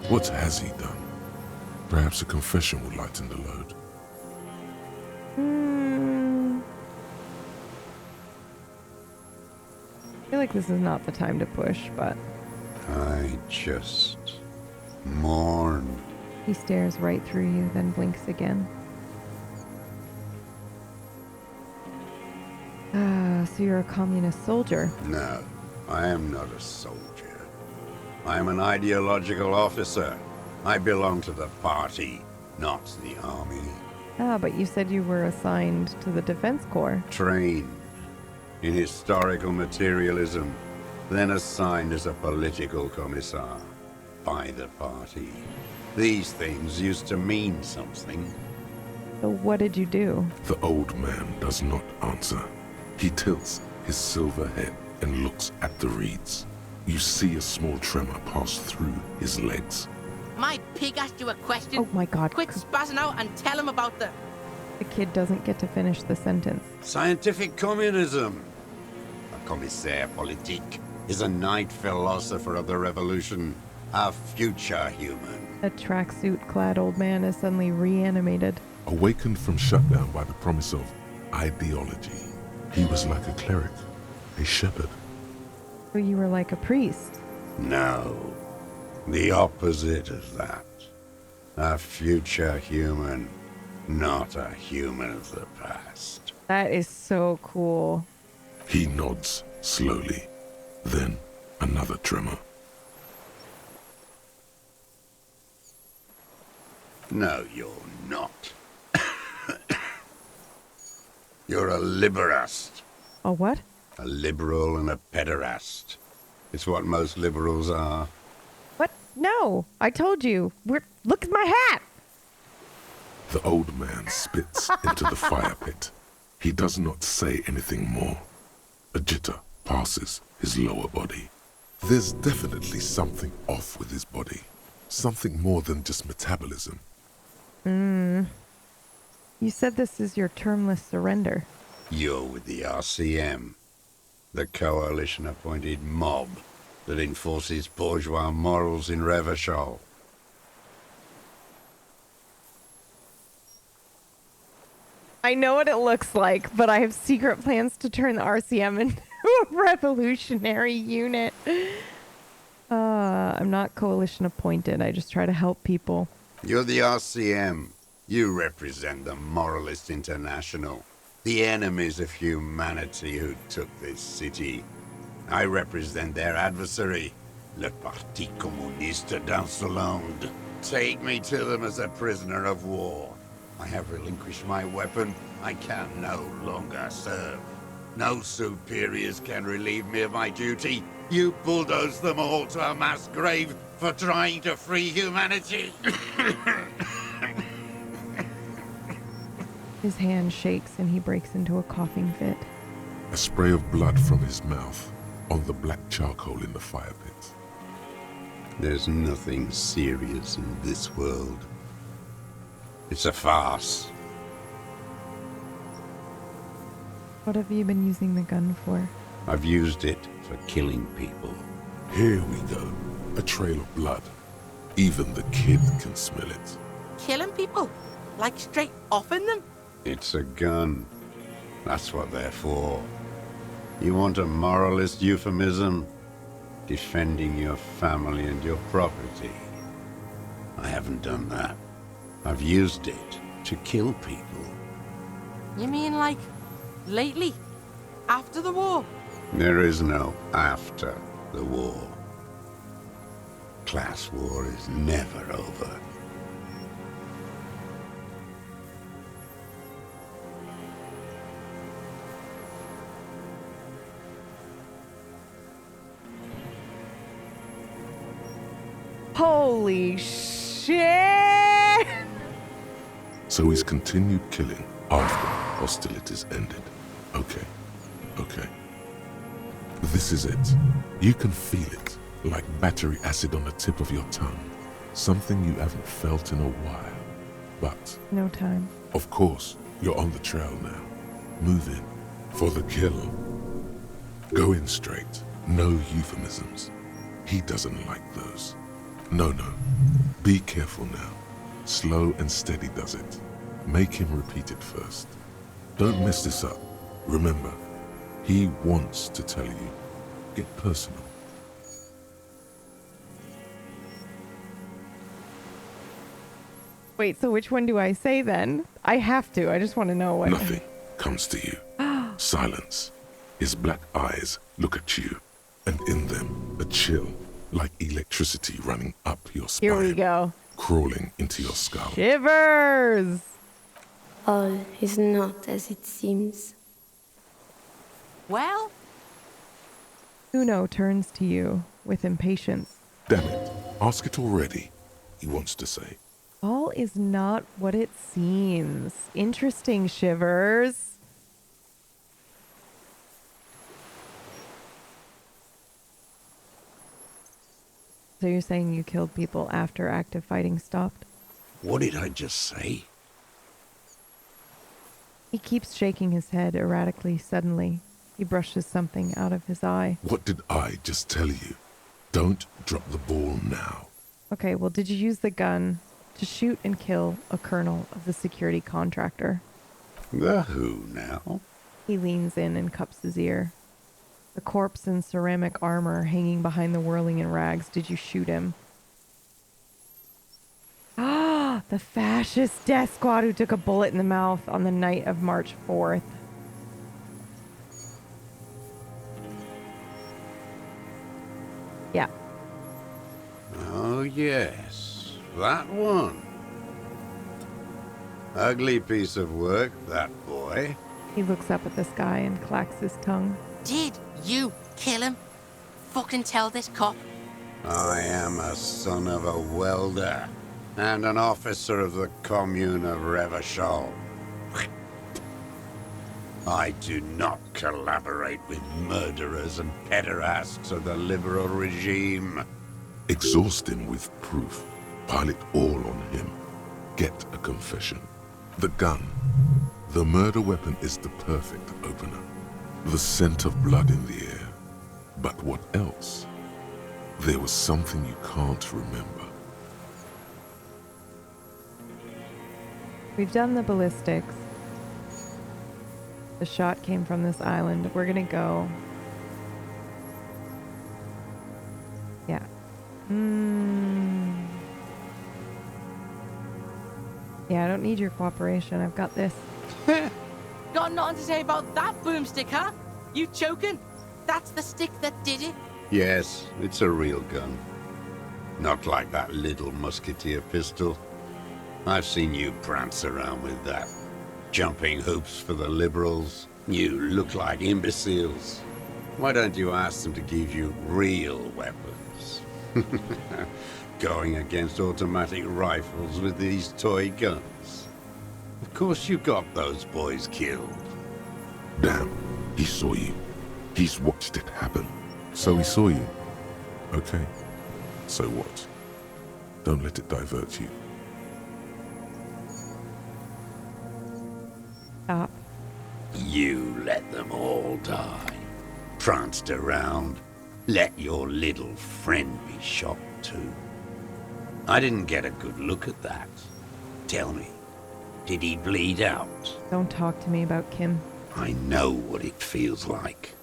What has he done? Perhaps a confession will lighten the load. I feel like this is not the time to push, but... I just mourn. He stares right through you, then blinks again. So you're a communist soldier. No, I am not a soldier. I am an ideological officer. I belong to the party, not the army. But you said you were assigned to the Defense Corps. Trained in historical materialism, then assigned as a political commissar by the party. These things used to mean something. So what did you do? The old man does not answer. He tilts his silver head and looks at the reeds. You see a small tremor pass through his legs. My pig asked you a question. Oh my god. Quit spazzing out and tell him about the... The kid doesn't get to finish the sentence. Scientific communism. A commissaire politique is a knight philosopher of the revolution, a future human. A tracksuit-clad old man is suddenly reanimated. Awakened from shutdown by the promise of ideology, he was like a cleric, a shepherd. So you were like a priest. No, the opposite of that. A future human, not a human of the past. That is so cool. He nods slowly, then another tremor. No, you're not. You're a liberast. A what? A liberal and a pederast. It's what most liberals are. What? No, I told you. Look at my hat. The old man spits into the fire pit. He does not say anything more. A jitter passes his lower body. There's definitely something off with his body. Something more than just metabolism. You said this is your termless surrender. You're with the RCM, the coalition-appointed mob that enforces bourgeois morals in Revachol. I know what it looks like, but I have secret plans to turn the RCM into a revolutionary unit. I'm not coalition appointed. I just try to help people. You're the RCM. You represent the Moralist International, the enemies of humanity who took this city. I represent their adversary, le Parti Communiste d'Insolande. Take me to them as a prisoner of war. I have relinquished my weapon. I can no longer serve. No superiors can relieve me of my duty. You bulldoze them all to a mass grave for trying to free humanity. His hand shakes and he breaks into a coughing fit. A spray of blood from his mouth on the black charcoal in the fire pit. There's nothing serious in this world. It's a farce. What have you been using the gun for? I've used it for killing people. Here we go. A trail of blood. Even the kid can smell it. Killing people? Like straight offing them? It's a gun. That's what they're for. You want a moralist euphemism? Defending your family and your property. I haven't done that. I've used it to kill people. You mean like lately? After the war? There is no after the war. Class war is never over. Holy shit! So he's continued killing after hostilities ended. Okay. This is it. You can feel it, like battery acid on the tip of your tongue. Something you haven't felt in a while. But, No time. of course, you're on the trail now. Move in. For the kill. Go in straight. No euphemisms. He doesn't like those. No. Be careful now. Slow and steady does it. Make him repeat it first. Don't mess this up. Remember, he wants to tell you. Get personal. Wait, so which one do I say then? I have to. I just want to know what. Nothing comes to you. Silence. His black eyes look at you, and in them a chill, like electricity running up your spine. Here we go. Crawling into your skull. Shivers! All is not as it seems. Well, Uno turns to you with impatience. Damn it. Ask it already, he wants to say. All is not what it seems. Interesting, Shivers. So you're saying you killed people after active fighting stopped? What did I just say? He keeps shaking his head erratically. Suddenly, he brushes something out of his eye. What did I just tell you? Don't drop the ball now. Okay, well, did you use the gun to shoot and kill a colonel of the security contractor? The who now? He leans in and cups his ear. The corpse in ceramic armor hanging behind the whirling in rags. Did you shoot him? Ah, the fascist death squad who took a bullet in the mouth on the night of March 4th. Yeah. Oh, yes. That one. Ugly piece of work, that boy. He looks up at the sky and clacks his tongue. Did you kill him? Fucking tell this cop. I am a son of a welder and an officer of the commune of Revachol. I do not collaborate with murderers and pederasts of the liberal regime. Exhaust him with proof. Pile it all on him. Get a confession. The gun. The murder weapon is the perfect opener. The scent of blood in the air. But what else? There was something you can't remember. We've done the ballistics. The shot came from this island. We're gonna go. Yeah. Yeah, I don't need your cooperation. I've got this. Got nothing to say about that boomstick, huh? You joking? That's the stick that did it? Yes, it's a real gun. Not like that little musketeer pistol. I've seen you prance around with that. Jumping hoops for the liberals. You look like imbeciles. Why don't you ask them to give you real weapons? Going against automatic rifles with these toy guns. Of course you got those boys killed. Damn, he saw you. He's watched it happen. So he saw you. Okay. So what? Don't let it divert you. Stop. You let them all die. Pranced around. Let your little friend be shot too. I didn't get a good look at that. Tell me, did he bleed out? Don't talk to me about Kim. I know what it feels like.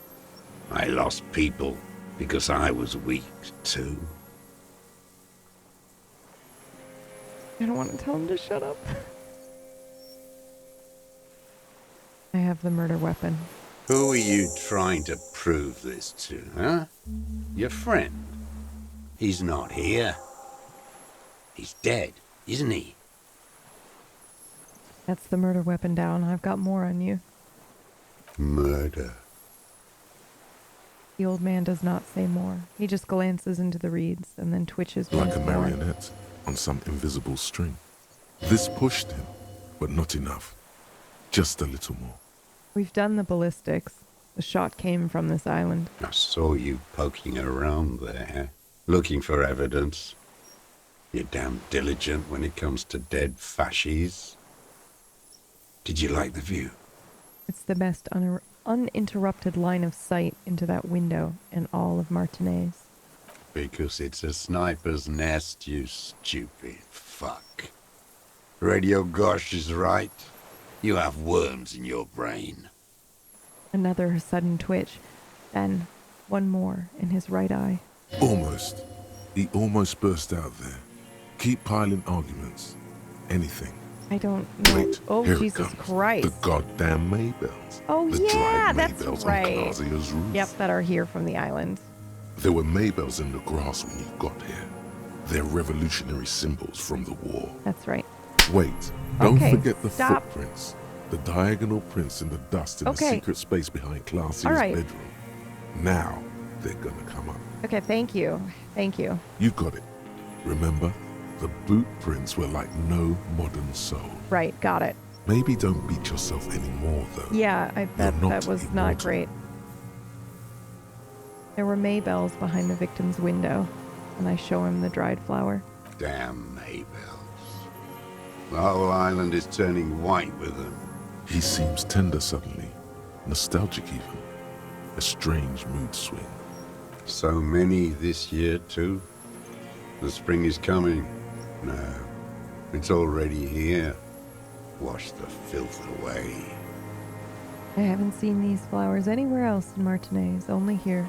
I lost people because I was weak too. I don't want to tell him to shut up. I have the murder weapon. Who are you trying to prove this to, huh? Your friend? He's not here. He's dead, isn't he? That's the murder weapon down. I've got more on you. Murder. The old man does not say more. He just glances into the reeds and then twitches Like once a more. marionette on some invisible string. This pushed him, but not enough. Just a little more. We've done the ballistics. The shot came from this island. I saw you poking around there, looking for evidence. You're damn diligent when it comes to dead fascies. Did you like the view? It's the best uninterrupted line of sight into that window in all of Martinez. Because it's a sniper's nest, you stupid fuck. Radio Gosh is right. You have worms in your brain. Another sudden twitch, then one more in his right eye. Almost. He almost burst out there. Keep piling arguments. Anything. I don't know. Wait, Oh, here it Jesus comes. Christ. The goddamn Maybells. Oh, the yeah, dried that's Maybells right. on Clausia's roof. Yep, that are here from the island. There were Maybells in the grass when you got here. They're revolutionary symbols from the war. That's right. Wait, don't Okay, forget the stop. footprints. The diagonal prints in the dust in Okay. the secret space behind Clausia's All right. bedroom. Now they're gonna come up. Okay, thank you. Thank you. You got it. Remember? The boot prints were like no modern soul. Right, got it. Maybe don't beat yourself anymore, though. Yeah, I bet You're not that was not immortal. great. There were Maybells behind the victim's window. and I show him the dried flower. Damn Maybells. The whole island is turning white with them. He seems tender suddenly, nostalgic even. A strange mood swing. So many this year, too. The spring is coming. No, it's already here. Wash the filth away. I haven't seen these flowers anywhere else in Martinaise, only here.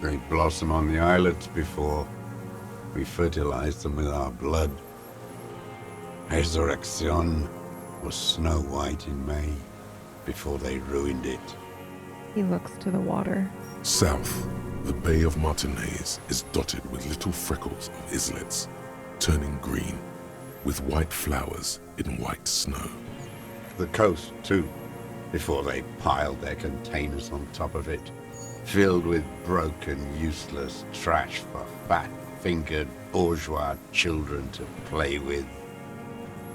They blossom on the islets before. We fertilize them with our blood. Resurrection was snow white in May, before they ruined it. He looks to the water. South, the Bay of Martinaise is dotted with little freckles of islets, turning green, with white flowers in white snow. The coast, too, before they piled their containers on top of it, filled with broken, useless trash for fat-fingered bourgeois children to play with.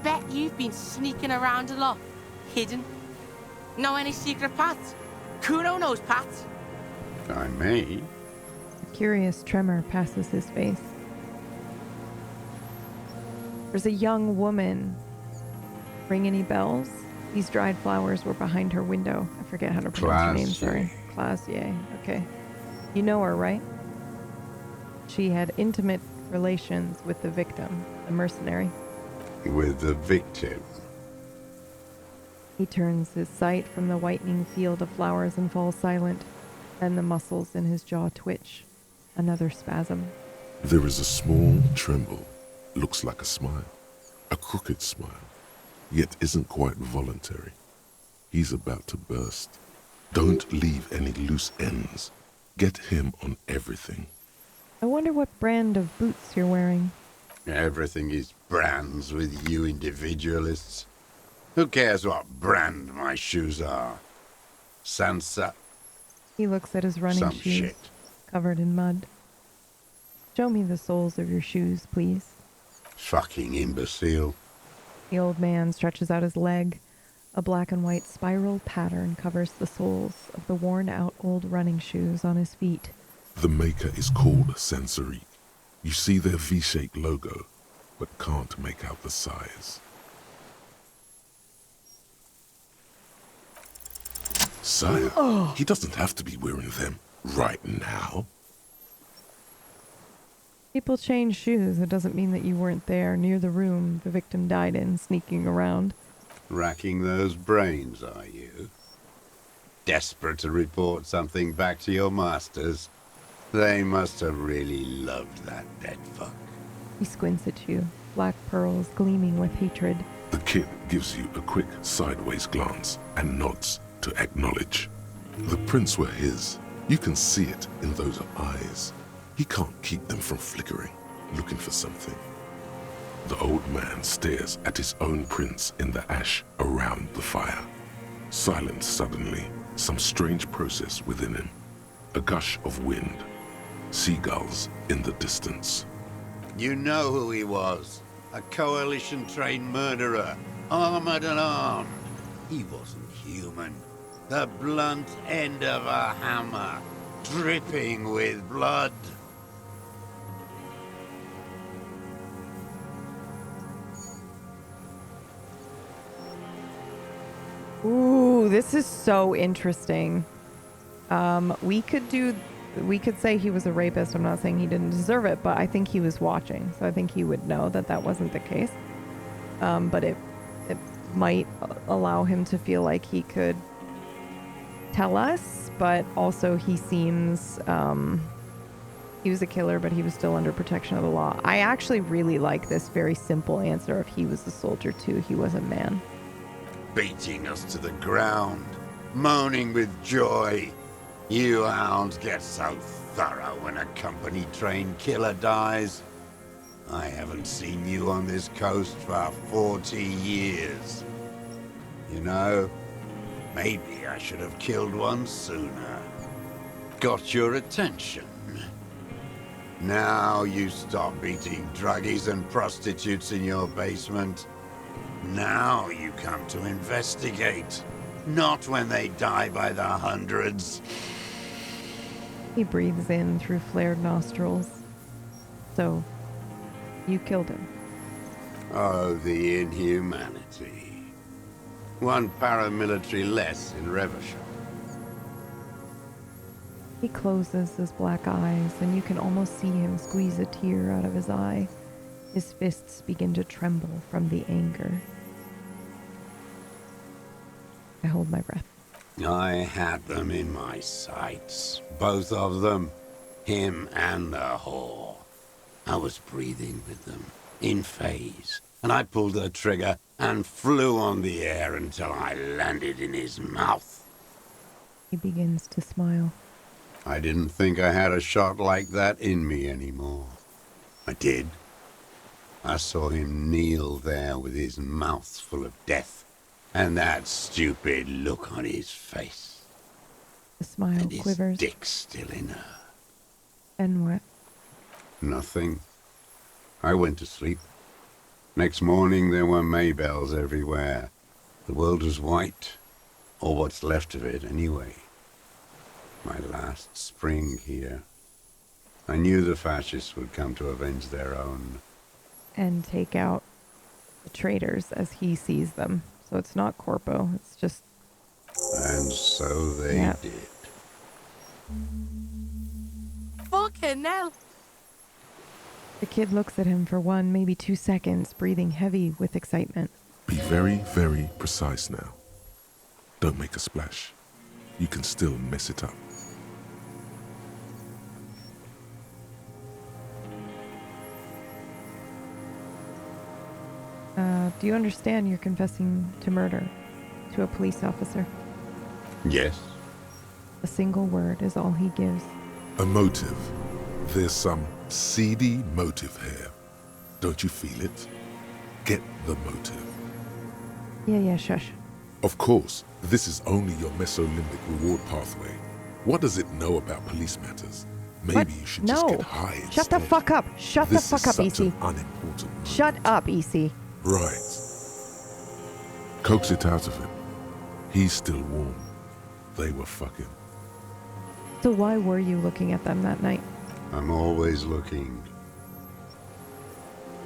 Bet you've been sneaking around a lot, hidden. Know any secret paths? Kuno knows paths. I may. A curious tremor passes his face. There's a young woman. Ring any bells? These dried flowers were behind her window. I forget how to pronounce her name, sorry. Classier. Okay. You know her, right? She had intimate relations with the victim, the mercenary. With the victim. He turns his sight from the whitening field of flowers and falls silent. Then the muscles in his jaw twitch. Another spasm. There is a small tremble, looks like a smile, a crooked smile, yet isn't quite voluntary. He's about to burst. Don't leave any loose ends. Get him on everything. I wonder what brand of boots you're wearing. Everything is brands with you individualists. Who cares what brand my shoes are? Sansa. He looks at his running Some shoes, shit. covered in mud. Show me the soles of your shoes, please. Fucking imbecile. The old man stretches out his leg. A black and white spiral pattern covers the soles of the worn-out old running shoes on his feet. The maker is called Sansarique. You see their V-shaped logo, but can't make out the size. Sire, he doesn't have to be wearing them right now. People change shoes. It doesn't mean that you weren't there near the room the victim died in, sneaking around. Racking those brains, are you? Desperate to report something back to your masters? They must have really loved that dead fuck. He squints at you, black pearls gleaming with hatred. The kid gives you a quick sideways glance and nods to acknowledge. The prints were his. You can see it in those eyes. He can't keep them from flickering, looking for something. The old man stares at his own prints in the ash around the fire. Silent suddenly, some strange process within him. A gush of wind. Seagulls in the distance. You know who he was. A coalition-trained murderer. Armored and armed. He wasn't human. The blunt end of a hammer. Dripping with blood. Ooh, this is so interesting. We could say he was a rapist. I'm not saying he didn't deserve it, but I think he was watching, so I think he would know that that wasn't the case. But it might allow him to feel like he could tell us, but also he seems he was a killer, but he was still under protection of the law. I actually really like this very simple answer of he was a soldier too, he was a man. Beating us to the ground, moaning with joy. You hounds get so thorough when a company-trained killer dies. I haven't seen you on this coast for 40 years. You know, maybe I should have killed one sooner. Got your attention. Now you stop beating druggies and prostitutes in your basement. Now you come to investigate. Not when they die by the hundreds. He breathes in through flared nostrils. So, you killed him. Oh, the inhumanity. One paramilitary less in Reversham. He closes his black eyes, and you can almost see him squeeze a tear out of his eye. His fists begin to tremble from the anger. I hold my breath. I had them in my sights. Both of them. Him and the whore. I was breathing with them, in phase, and I pulled the trigger and flew on the air until I landed in his mouth. He begins to smile. I didn't think I had a shot like that in me anymore. I did. I saw him kneel there with his mouth full of death, and that stupid look on his face. The smile and his quivers. dick's still in her. And what? Nothing. I went to sleep. Next morning there were Maybells everywhere. The world was white, or what's left of it anyway. My last spring here. I knew the fascists would come to avenge their own. And take out the traitors as he sees them. So it's not Corpo, it's just... And so they did. Fucking hell. The kid looks at him for 1, maybe 2 seconds, breathing heavy with excitement. Be very, very precise now. Don't make a splash. You can still mess it up. Do you understand you're confessing to murder to a police officer? Yes. A single word is all he gives. A motive. There's some seedy motive here. Don't you feel it? Get the motive. Yeah, shush. Of course, this is only your mesolimbic reward pathway. What does it know about police matters? Maybe What? you should just No. get high instead. Shut the fuck up. Shut the This fuck is up, such EC. an unimportant moment. Shut up, EC. Right. Coax it out of him. He's still warm. They were fucking. So why were you looking at them that night? I'm always looking.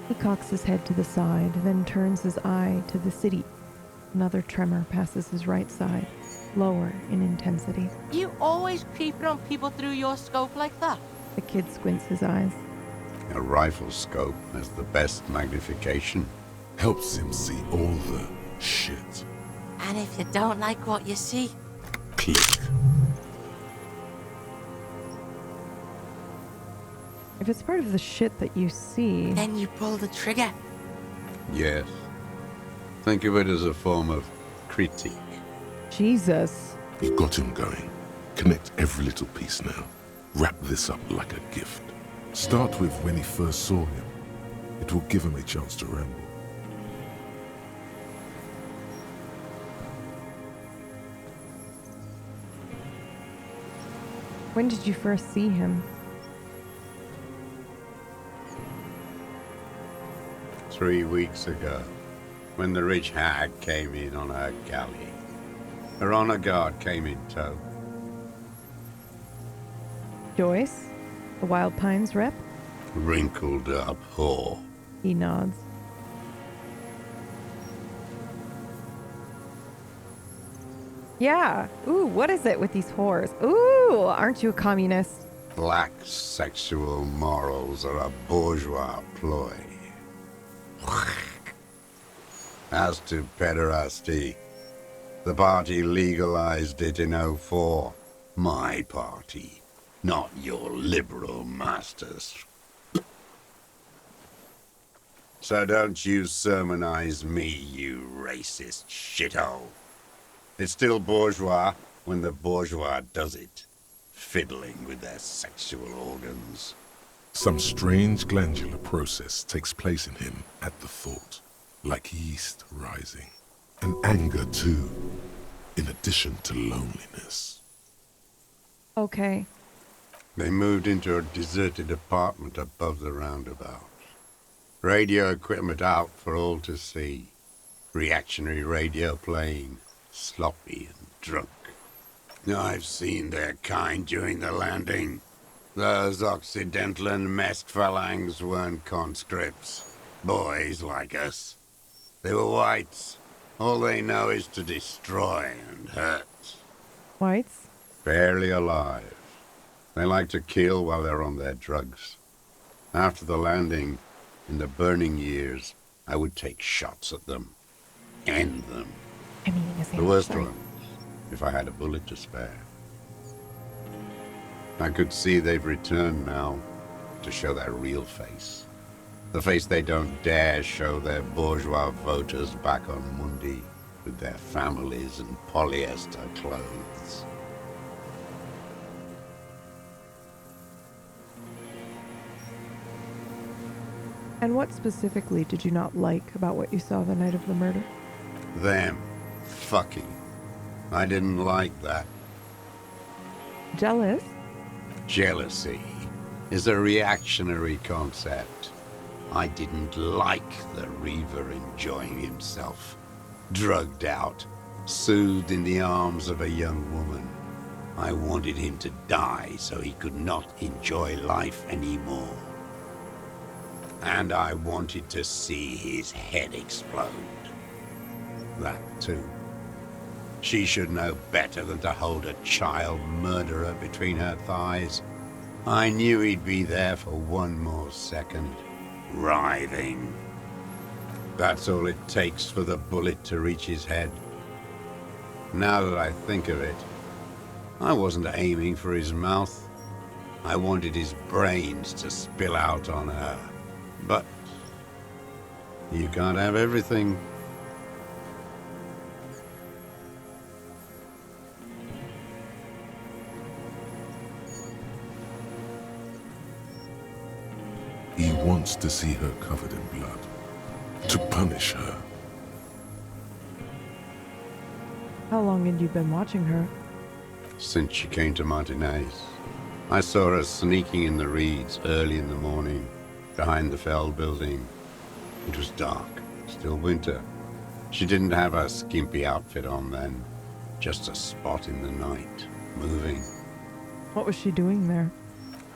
He cocks his head to the side, then turns his eye to the city. Another tremor passes his right side, lower in intensity. You always creeping on people through your scope like that? The kid squints his eyes. A rifle scope has the best magnification. Helps him see all the shit. And if you don't like what you see, Click. If it's part of the shit that you see... then you pull the trigger. Yes. Think of it as a form of critique. Jesus. You got him going. Connect every little piece now. Wrap this up like a gift. Start with when he first saw him. It will give him a chance to ramble. When did you first see him? 3 weeks ago, when the rich hag came in on her galley. Her honor guard came in tow. Joyce? The Wild Pines rep? Wrinkled up whore. He nods. Yeah. Ooh, what is it with these whores? Ooh, aren't you a communist? Black sexual morals are a bourgeois ploy. As to pederasty, the party legalized it in '04. My party, not your liberal masters. So don't you sermonize me, you racist shithole. It's still bourgeois when the bourgeois does it, fiddling with their sexual organs. Some strange glandular process takes place in him at the thought, like yeast rising. And anger too, in addition to loneliness. Okay. They moved into a deserted apartment above the roundabout. Radio equipment out for all to see. Reactionary radio playing, sloppy and drunk. I've seen their kind during the landing. Those Occidental and Mesk phalangs weren't conscripts. Boys like us. They were whites. All they know is to destroy and hurt. Whites? Barely alive. They like to kill while they're on their drugs. After the landing, in the burning years, I would take shots at them. End them. I'm eating a The sandwich, worst sorry. ones, if I had a bullet to spare. I could see they've returned now to show their real face. The face they don't dare show their bourgeois voters back on Monday with their families and polyester clothes. And what specifically did you not like about what you saw the night of the murder? Them. Fucking. I didn't like that. Jealous? Jealousy is a reactionary concept. I didn't like the Reaver enjoying himself. Drugged out, soothed in the arms of a young woman. I wanted him to die so he could not enjoy life anymore. And I wanted to see his head explode. That too. She should know better than to hold a child murderer between her thighs. I knew he'd be there for one more second, writhing. That's all it takes for the bullet to reach his head. Now that I think of it, I wasn't aiming for his mouth. I wanted his brains to spill out on her. But you can't have everything. He wants to see her covered in blood, to punish her. How long had you been watching her? Since she came to Martinez, I saw her sneaking in the reeds early in the morning, behind the Fell building. It was dark, still winter. She didn't have her skimpy outfit on then, just a spot in the night, moving, What was she doing there?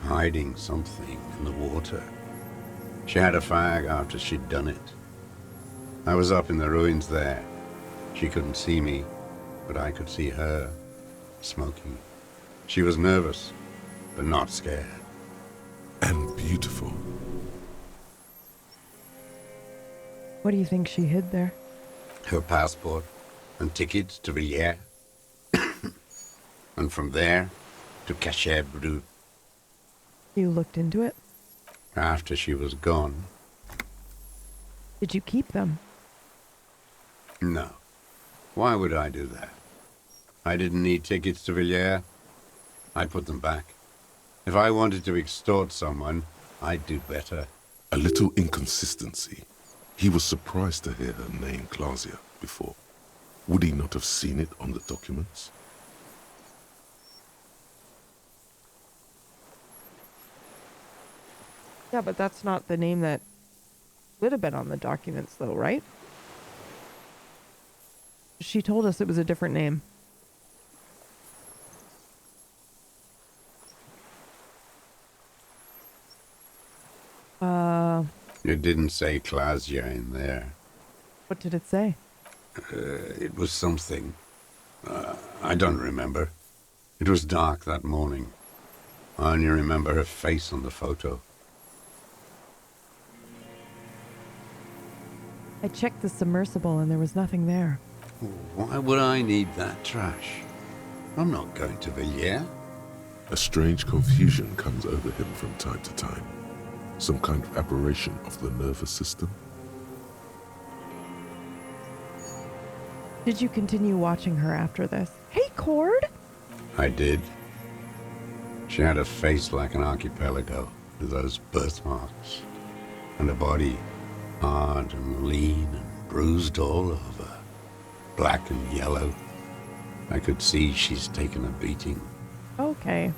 hiding something in the water. She had a fag after she'd done it. I was up in the ruins there. She couldn't see me, but I could see her, smoking. She was nervous, but not scared. And beautiful. What do you think she hid there? Her passport and tickets to Villiers. And from there to Cachet Brut. You looked into it? After she was gone, Did you keep them? no. Why would I do that? I didn't need tickets to Villiers. I'd put them back. If I wanted to extort someone, I'd do better. A little inconsistency. He was surprised to hear her name Clausia before. Would he not have seen it on the documents? Yeah, but that's not the name that would have been on the documents, though, right? She told us it was a different name. It didn't say Clausia in there. What did it say? It was something. I don't remember. It was dark that morning. I only remember her face on the photo. I checked the submersible and there was nothing there. Why would I need that trash? I'm not going to Villiers. A strange confusion comes over him from time to time. Some kind of aberration of the nervous system. Did you continue watching her after this? Hey, Cord! I did. She had a face like an archipelago with those birthmarks, and a body hard and lean and bruised all over, black and yellow. I could see she's taken a beating. Okay.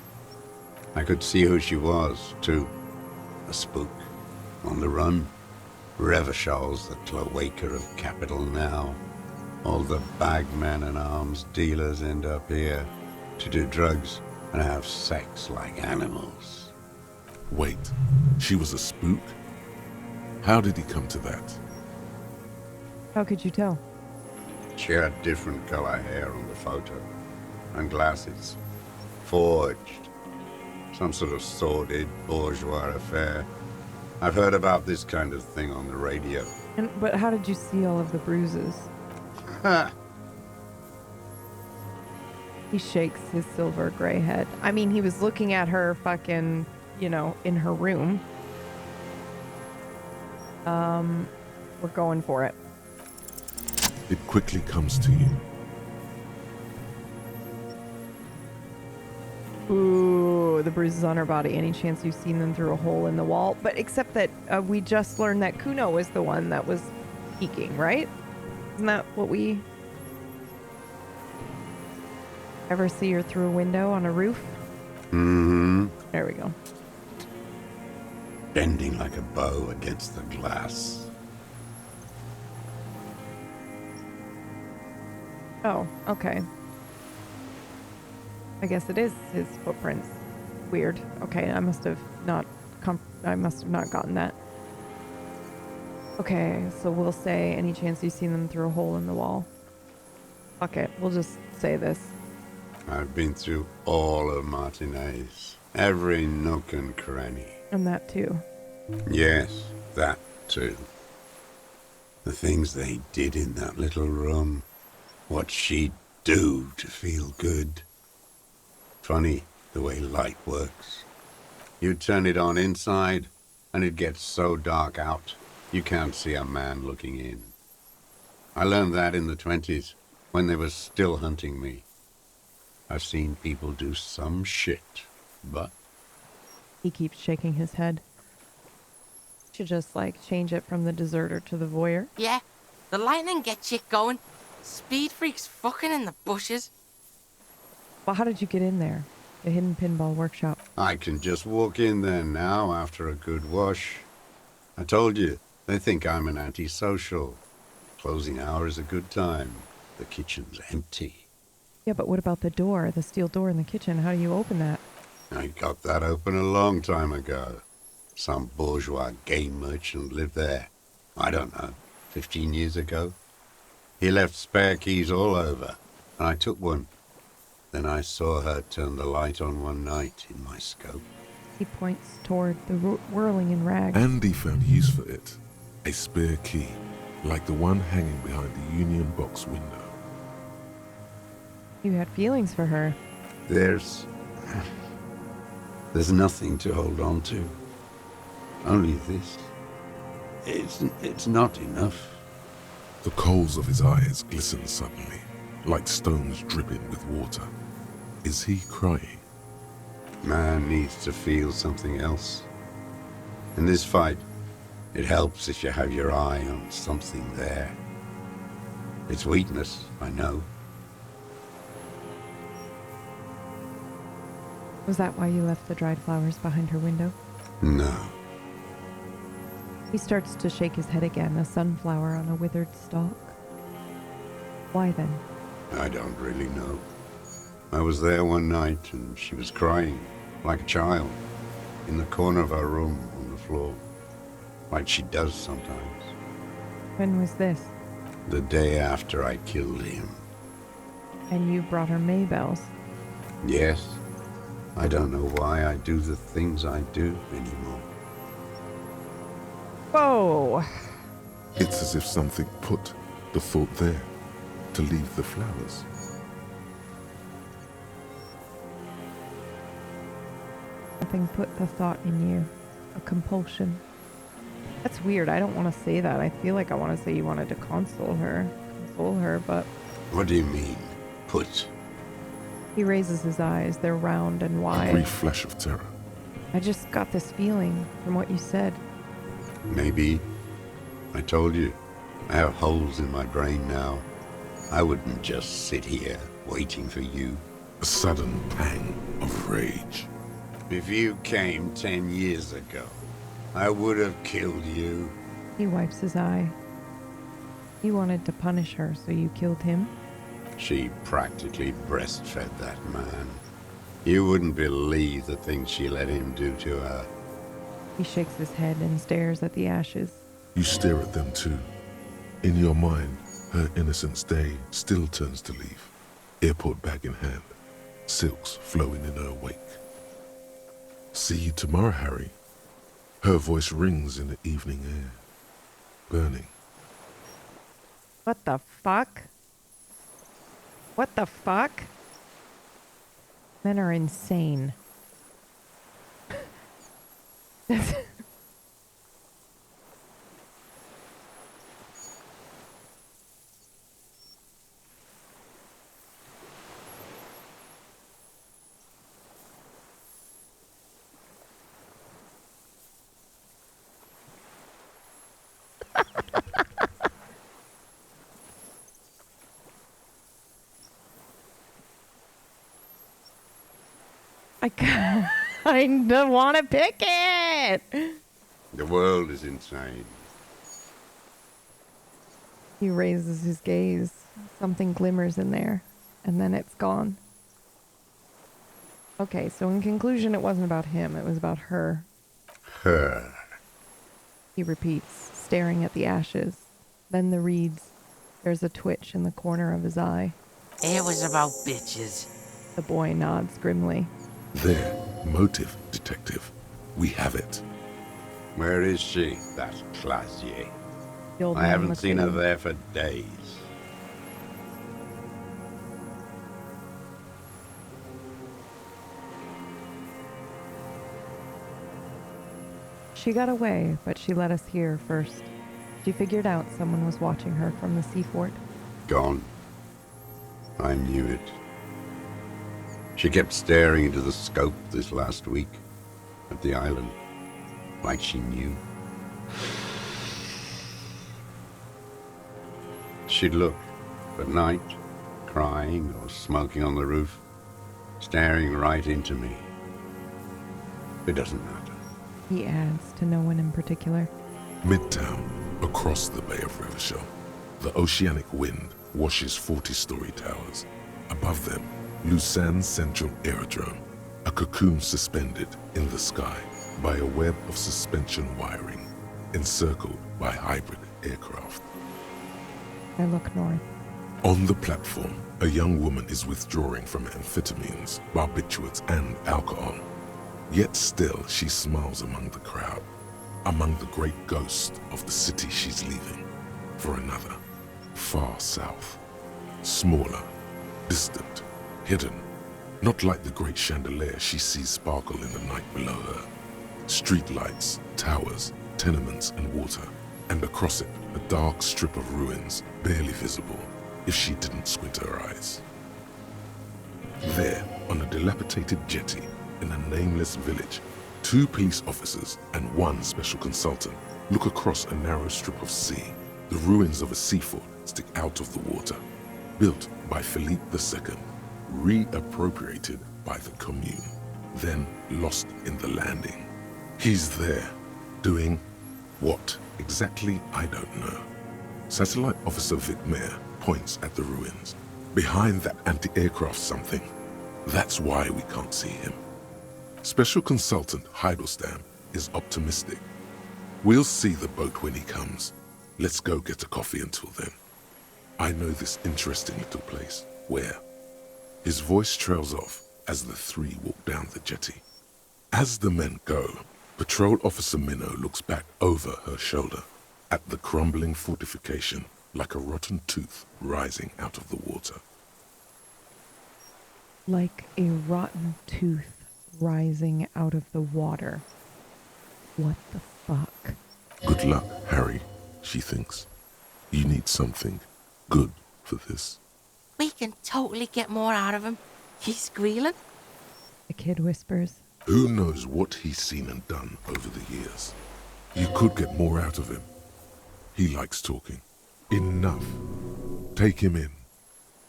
I could see who she was, too. A spook, on the run. Revachol's the cloaca of capital now. All the bagmen and arms dealers end up here to do drugs and have sex like animals. Wait, she was a spook? How did he come to that? How could you tell? She had different color hair on the photo. And glasses. Forged. Some sort of sordid bourgeois affair. I've heard about this kind of thing on the radio. But how did you see all of the bruises? Ha! He shakes his silver gray head. I mean, he was looking at her fucking, in her room. We're going for it. It quickly comes to you. Ooh, the bruises on her body. Any chance you've seen them through a hole in the wall? But except that we just learned that Kuno was the one that was peeking, right? Isn't that what we... Ever see her through a window on a roof? Mm-hmm. There we go. Bending like a bow against the glass. Oh, okay. I guess it is his footprints. Weird. Okay, I must have not gotten that. Okay, so we'll say any chance you've seen them through a hole in the wall. Okay, we'll just say this. I've been through all of Martinez. Every nook and cranny. And that too. Yes, that too. The things they did in that little room. What she'd do to feel good. Funny the way light works. You turn it on inside, and it gets so dark out, you can't see a man looking in. I learned that in the 20s, when they were still hunting me. I've seen people do some shit, but... He keeps shaking his head. Should just, change it from the deserter to the voyeur. Yeah, the lightning gets shit going. Speed freaks fucking in the bushes. Well, how did you get in there? The hidden pinball workshop. I can just walk in there now after a good wash. I told you, they think I'm an antisocial. Closing hour is a good time. The kitchen's empty. Yeah, but what about the door, the steel door in the kitchen? How do you open that? I got that open a long time ago. Some bourgeois game merchant lived there. I don't know, 15 years ago. He left spare keys all over, and I took one. Then I saw her turn the light on one night in my scope. He points toward the whirling in rags. Andy found use for it. A spare key, like the one hanging behind the Union Box window. You had feelings for her. There's nothing to hold on to. Only this. It's not enough. The coals of his eyes glisten suddenly, like stones dripping with water. Is he crying? Man needs to feel something else. In this fight, it helps if you have your eye on something there. It's weakness, I know. Was that why you left the dried flowers behind her window? No. He starts to shake his head again, a sunflower on a withered stalk. Why then? I don't really know. I was there one night and she was crying, like a child, in the corner of her room on the floor, like she does sometimes. When was this? The day after I killed him. And you brought her Maybells. Yes. I don't know why I do the things I do anymore. Whoa! It's as if something put the thought there, to leave the flowers. Something put the thought in you. A compulsion. That's weird. I don't want to say that. I feel like I want to say you wanted to console her, but... What do you mean, put? He raises his eyes. They're round and A wide. brief flash of terror. I just got this feeling from what you said. Maybe. I told you, I have holes in my brain now. I wouldn't just sit here waiting for you. A sudden pang of rage. If you came 10 years ago, I would have killed you. He wipes his eye. You wanted to punish her, so you killed him? She practically breastfed that man. You wouldn't believe the things she let him do to her. He shakes his head and stares at the ashes. You stare at them too. In your mind, her innocence day still turns to leaf, airport bag in hand, silks flowing in her wake. See you tomorrow, Harry. Her voice rings in the evening air, burning. What the fuck? What the fuck? Men are insane. I kinda want to pick it. The world is insane. He raises his gaze. Something glimmers in there, and then it's gone. Okay, so in conclusion, it wasn't about him. It was about her. Her. He repeats, staring at the ashes. Then the reeds. There's a twitch in the corner of his eye. It was about bitches. The boy nods grimly. There, motive, detective. We have it. Where is she, that Clasier? The old I man haven't looks seen at her him. there for days. She got away, but she let us hear first. She figured out someone was watching her from the sea fort. Gone. I knew it. She kept staring into the scope this last week at the island, like she knew. She'd look at night, crying or smoking on the roof, staring right into me. It doesn't matter. He adds, to no one in particular. Midtown, across the Bay of Revachol, the oceanic wind washes 40-story towers. Above them, Lausanne's Central Aerodrome, a cocoon suspended in the sky by a web of suspension wiring, encircled by hybrid aircraft. I look north. On the platform, a young woman is withdrawing from amphetamines, barbiturates, and alcohol. Yet still she smiles among the crowd, among the great ghosts of the city she's leaving, for another, far south, smaller, distant, hidden, not like the great chandelier she sees sparkle in the night below her. Streetlights, towers, tenements, and water, and across it a dark strip of ruins, barely visible if she didn't squint her eyes. There, on a dilapidated jetty in a nameless village, 2 police officers and 1 special consultant look across a narrow strip of sea. The ruins of a sea fort stick out of the water, built by Philippe II, reappropriated by the Commune, then lost in the landing. He's there, doing what exactly, I don't know. Satellite Officer Vic Mayer points at the ruins. Behind that anti-aircraft something. That's why we can't see him. Special Consultant Heidelstam is optimistic. We'll see the boat when he comes. Let's go get a coffee until then. I know this interesting little place. Where? His voice trails off as the 3 walk down the jetty. As the men go, Patrol Officer Minnow looks back over her shoulder at the crumbling fortification like a rotten tooth rising out of the water. Like a rotten tooth rising out of the water. What the fuck? Good luck, Harry, she thinks. You need something good for this. We can totally get more out of him. He's squealing. The kid whispers. Who knows what he's seen and done over the years? You could get more out of him. He likes talking. Enough. Take him in.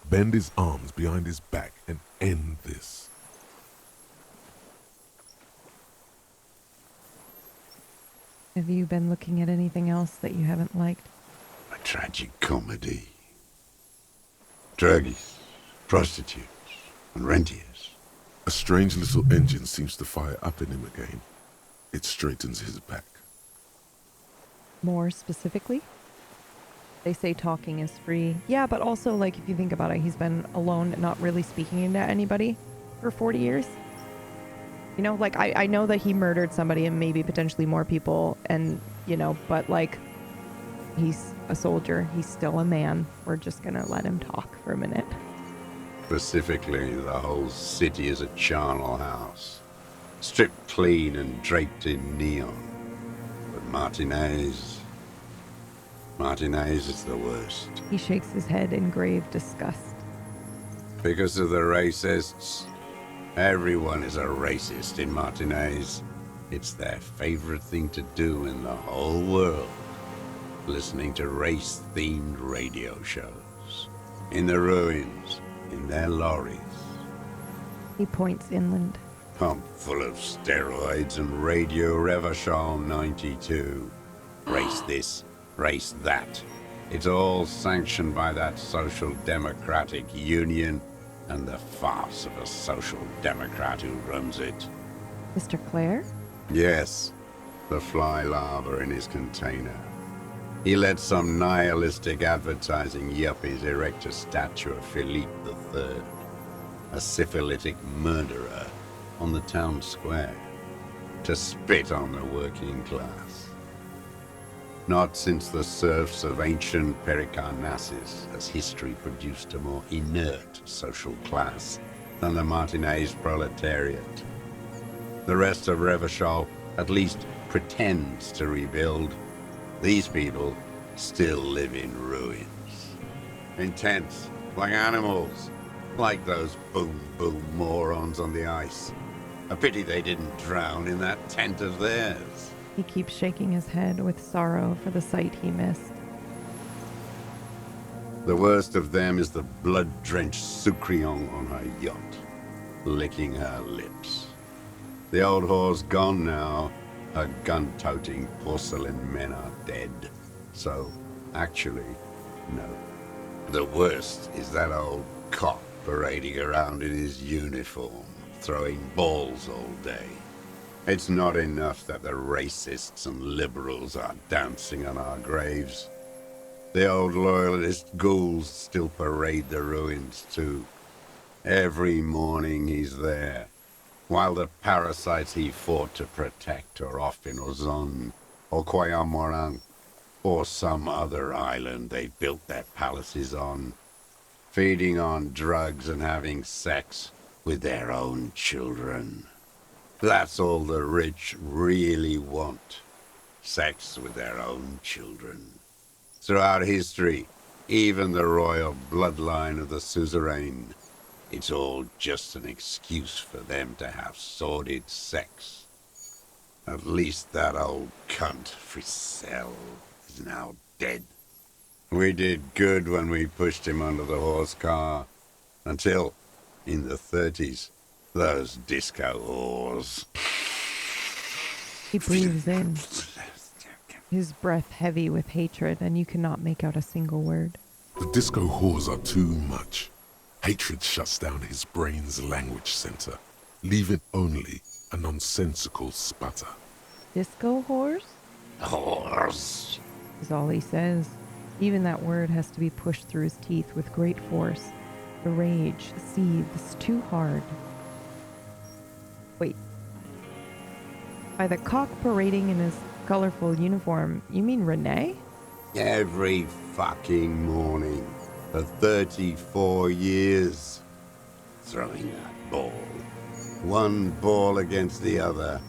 Bend his arms behind his back and end this. Have you been looking at anything else that you haven't liked? A tragic comedy. Druggies, prostitutes, and rentiers. A strange little engine seems to fire up in him again. It straightens his back. More specifically? They say talking is free. Yeah, but also, like, if you think about it, he's been alone, not really speaking to anybody for 40 years. You know, like, I know that he murdered somebody and maybe potentially more people, and, you know, but, like, he's a soldier. He's still a man. We're just gonna let him talk for a minute. Specifically, the whole city is a charnel house, stripped clean and draped in neon. But Martinez is the worst. He shakes his head in grave disgust. Because of the racists. Everyone is a racist in Martinez. It's their favorite thing to do in the whole world. Listening to race-themed radio shows. In the ruins, in their lorries. He points inland. Pumped full of steroids and Radio Revachol 92. Race this, race that. It's all sanctioned by that Social Democratic Union and the farce of a Social Democrat who runs it. Mr. Clare? Yes, the fly larva in his container. He let some nihilistic advertising yuppies erect a statue of Philippe III, a syphilitic murderer, on the town square, to spit on the working class. Not since the serfs of ancient Pericarnassus has history produced a more inert social class than the Martinez proletariat. The rest of Revachol at least pretends to rebuild. These people still live in ruins. In tents, like animals, like those boom morons on the ice. A pity they didn't drown in that tent of theirs. He keeps shaking his head with sorrow for the sight he missed. The worst of them is the blood-drenched Sucrion on her yacht, licking her lips. The old whore's gone now. Her gun-toting porcelain men are dead. So, actually, no. The worst is that old cop parading around in his uniform, throwing balls all day. It's not enough that the racists and liberals are dancing on our graves. The old loyalist ghouls still parade the ruins too. Every morning he's there, while the parasites he fought to protect are off in Ozon, or Coyamorang, or some other island they built their palaces on, feeding on drugs and having sex with their own children. That's all the rich really want. Sex with their own children. Throughout history, even the royal bloodline of the suzerain, it's all just an excuse for them to have sordid sex. At least that old cunt, Frisell, is now dead. We did good when we pushed him under the horse car, until, in the 30s, those disco whores. He breathes in, his breath heavy with hatred, and you cannot make out a single word. The disco whores are too much. Hatred shuts down his brain's language center, leaving only a nonsensical sputter. Disco whores? Whores. Is all he says. Even that word has to be pushed through his teeth with great force. The rage seethes too hard. Wait. By the cock parading in his colorful uniform, you mean Renee? Every fucking morning for 34 years. Throwing that ball. One ball against the other.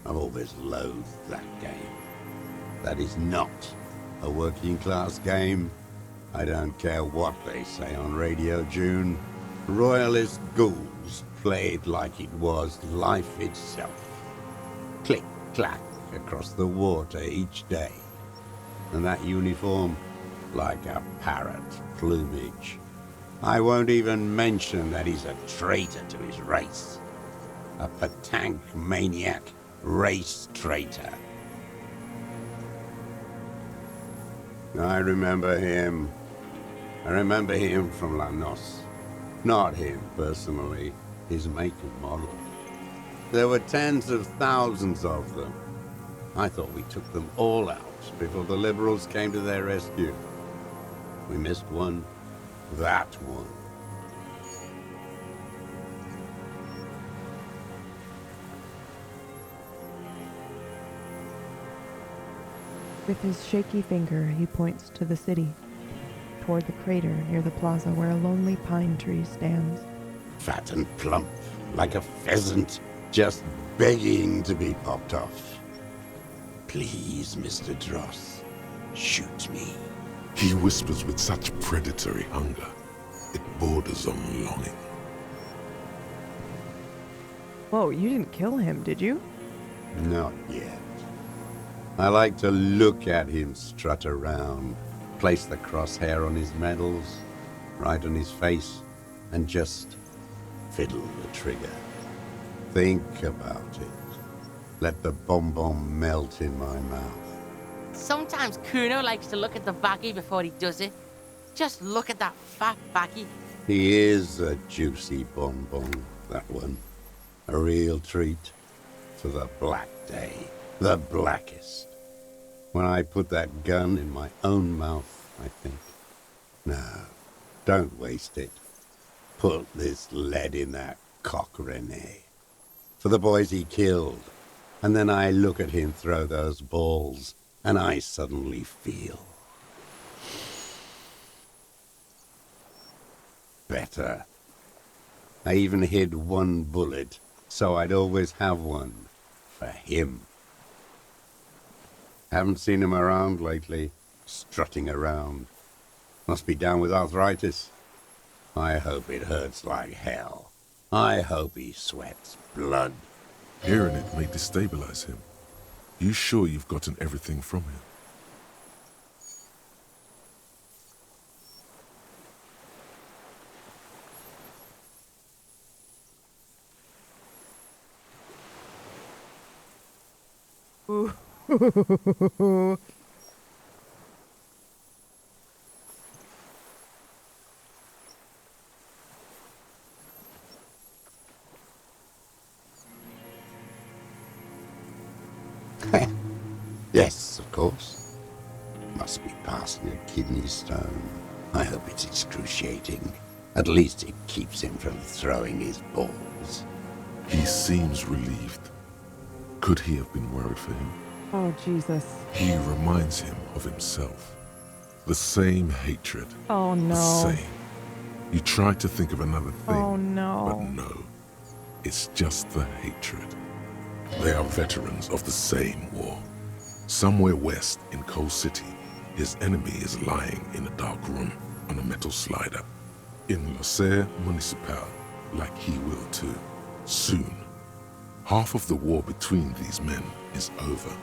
I've always loathed that game. That is not a working class game. I don't care what they say on Radio June. Royalist ghouls played like it was life itself. Click, clack across the water each day. And that uniform, like a parrot plumage. I won't even mention that he's a traitor to his race. A petanque maniac race traitor. I remember him. I remember him from La Noce. Not him personally, his make and model. There were tens of thousands of them. I thought we took them all out before the Liberals came to their rescue. We missed one. That one. With his shaky finger, he points to the city, toward the crater near the plaza where a lonely pine tree stands. Fat and plump, like a pheasant, just begging to be popped off. Please, Mr. Dross, shoot me. He whispers with such predatory hunger, it borders on longing. Whoa, you didn't kill him, did you? Not yet. I like to look at him strut around, place the crosshair on his medals, right on his face, and just fiddle the trigger. Think about it. Let the bomb melt in my mouth. Sometimes Kuno likes to look at the baggie before he does it. Just look at that fat baggie. He is a juicy bonbon, that one. A real treat for the black day. The blackest. When I put that gun in my own mouth, I think, no, don't waste it. Put this lead in that cock, René. For the boys he killed. And then I look at him throw those balls, and I suddenly feel better. I even hid one bullet, so I'd always have one for him. Haven't seen him around lately, strutting around. Must be down with arthritis. I hope it hurts like hell. I hope he sweats blood. Hearing it may destabilize him. You sure you've gotten everything from him? Ooh. Yes, of course. Must be passing a kidney stone. I hope it's excruciating. At least it keeps him from throwing his balls. He seems relieved. Could he have been worried for him? Oh, Jesus. He reminds him of himself. The same hatred. Oh, no. The same. You try to think of another thing. Oh, no. But no. It's just the hatred. They are veterans of the same war. Somewhere west in Coal City, his enemy is lying in a dark room on a metal slider. In Losser Municipal, like he will too. Soon. Half of the war between these men is over.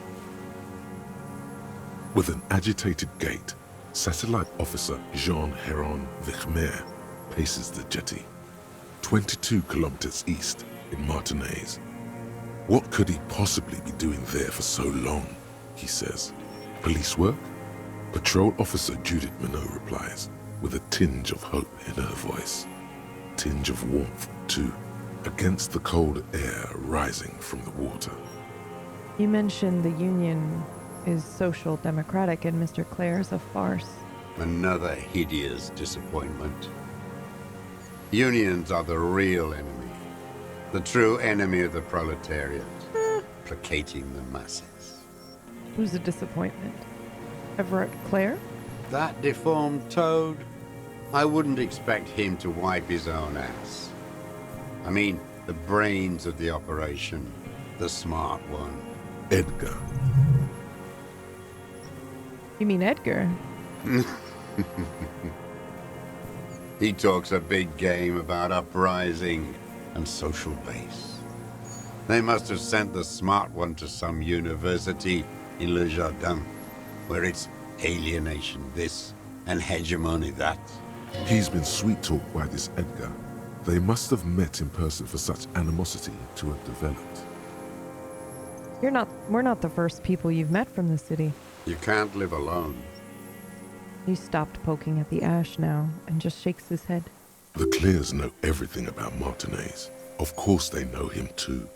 With an agitated gait, Satellite Officer Jean Heron Vichmer paces the jetty, 22 kilometers east in Martinaise. What could he possibly be doing there for so long, he says. Police work? Patrol Officer Judith Minot replies, with a tinge of hope in her voice. Tinge of warmth, too, against the cold air rising from the water. You mentioned the Union is social democratic and Mr. Clare's a farce. Another hideous disappointment. Unions are the real enemy. The true enemy of the proletariat. Placating the masses. Who's a disappointment? Everett Clare? That deformed toad? I wouldn't expect him to wipe his own ass. I mean, the brains of the operation. The smart one. Edgar. You mean Edgar? He talks a big game about uprising and social base. They must have sent the smart one to some university in Le Jardin, where it's alienation this and hegemony that. He's been sweet-talked by this Edgar. They must have met in person for such animosity to have developed. We're not the first people you've met from the city. You can't live alone. He stopped poking at the ash now and just shakes his head. The Clares know everything about Martinaise. Of course they know him too.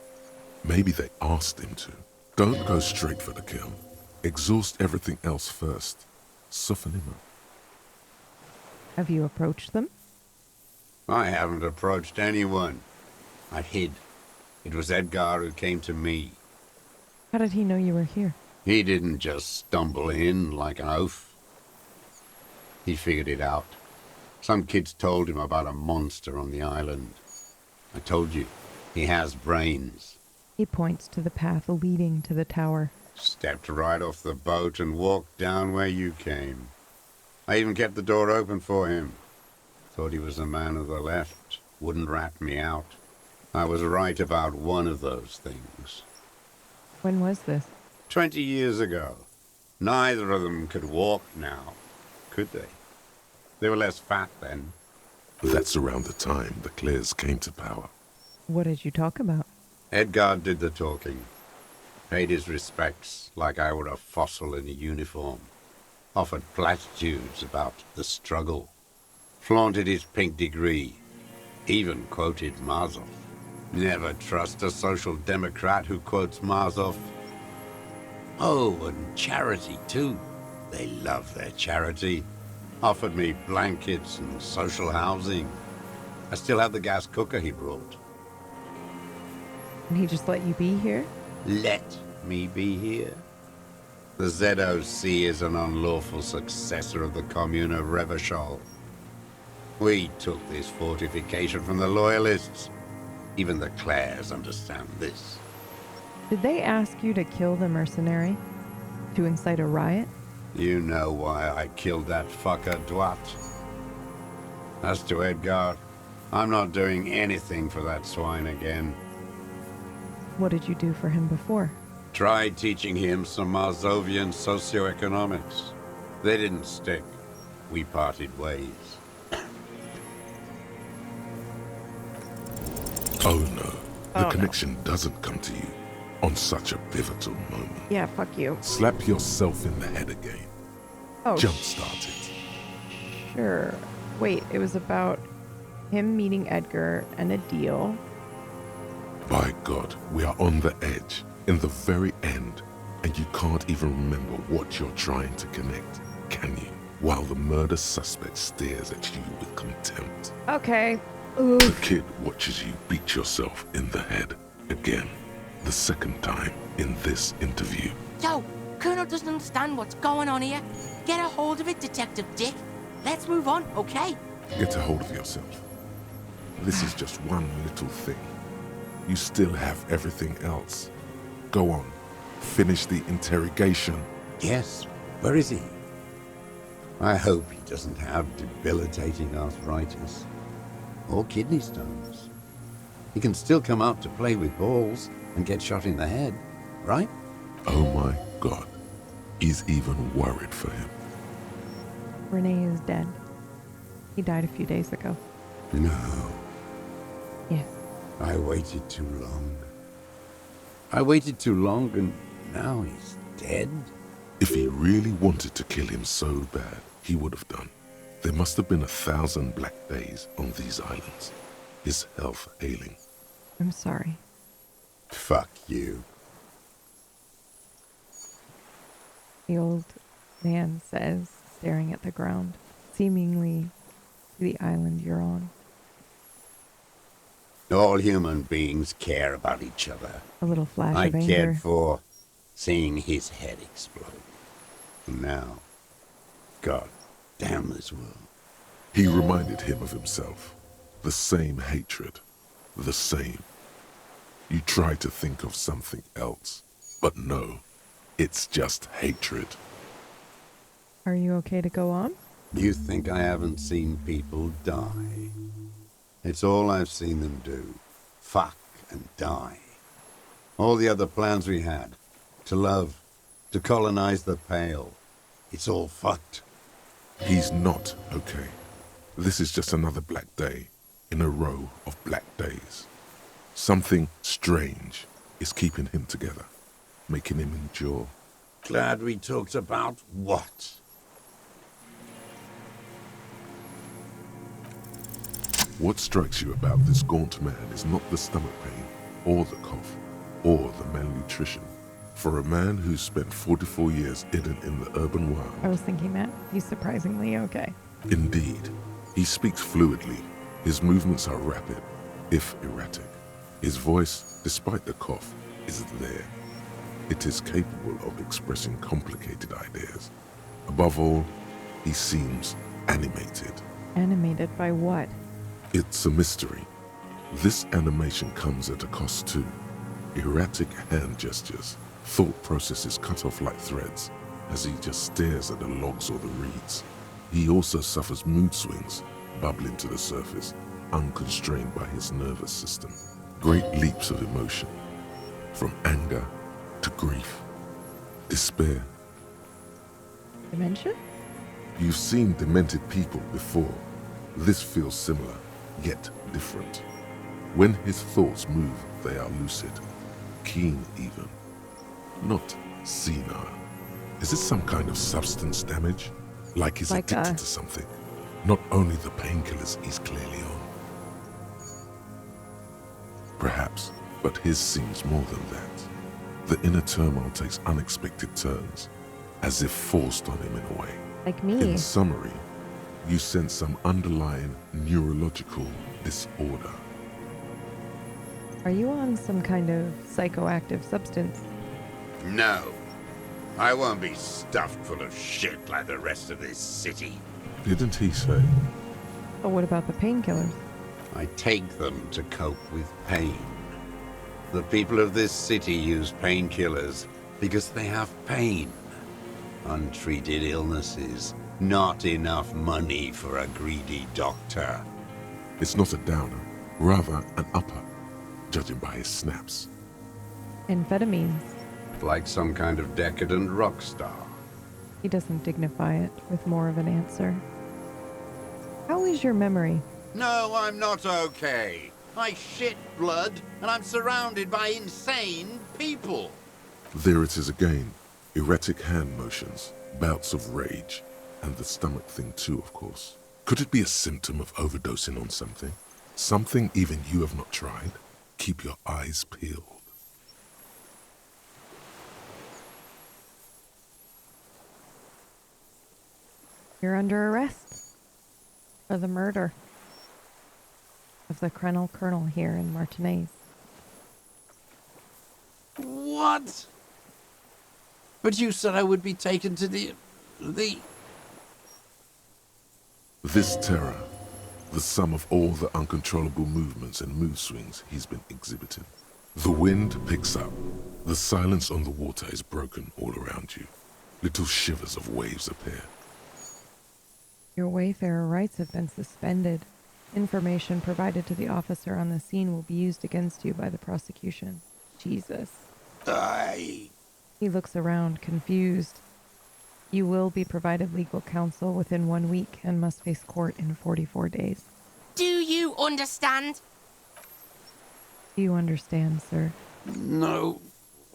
Maybe they asked him to. Don't go straight for the kill. Exhaust everything else first. Soften him up. Have you approached them? I haven't approached anyone. I hid. It was Edgar who came to me. How did he know you were here? He didn't just stumble in like an oaf. He figured it out. Some kids told him about a monster on the island. I told you, he has brains. He points to the path leading to the tower. Stepped right off the boat and walked down where you came. I even kept the door open for him. Thought he was a man of the left. Wouldn't rat me out. I was right about one of those things. When was this? 20 years ago. Neither of them could walk now, could they? They were less fat then. That's around the time the Clares came to power. What did you talk about? Edgar did the talking. Paid his respects like I were a fossil in a uniform. Offered platitudes about the struggle. Flaunted his pink degree. Even quoted Marzoff. Never trust a social democrat who quotes Marzoff. Oh, and charity too. They love their charity. Offered me blankets and social housing. I still have the gas cooker he brought. And he just let you be here? Let me be here. The ZOC is an unlawful successor of the Commune of Revachol. We took this fortification from the Loyalists. Even the Clares understand this. Did they ask you to kill the mercenary? To incite a riot? You know why I killed that fucker, Dwat. As to Edgar, I'm not doing anything for that swine again. What did you do for him before? Tried teaching him some Marzovian socioeconomics. They didn't stick. We parted ways. Oh no, the Oh, connection doesn't come to you on such a pivotal moment. Yeah, fuck you. Slap yourself in the head again. Oh, Jumpstart it. sure. Wait, it was about him meeting Edgar and a deal. By God, we are on the edge, in the very end, and you can't even remember what you're trying to connect, can you? While the murder suspect stares at you with contempt. Okay. The Oof. kid watches you beat yourself in the head again, the second time in this interview. Yo, Colonel doesn't understand what's going on here. Get a hold of it, Detective Dick. Let's move on, okay? Get a hold of yourself. This is just one little thing. You still have everything else. Go on. Finish the interrogation. Yes, where is he? I hope he doesn't have debilitating arthritis. Or kidney stones. He can still come out to play with balls and get shot in the head, right? Oh my God. He's even worried for him. Renee is dead. He died a few days ago. No, Yeah. I waited too long. I waited too long and now he's dead? If he really wanted to kill him so bad, he would have done. There must have been 1,000 black days on these islands. His health ailing. I'm sorry. Fuck you. The old man says, staring at the ground, seemingly to the island you're on. All human beings care about each other. A little flash I of anger. cared for seeing his head explode. And now, God damn this world. He reminded him of himself. The same hatred. The same. You try to think of something else, but no. It's just hatred. Are you okay to go on? You think I haven't seen people die? It's all I've seen them do. Fuck and die. All the other plans we had. To love. To colonize the Pale. It's all fucked. He's not okay. This is just another black day in a row of black days. Something strange is keeping him together, making him endure. Glad we talked about what? What strikes you about this gaunt man is not the stomach pain or the cough. or the malnutrition. For a man who's spent 44 years in the urban wild, I was thinking that. He's surprisingly okay. indeed, he speaks fluidly. His movements are rapid, if erratic. His voice, despite the cough, is there. It is capable of expressing complicated ideas. Above all, he seems animated. Animated by what? It's a mystery. This animation comes at a cost too. Erratic hand gestures, thought processes cut off like threads as he just stares at the logs or the reeds. He also suffers mood swings, bubbling to the surface, unconstrained by his nervous system. Great leaps of emotion, from anger to grief, despair. Dementia? You've seen demented people before. This feels similar, yet different. When his thoughts move, they are lucid, keen even, not senile. Is this some kind of substance damage? Like he's addicted to something? Not only the painkillers he's clearly on. Perhaps, but his seems more than that. The inner turmoil takes unexpected turns, as if forced on him in a way. Like me. In summary, you sense some underlying neurological disorder. Are you on some kind of psychoactive substance? No. I won't be stuffed full of shit like the rest of this city. Didn't he say? Oh, what about the painkillers? I take them to cope with pain. The people of this city use painkillers because they have pain. Untreated illnesses, not enough money for a greedy doctor. It's not a downer, rather an upper, judging by his snaps. Amphetamines. Like some kind of decadent rock star. He doesn't dignify it with more of an answer. How is your memory? No, I'm not okay. I shit blood, and I'm surrounded by insane people. There it is again. Erratic hand motions, bouts of rage, and the stomach thing too, of course. Could it be a symptom of overdosing on something? Something even you have not tried? Keep your eyes peeled. You're under arrest for the murder of the Colonel here in Martinez. What? But you said I would be taken to the... This terror, the sum of all the uncontrollable movements and mood swings he's been exhibiting. The wind picks up. The silence on the water is broken all around you. Little shivers of waves appear. Your Wayfarer rights have been suspended. Information provided to the officer on the scene will be used against you by the prosecution. Jesus. He looks around, confused. You will be provided legal counsel within 1 week and must face court in 44 days. Do you understand? Do you understand, sir? No,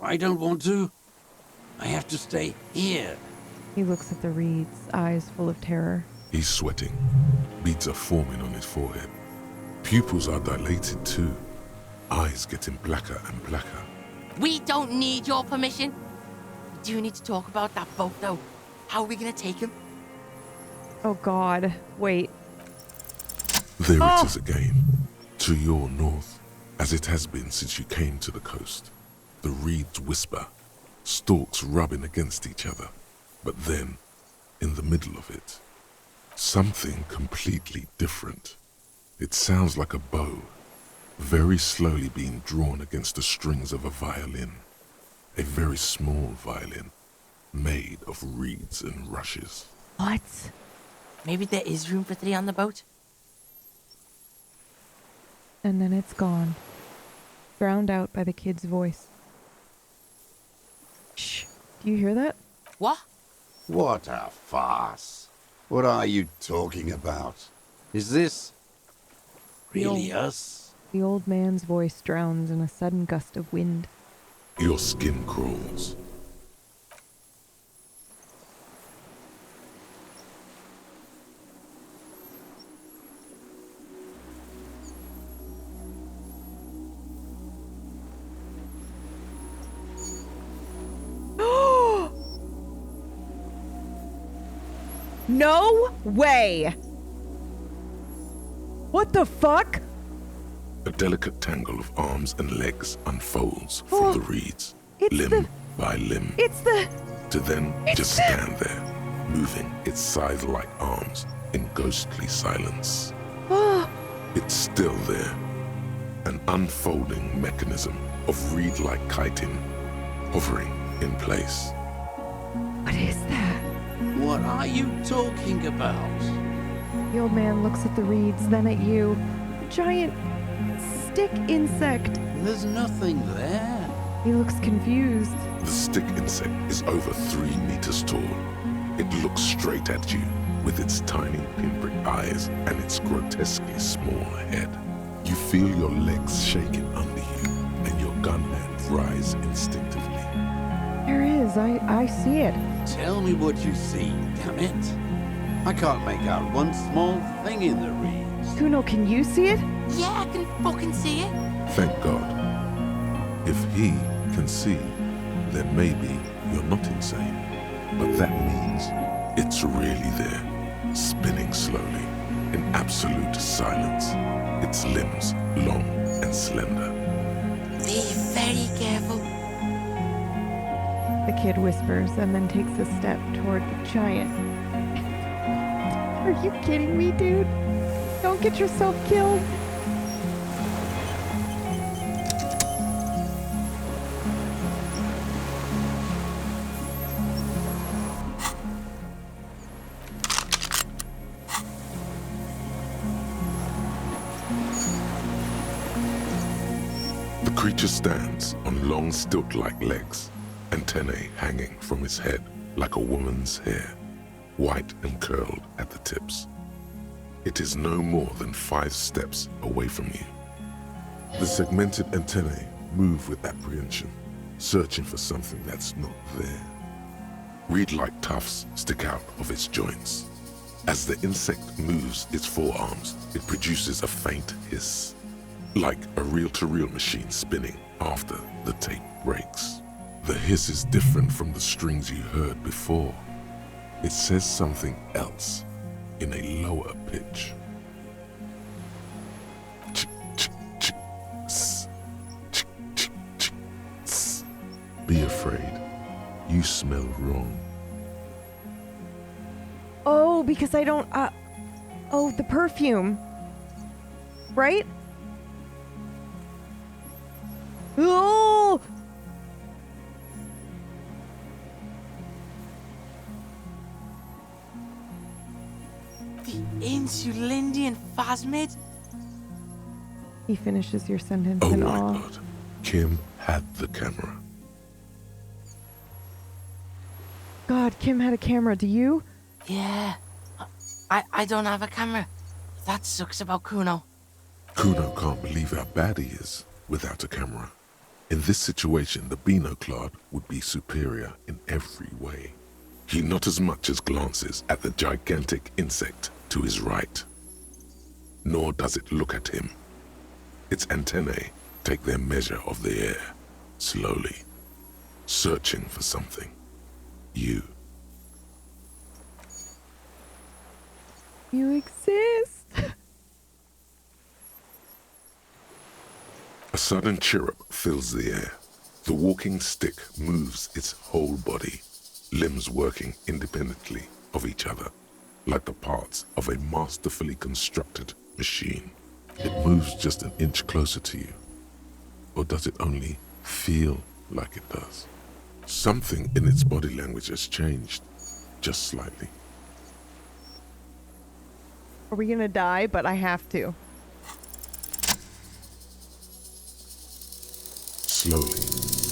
I don't want to. I have to stay here. He looks at the reeds, eyes full of terror. He's sweating. Beads are forming on his forehead. Pupils are dilated too. Eyes getting blacker and blacker. We don't need your permission. We do need to talk about that boat, though. How are we gonna take him? Oh, God. Wait. There it is again. To your north, as it has been since you came to the coast. The reeds whisper, stalks rubbing against each other. But then, in the middle of it, something completely different. It sounds like a bow, very slowly being drawn against the strings of a violin. A very small violin, made of reeds and rushes. What? Maybe there is room for 3 on the boat? And then it's gone, drowned out by the kid's voice. Shh. Do you hear that? What? What a farce. What are you talking about? Is this really us? The old man's voice drowns in a sudden gust of wind. Your skin crawls. No way! What the fuck? A delicate tangle of arms and legs unfolds Oh, from the reeds, it's limb by limb, It's the... to then just stand there, moving its scythe-like arms in ghostly silence. Oh, It's still there, an unfolding mechanism of reed-like chitin, hovering in place. what is that? What are you talking about? The old man looks at the reeds, then at you. A giant stick insect. There's nothing there. He looks confused. The stick insect is over 3 meters tall. It looks straight at you with its tiny pinprick eyes and its grotesquely small head. You feel your legs shaking under you and your gun hand rise instinctively. There is. I see it. Tell me what you see, damn it. I can't make out one small thing in the reeds. Kuno, can you see it? Yeah, I can fucking see it. Thank God. If he can see, then maybe you're not insane. But that means it's really there, spinning slowly, in absolute silence, its limbs long and slender. Be very careful. The kid whispers and then takes a step toward the giant. Are you kidding me, dude? Don't get yourself killed. The creature stands on long stilt-like legs, antennae hanging from its head like a woman's hair, white and curled at the tips. It is no more than 5 steps away from you. The segmented antennae move with apprehension, searching for something that's not there. Reed-like tufts stick out of its joints. As the insect moves its forearms, it produces a faint hiss, like a reel-to-reel machine spinning after the tape breaks. The hiss is different from the strings you heard before. It says something else in a lower pitch. Ch, ch, ch, s, ch, ch, ch, s. Be afraid. You smell wrong. Oh, because I don't, oh, the perfume. Right? Oh! The Insulindian phasmid? He finishes your sentence Oh in my awe. God. Kim had the camera. God, Kim had a camera. Do you? Yeah. I don't have a camera. That sucks about Kuno. Kuno can't believe how bad he is without a camera. In this situation, the binoclard would be superior in every way. He not as much as glances at the gigantic insect to his right, nor does it look at him. Its antennae take their measure of the air, slowly, searching for something. You. You exist. A sudden chirrup fills the air. The walking stick moves its whole body, limbs working independently of each other, like the parts of a masterfully constructed machine. It moves just an inch closer to you. Or does it only feel like it does? Something in its body language has changed, just slightly. Are we gonna die? But I have to. Slowly,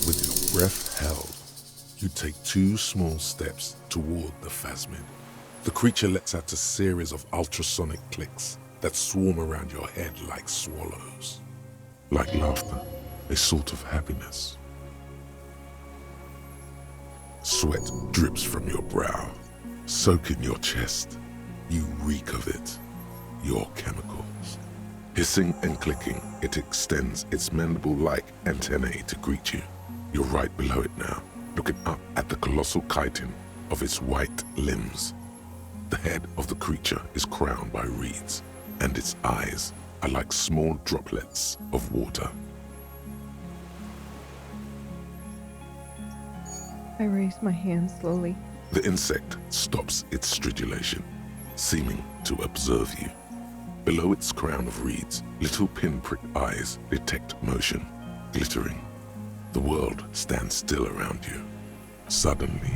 with your breath held, you take 2 small steps toward the phasmid. The creature lets out a series of ultrasonic clicks that swarm around your head like swallows. Like laughter, a sort of happiness. Sweat drips from your brow, soaking your chest. You reek of it, your chemicals. Hissing and clicking, it extends its mandible-like antennae to greet you. You're right below it now, looking up at the colossal chitin of its white limbs. The head of the creature is crowned by reeds, and its eyes are like small droplets of water. I raise my hand slowly. The insect stops its stridulation, seeming to observe you. Below its crown of reeds, little pinprick eyes detect motion, glittering. The world stands still around you. Suddenly,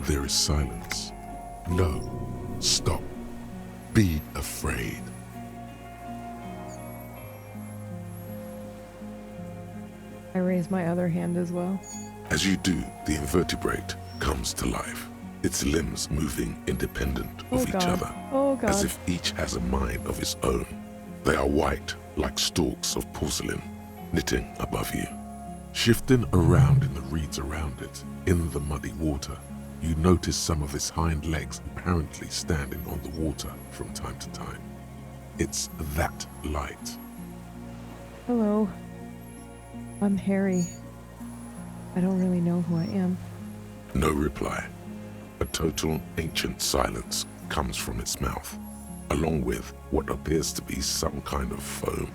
there is silence. No, stop. Be afraid. I raise my other hand as well. As you do, the invertebrate comes to life, its limbs moving independent of each other, as if each has a mind of its own. They are white, like stalks of porcelain, knitting above you. Shifting around in the reeds around it, in the muddy water, you notice some of its hind legs apparently standing on the water from time to time. It's that light. Hello. I'm Harry. I don't really know who I am. No reply. A total ancient silence comes from its mouth, along with what appears to be some kind of foam.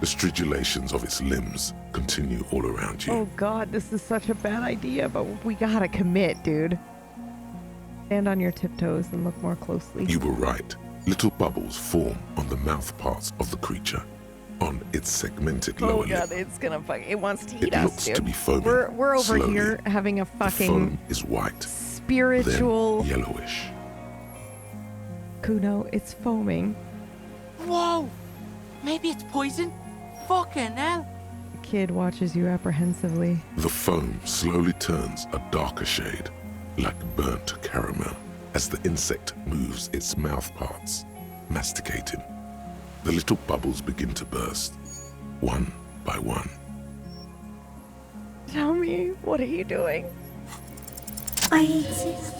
The stridulations of its limbs continue all around you. Oh god, this is such a bad idea, but we gotta commit, dude. Stand on your tiptoes and look more closely. You were right. Little bubbles form on the mouth parts of the creature, on its segmented lower lip. Oh god, it's gonna it wants to eat It us, looks dude. to be foaming. We're over slowly. here having a The fucking foam is white, spiritual then yellowish. Kuno, it's foaming. Whoa! Maybe it's poison? Fucking hell! The kid watches you apprehensively. The foam slowly turns a darker shade, like burnt caramel, as the insect moves its mouth parts, masticating. The little bubbles begin to burst, one by one. Tell me, what are you doing? I exist.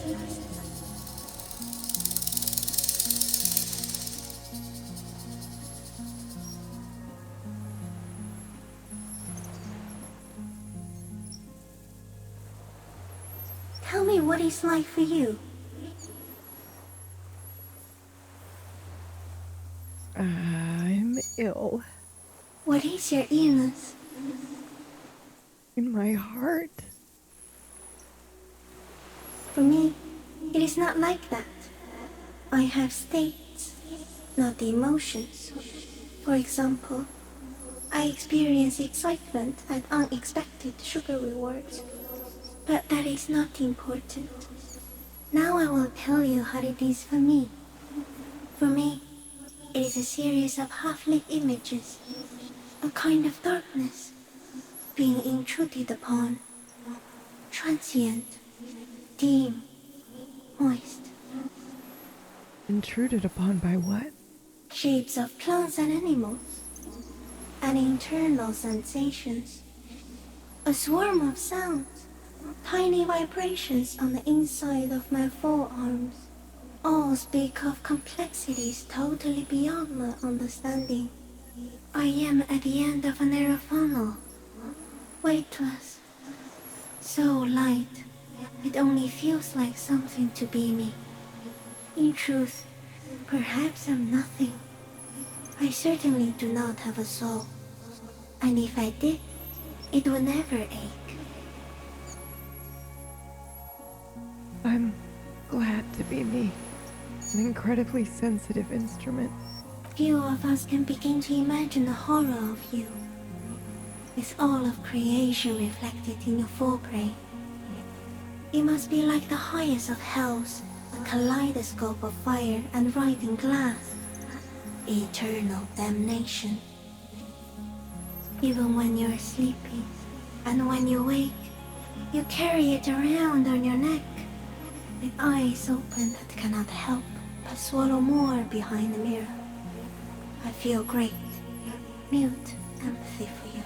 Tell me what it's like for you. I'm ill. What is your illness? In my heart. For me, it is not like that. I have states, not the emotions. For example, I experience excitement at unexpected sugar rewards. But that is not important. Now I will tell you how it is for me. For me, it is a series of half-lit images, a kind of darkness, being intruded upon, transient, dim, moist. Intruded upon by what? Shapes of plants and animals, and internal sensations, a swarm of sounds, tiny vibrations on the inside of my forearms. All speak of complexities totally beyond my understanding. I am at the end of a narrow funnel, weightless, so light, it only feels like something to be me. In truth, perhaps I'm nothing. I certainly do not have a soul, and if I did, it would never ache. I'm glad to be me. An incredibly sensitive instrument. Few of us can begin to imagine the horror of you, with all of creation reflected in your forebrain. It must be like the highest of hells, a kaleidoscope of fire and writhing glass. Eternal damnation. Even when you're sleeping, and when you wake, you carry it around on your neck, with eyes open that cannot help but swallow more behind the mirror. I feel great, mute empathy for you.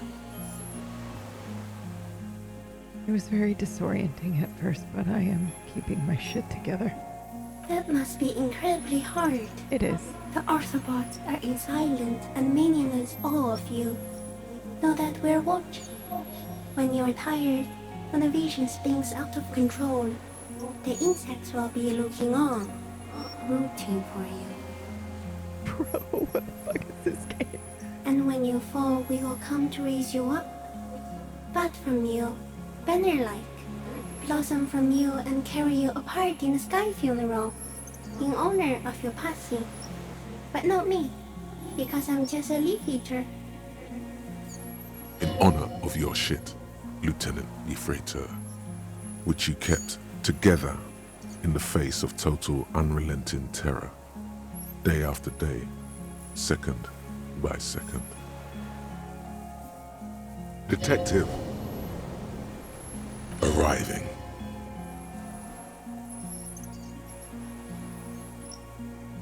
It was very disorienting at first, but I am keeping my shit together. That must be incredibly hard. It is. The Arthropods are in silent and meaningless awe of you. Know that we're watching. When you're tired, when the vision spins out of control, the insects will be looking on. rooting for you. Bro, what the fuck is this game? And when you fall, we will come to raise you up. But from you, banner-like, blossom from you and carry you apart in a sky funeral, in honor of your passing. But not me, because I'm just a leaf eater. In honor of your shit, Lieutenant Ephraiteur, which you kept together in the face of total unrelenting terror, day after day, second by second. Detective, arriving.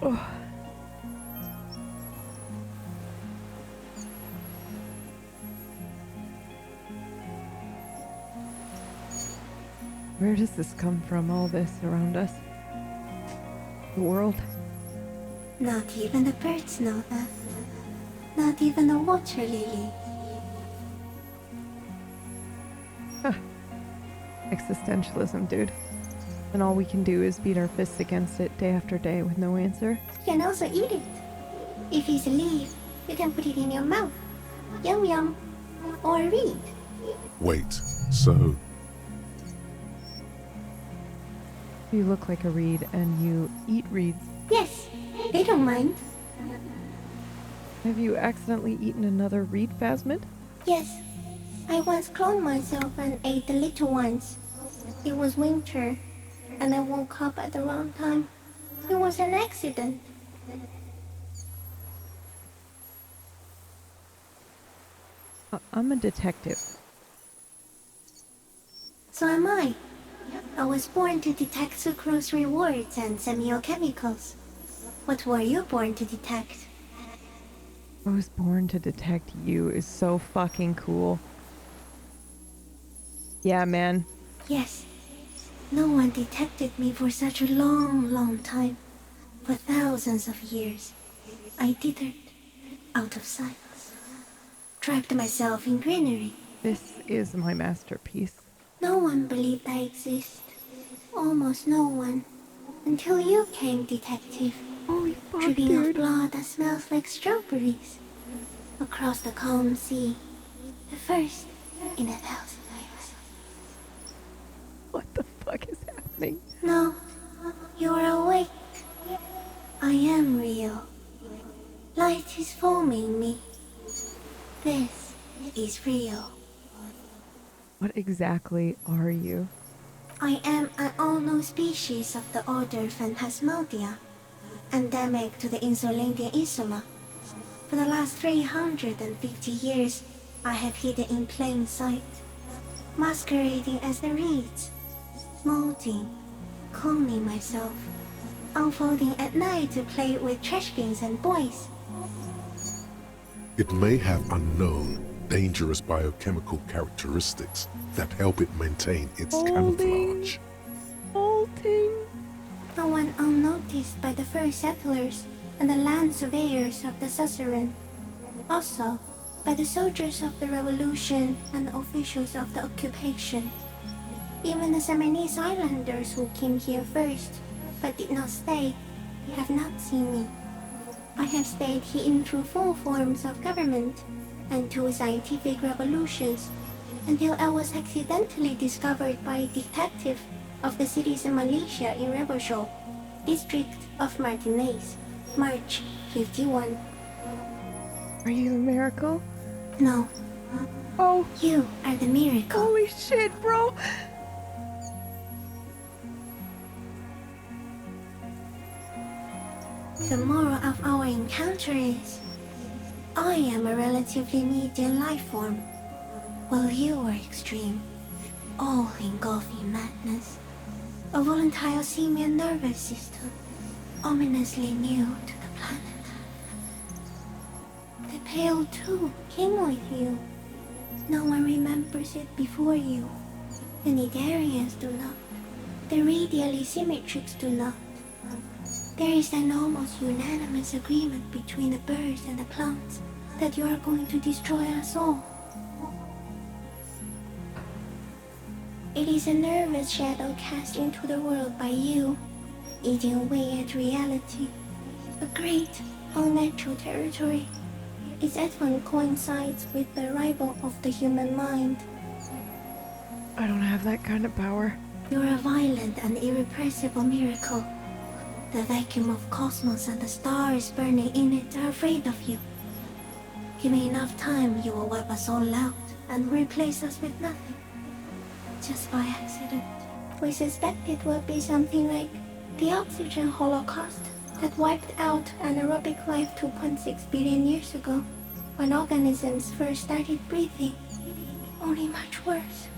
Oh. Where does this come from, all this around us? The world? Not even the birds know that. Not even the water lily. Existentialism, dude. And all we can do is beat our fists against it day after day with no answer. You can also eat it. If it's a leaf, you can put it in your mouth. Yum yum. Or read. Wait, so You look like a reed and you eat reeds. Yes, they don't mind. Have you accidentally eaten another reed phasmid? Yes, I once cloned myself and ate the little ones. It was winter, and I woke up at the wrong time. It was an accident. I'm a detective. So am I. I was born to detect sucrose rewards and semiochemicals. What were you born to detect? I was born to detect you is so fucking cool. Yeah, man. Yes. No one detected me for such a long, long time. For thousands of years. I dithered out of sight. Trapped myself in greenery. This is my masterpiece. No one believed I exist. Almost no one. Until you came, detective. Holy fuck, Dripping of dude. blood that smells like strawberries. Across the calm sea. The first in 1,000 years. What the fuck is happening? No, you're awake. I am real. Light is forming me. This is real. What exactly are you? I am an unknown species of the order Phantasmodia, endemic to the Insulandian Insula. For the last 350 years, I have hidden in plain sight, masquerading as the reeds, molding, cloning myself, unfolding at night to play with trash bins and boys. it may have unknown, dangerous biochemical characteristics that help it maintain its camouflage. Molting. No one unnoticed by the first settlers and the land surveyors of the suzerain. Also, by the soldiers of the revolution and officials of the occupation. Even the Samanese islanders who came here first, but did not stay, have not seen me. I have stayed hidden through 4 forms of government and 2 scientific revolutions, until I was accidentally discovered by a detective of the citizen militia in Rebelshaw, district of Martinez, March 51. Are you a miracle? No, Oh, you are the miracle. holy shit, bro. The moral of our encounter is, I am a relatively medium life form, while you are extreme, all-engulfing madness. A volatile simian nervous system, ominously new to the planet. The Pale too came with you. No one remembers it before you. The Nidarians do not. The radially symmetrics do not. There is an almost unanimous agreement between the birds and the plants that you are going to destroy us all. It is a nervous shadow cast into the world by you, eating away at reality. A great, unnatural territory. Its advent coincides with the arrival of the human mind. I don't have that kind of power. You're a violent and irrepressible miracle. The vacuum of cosmos and the stars burning in it are afraid of you. Give me enough time, you will wipe us all out and replace us with nothing. Just by accident. We suspect it will be something like the oxygen holocaust that wiped out anaerobic life 2.6 billion years ago, when organisms first started breathing. Only much worse.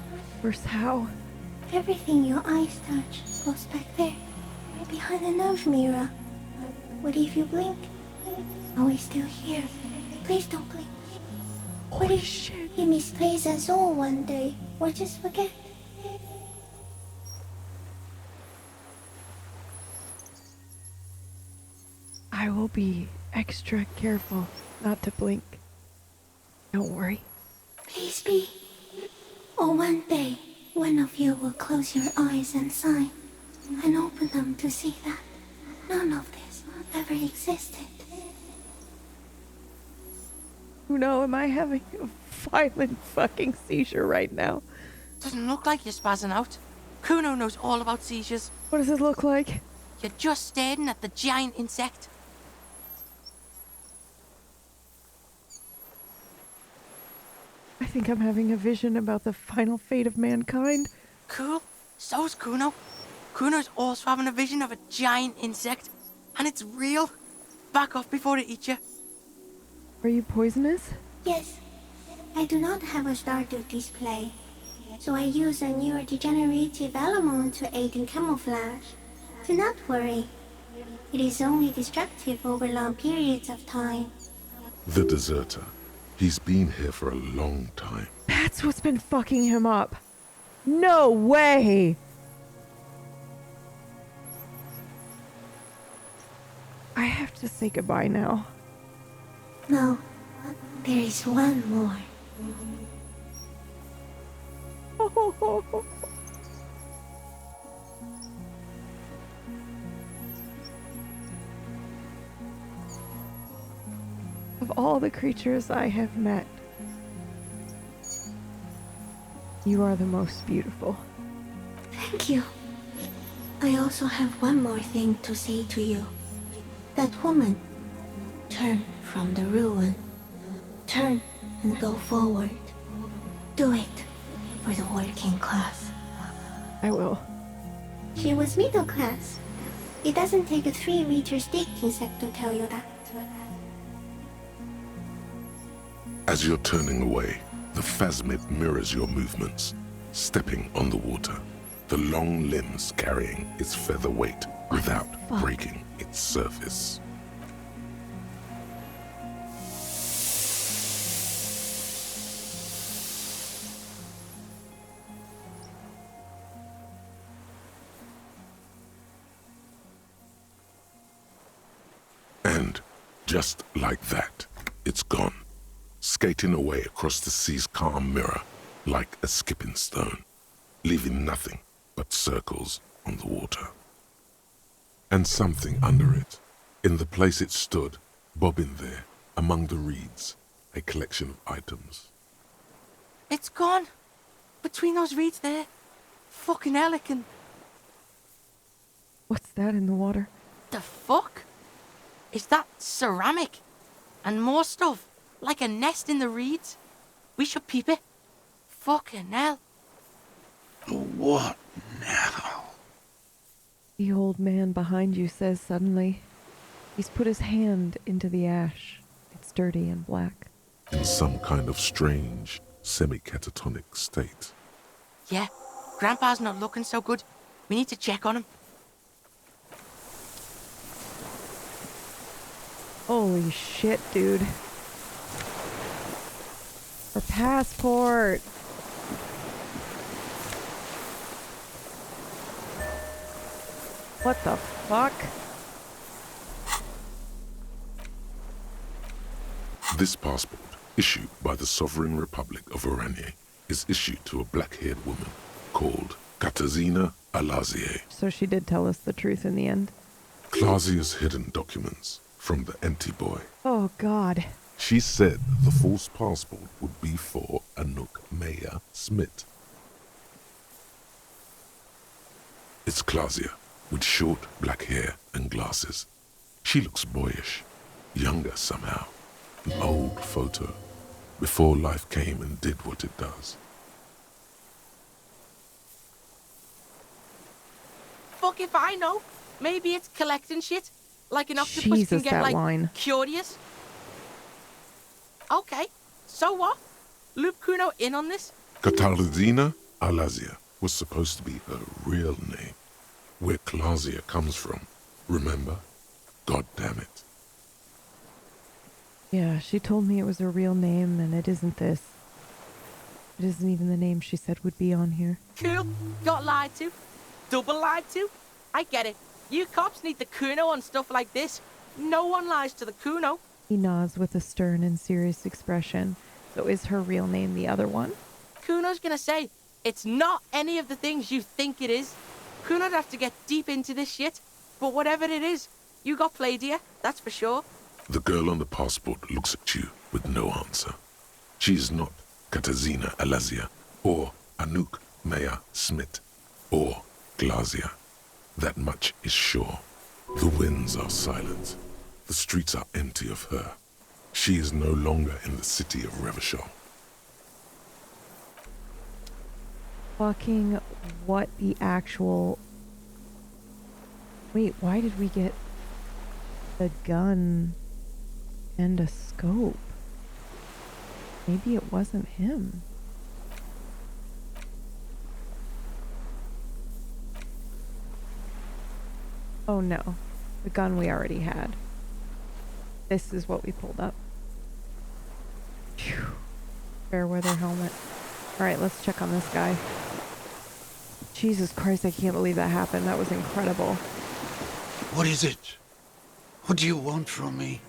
Worse how? Everything your eyes touch goes back there, behind the nose mirror. What if you blink? Are we still here? Please don't blink. What if he misplaces us all one day, or just forget? I will be extra careful not to blink. Don't worry. Please be. Or one day, one of you will close your eyes and sigh, and open them to see that none of this ever existed. Kuno, am I having a violent fucking seizure right now? Doesn't look like you're spazzing out. Kuno knows all about seizures. What does it look like? You're just staring at the giant insect. I think I'm having a vision about the final fate of mankind. Cool. So's Kuno. Kuno's also having a vision of a giant insect, and it's real. Back off before it eats you. Are you poisonous? Yes. I do not have a Stardew display, so I use a neurodegenerative element to aid in camouflage. Do not worry. It is only destructive over long periods of time. The deserter. He's been here for a long time. That's what's been fucking him up. No way! I have to say goodbye now. No, there is one more. Of all the creatures I have met, you are the most beautiful. Thank you. I also have one more thing to say to you. That woman, turn from the ruin. Turn and go forward. Do it for the working class. I will. She was middle class. It doesn't take a 3-meter stick insect to tell you that. As you're turning away, the phasmid mirrors your movements, stepping on the water, the long limbs carrying its feather weight without breaking its surface. And just like that, it's gone, skating away across the sea's calm mirror like a skipping stone, leaving nothing but circles on the water. And something under it, in the place it stood, bobbing there, among the reeds, a collection of items. It's gone. Between those reeds there. Fucking elegant. What's that in the water? The fuck? Is that ceramic? And more stuff, like a nest in the reeds? We should peep it. Fucking hell. What now? The old man behind you says suddenly. He's put his hand into the ash. It's dirty and black. In some kind of strange, semi-catatonic state. Yeah, Grandpa's not looking so good. We need to check on him. Holy shit, dude. Our passport. What the fuck? This passport, issued by the Sovereign Republic of Oranje, is issued to a black-haired woman called Katarzyna Alazier. So she did tell us the truth in the end. Clausia's hidden documents from the empty boy. Oh, God. She said the false passport would be for Anouk Maya Smith. It's Clausia, with short black hair and glasses. She looks boyish, younger somehow. An old photo, before life came and did what it does. Fuck if I know. Maybe it's collecting shit. Like an octopus Jesus, can get, that like, line. curious. Okay, so what? Loop Kuno in on this? Katarzyna Alazia was supposed to be her real name. Where Clausia comes from, remember? God damn it. Yeah, she told me it was her real name, and it isn't this. It isn't even the name she said would be on here. Cool. Got lied to. Double lied to. I get it. You cops need the Kuno on stuff like this. No one lies to the Kuno. He nods with a stern and serious expression. So is her real name the other one? Kuno's gonna say, it's not any of the things you think it is. Kuno'd have to get deep into this shit. But whatever it is, you got played here, that's for sure. The girl on the passport looks at you with no answer. She is not Katarzyna Alazia, or Anouk Maya Smith, or Glazia. That much is sure. The winds are silent. The streets are empty of her. She is no longer in the city of Revachol. Fucking what the actual... Wait, why did we get a gun and a scope? Maybe it wasn't him. Oh no, the gun we already had. This is what we pulled up. Phew. Fair weather helmet. Alright, let's check on this guy. Jesus Christ, I can't believe that happened. That was incredible. What is it? What do you want from me?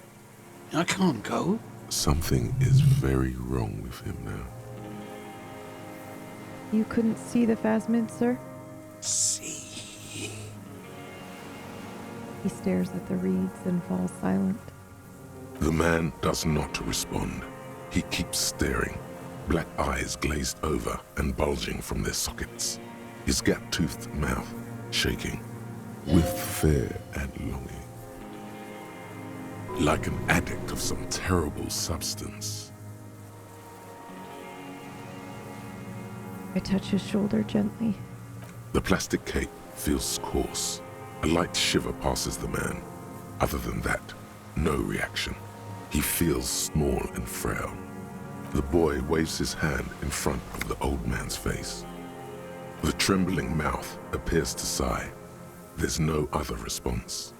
I can't go. Something is very wrong with him now. You couldn't see the phasmid, sir? See. He stares at the reeds and falls silent. The man does not respond. He keeps staring, black eyes glazed over and bulging from their sockets, his gap-toothed mouth shaking with fear and longing. Like an addict of some terrible substance. I touch his shoulder gently. The plastic cape feels coarse. A light shiver passes the man. Other than that, no reaction. He feels small and frail. The boy waves his hand in front of the old man's face. The trembling mouth appears to sigh. There's no other response.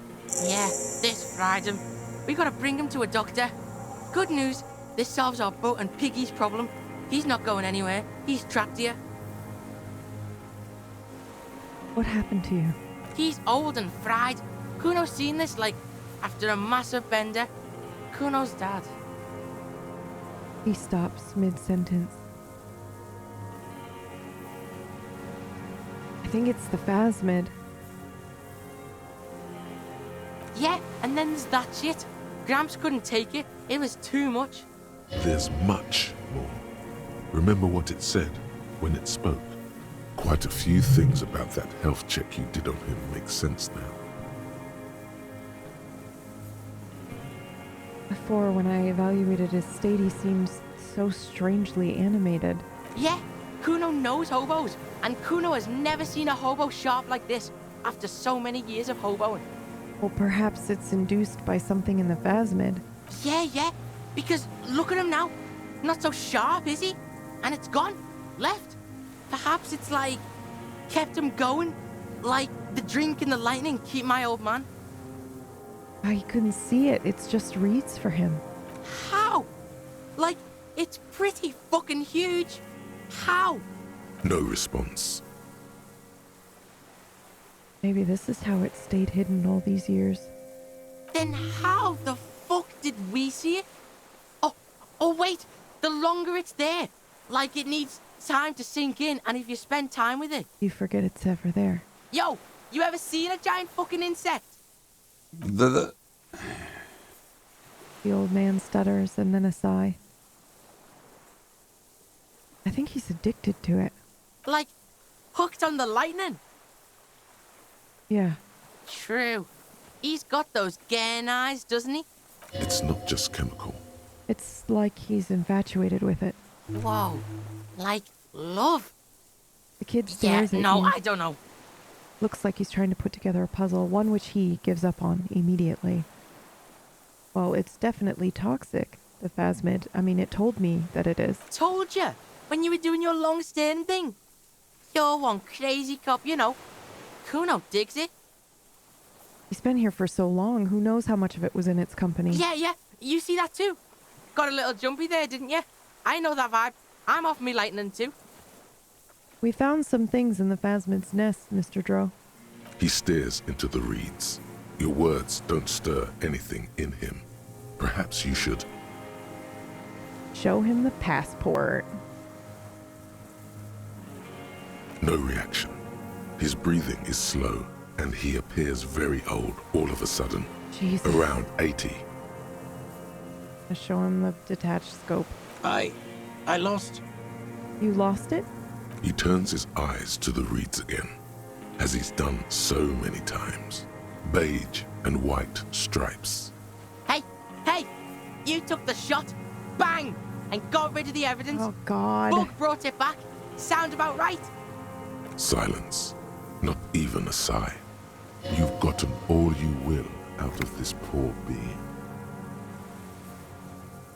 Yeah, this fried him. We gotta bring him to a doctor. Good news, this solves our boat and Piggy's problem. He's not going anywhere. He's trapped here. What happened to you? He's old and fried. Kuno's seen this, like, after a massive bender. Kuno's dad. He stops mid-sentence. I think it's the phasmid. Yeah, and then there's that shit. Gramps couldn't take it. It was too much. There's much more. Remember what it said when it spoke? Quite a few things about that health check you did on him make sense now. Before, when I evaluated his state, he seems so strangely animated. Yeah, Kuno knows hobos, and Kuno has never seen a hobo sharp like this after so many years of hoboing. Well, perhaps it's induced by something in the phasmid. Yeah, because look at him now. Not so sharp, is he? And it's gone. Left. Perhaps it's like, kept him going. Like the drink and the lightning keep my old man. I couldn't see it. It's just reeds for him. How? Like, it's pretty fucking huge. How? No response. Maybe this is how it stayed hidden all these years. Then how the fuck did we see it? Oh wait, the longer it's there, like it needs time to sink in, and if you spend time with it. You forget it's ever there. Yo, you ever seen a giant fucking insect? The The old man stutters and then a sigh. I think he's addicted to it. Like, hooked on the lightning? Yeah. True. He's got those garen eyes, doesn't he? It's not just chemical. It's like he's infatuated with it. Whoa. Like, love. The kid Yeah, stares at no, you. I don't know. Looks like he's trying to put together a puzzle, one which he gives up on immediately. Well, it's definitely toxic, the phasmid. I mean, it told me that it is. Told you, when you were doing your long stern thing. You're one crazy cop, you know. Kuno digs it. He's been here for so long, who knows how much of it was in its company. Yeah, you see that too. Got a little jumpy there, didn't you? I know that vibe. I'm off me lightning too. We found some things in the phasmid's nest, Mr. Dro. He stares into the reeds. Your words don't stir anything in him. Perhaps you should. Show him the passport. No reaction. His breathing is slow, and he appears very old all of a sudden. Jesus. Around 80. I show him the detached scope. I lost. You lost it? He turns his eyes to the reeds again, as he's done so many times. Beige and white stripes. Hey! You took the shot, bang, and got rid of the evidence. Oh, God. Bug brought it back. Sound about right? Silence. Not even a sigh. You've gotten all you will out of this poor being.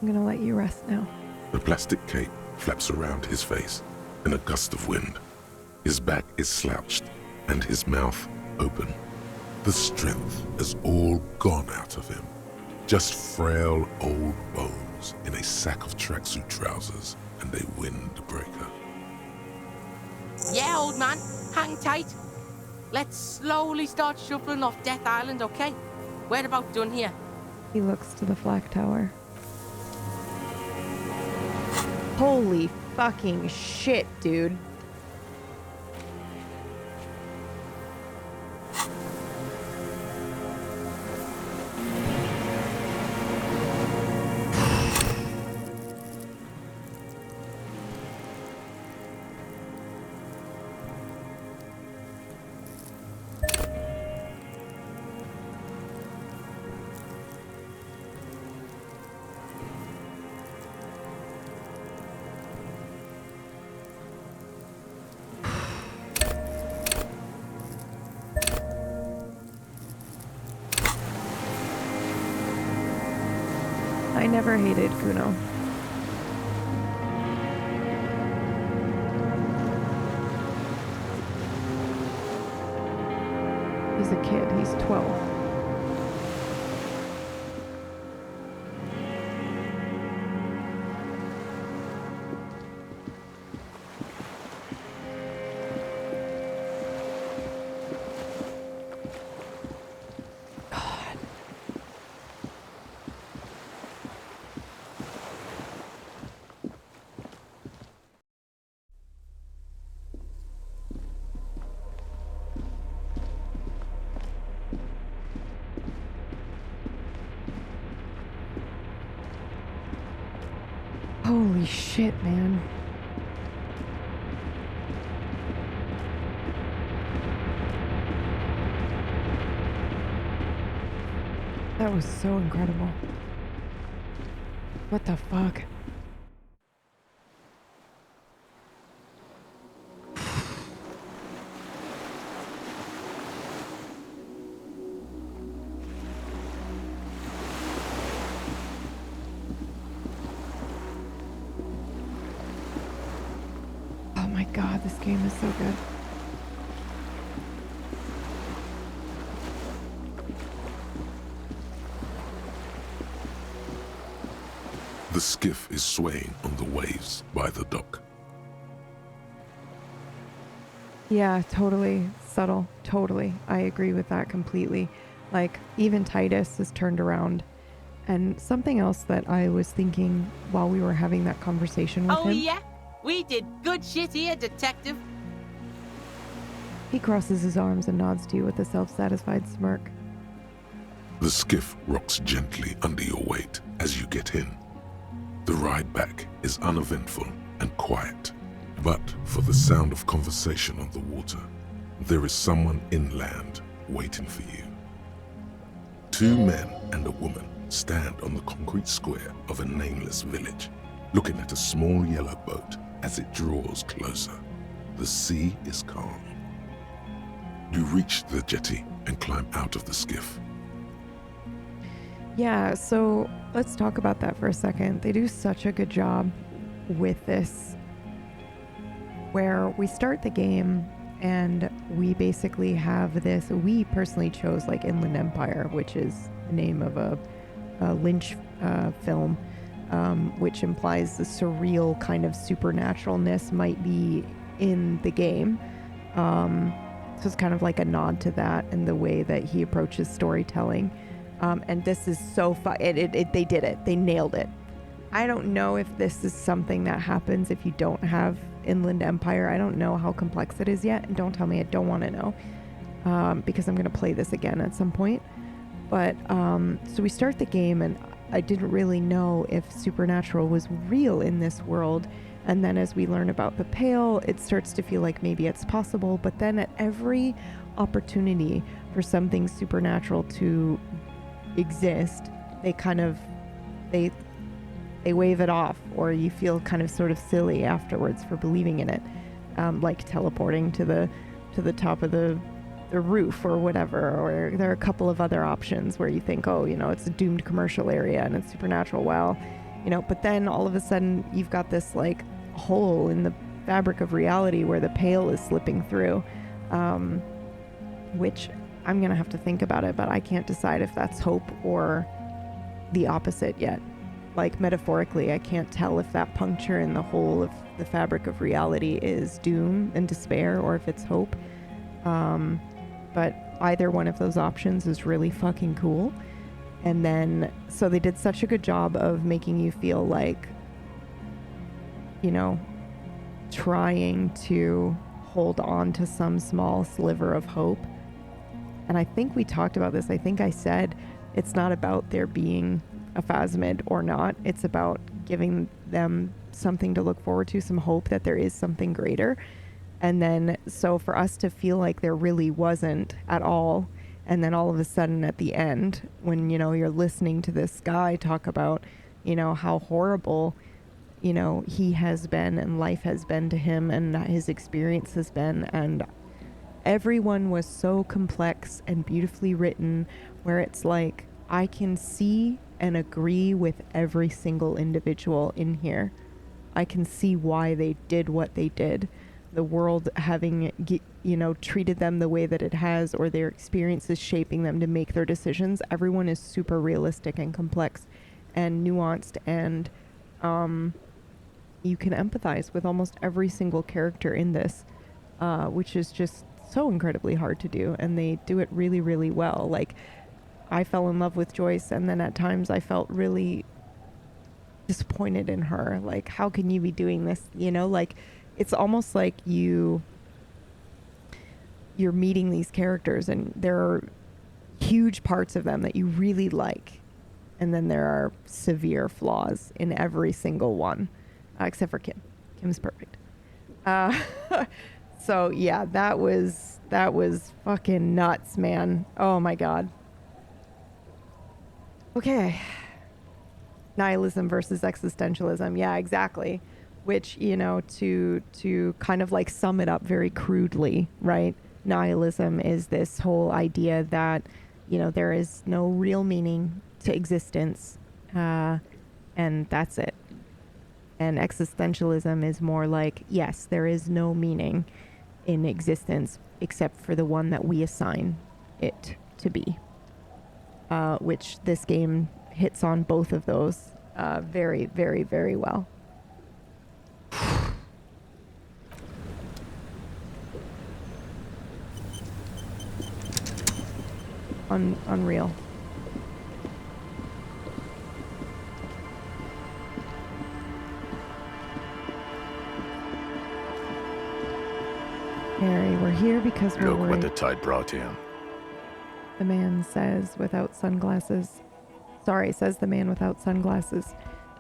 I'm gonna let you rest now. The plastic cape flaps around his face in a gust of wind. His back is slouched and his mouth open. The strength has all gone out of him. Just frail old bones in a sack of tracksuit trousers and a windbreaker. Yeah, old man, hang tight. Let's slowly start shuffling off Death Island, okay? We're about done here. He looks to the flak tower. Holy fucking shit, dude. I never hated Kuno. He's a kid. He's 12. Holy shit, man. That was so incredible. What the fuck? Oh my god, this game is so good. The skiff is swaying on the waves by the dock. Yeah, totally subtle. Totally. I agree with that completely. Like, even Titus is turned around. And something else that I was thinking while we were having that conversation with him. Oh, yeah? We did good shit here, detective. He crosses his arms and nods to you with a self-satisfied smirk. The skiff rocks gently under your weight as you get in. The ride back is uneventful and quiet, but for the sound of conversation on the water, there is someone inland waiting for you. 2 men and a woman stand on the concrete square of a nameless village, looking at a small yellow boat as it draws closer. The sea is calm. You reach the jetty and climb out of the skiff. Yeah, so let's talk about that for a second. They do such a good job with this, where we start the game and we basically have this. We personally chose like Inland Empire, which is the name of a Lynch film, which implies the surreal kind of supernaturalness might be in the game. So it's kind of like a nod to that and the way that he approaches storytelling. And this is so fun. They did it. They nailed it. I don't know if this is something that happens if you don't have Inland Empire. I don't know how complex it is yet. And don't tell me, I don't want to know. Because I'm going to play this again at some point. But so we start the game and I didn't really know if supernatural was real in this world. And then as we learn about the Pale, it starts to feel like maybe it's possible. But then at every opportunity for something supernatural to exist, they kind of they wave it off, or you feel kind of sort of silly afterwards for believing in it, like teleporting to the top of the roof or whatever. Or there are a couple of other options where you think, oh, it's a doomed commercial area and it's supernatural. Well, but then all of a sudden you've got this like hole in the fabric of reality where the Pale is slipping through, which I'm going to have to think about it, but I can't decide if that's hope or the opposite yet. Like metaphorically, I can't tell if that puncture in the hole of the fabric of reality is doom and despair or if it's hope. But either one of those options is really fucking cool. And then, so they did such a good job of making you feel like, trying to hold on to some small sliver of hope. And I think we talked about this. I think I said it's not about there being a phasmid or not. It's about giving them something to look forward to, some hope that there is something greater. And then, so for us to feel like there really wasn't at all, and then all of a sudden at the end, when, you're listening to this guy talk about, how horrible, he has been and life has been to him and his experience has been, and everyone was so complex and beautifully written, where it's like, I can see and agree with every single individual in here. I can see why they did what they did. The world having, treated them the way that it has, or their experiences shaping them to make their decisions. Everyone is super realistic and complex and nuanced, and you can empathize with almost every single character in this, which is just so incredibly hard to do, and they do it really, really well. Like, I fell in love with Joyce, and then at times I felt really disappointed in her. Like, how can you be doing this? Like, it's almost like you're meeting these characters, and there are huge parts of them that you really like, and then there are severe flaws in every single one, except for Kim. Kim's perfect. So yeah, that was fucking nuts, man. Oh my god. Okay. Nihilism versus existentialism. Yeah, exactly. Which, to kind of like sum it up very crudely, right? Nihilism is this whole idea that, there is no real meaning to existence, and that's it. And existentialism is more like, yes, there is no meaning in existence except for the one that we assign it to be, which this game hits on both of those very, very, very well. Unreal. Harry, we're here because we're Look worried. what the tide brought in. The man says without sunglasses. Sorry, says the man without sunglasses.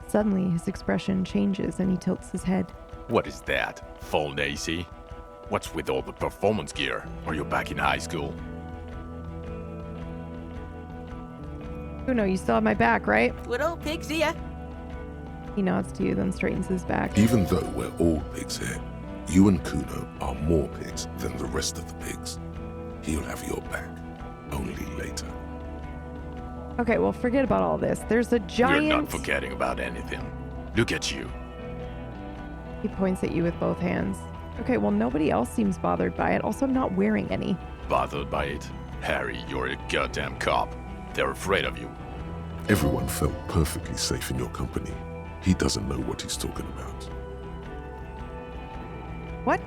Suddenly, his expression changes and he tilts his head. What is that? Full Nacy? What's with all the performance gear? Are you back in high school? Kuno, you still have my back, right? Good old pigs here. He nods to you, then straightens his back. Even though we're all pigs here, you and Kuno are more pigs than the rest of the pigs. He'll have your back. Only later. Okay, well, forget about all this. There's a giant... You're not forgetting about anything. Look at you. He points at you with both hands. Okay, well, nobody else seems bothered by it. Also, I'm not wearing any. Bothered by it? Harry, you're a goddamn cop. They're afraid of you. Everyone felt perfectly safe in your company. He doesn't know what he's talking about. What?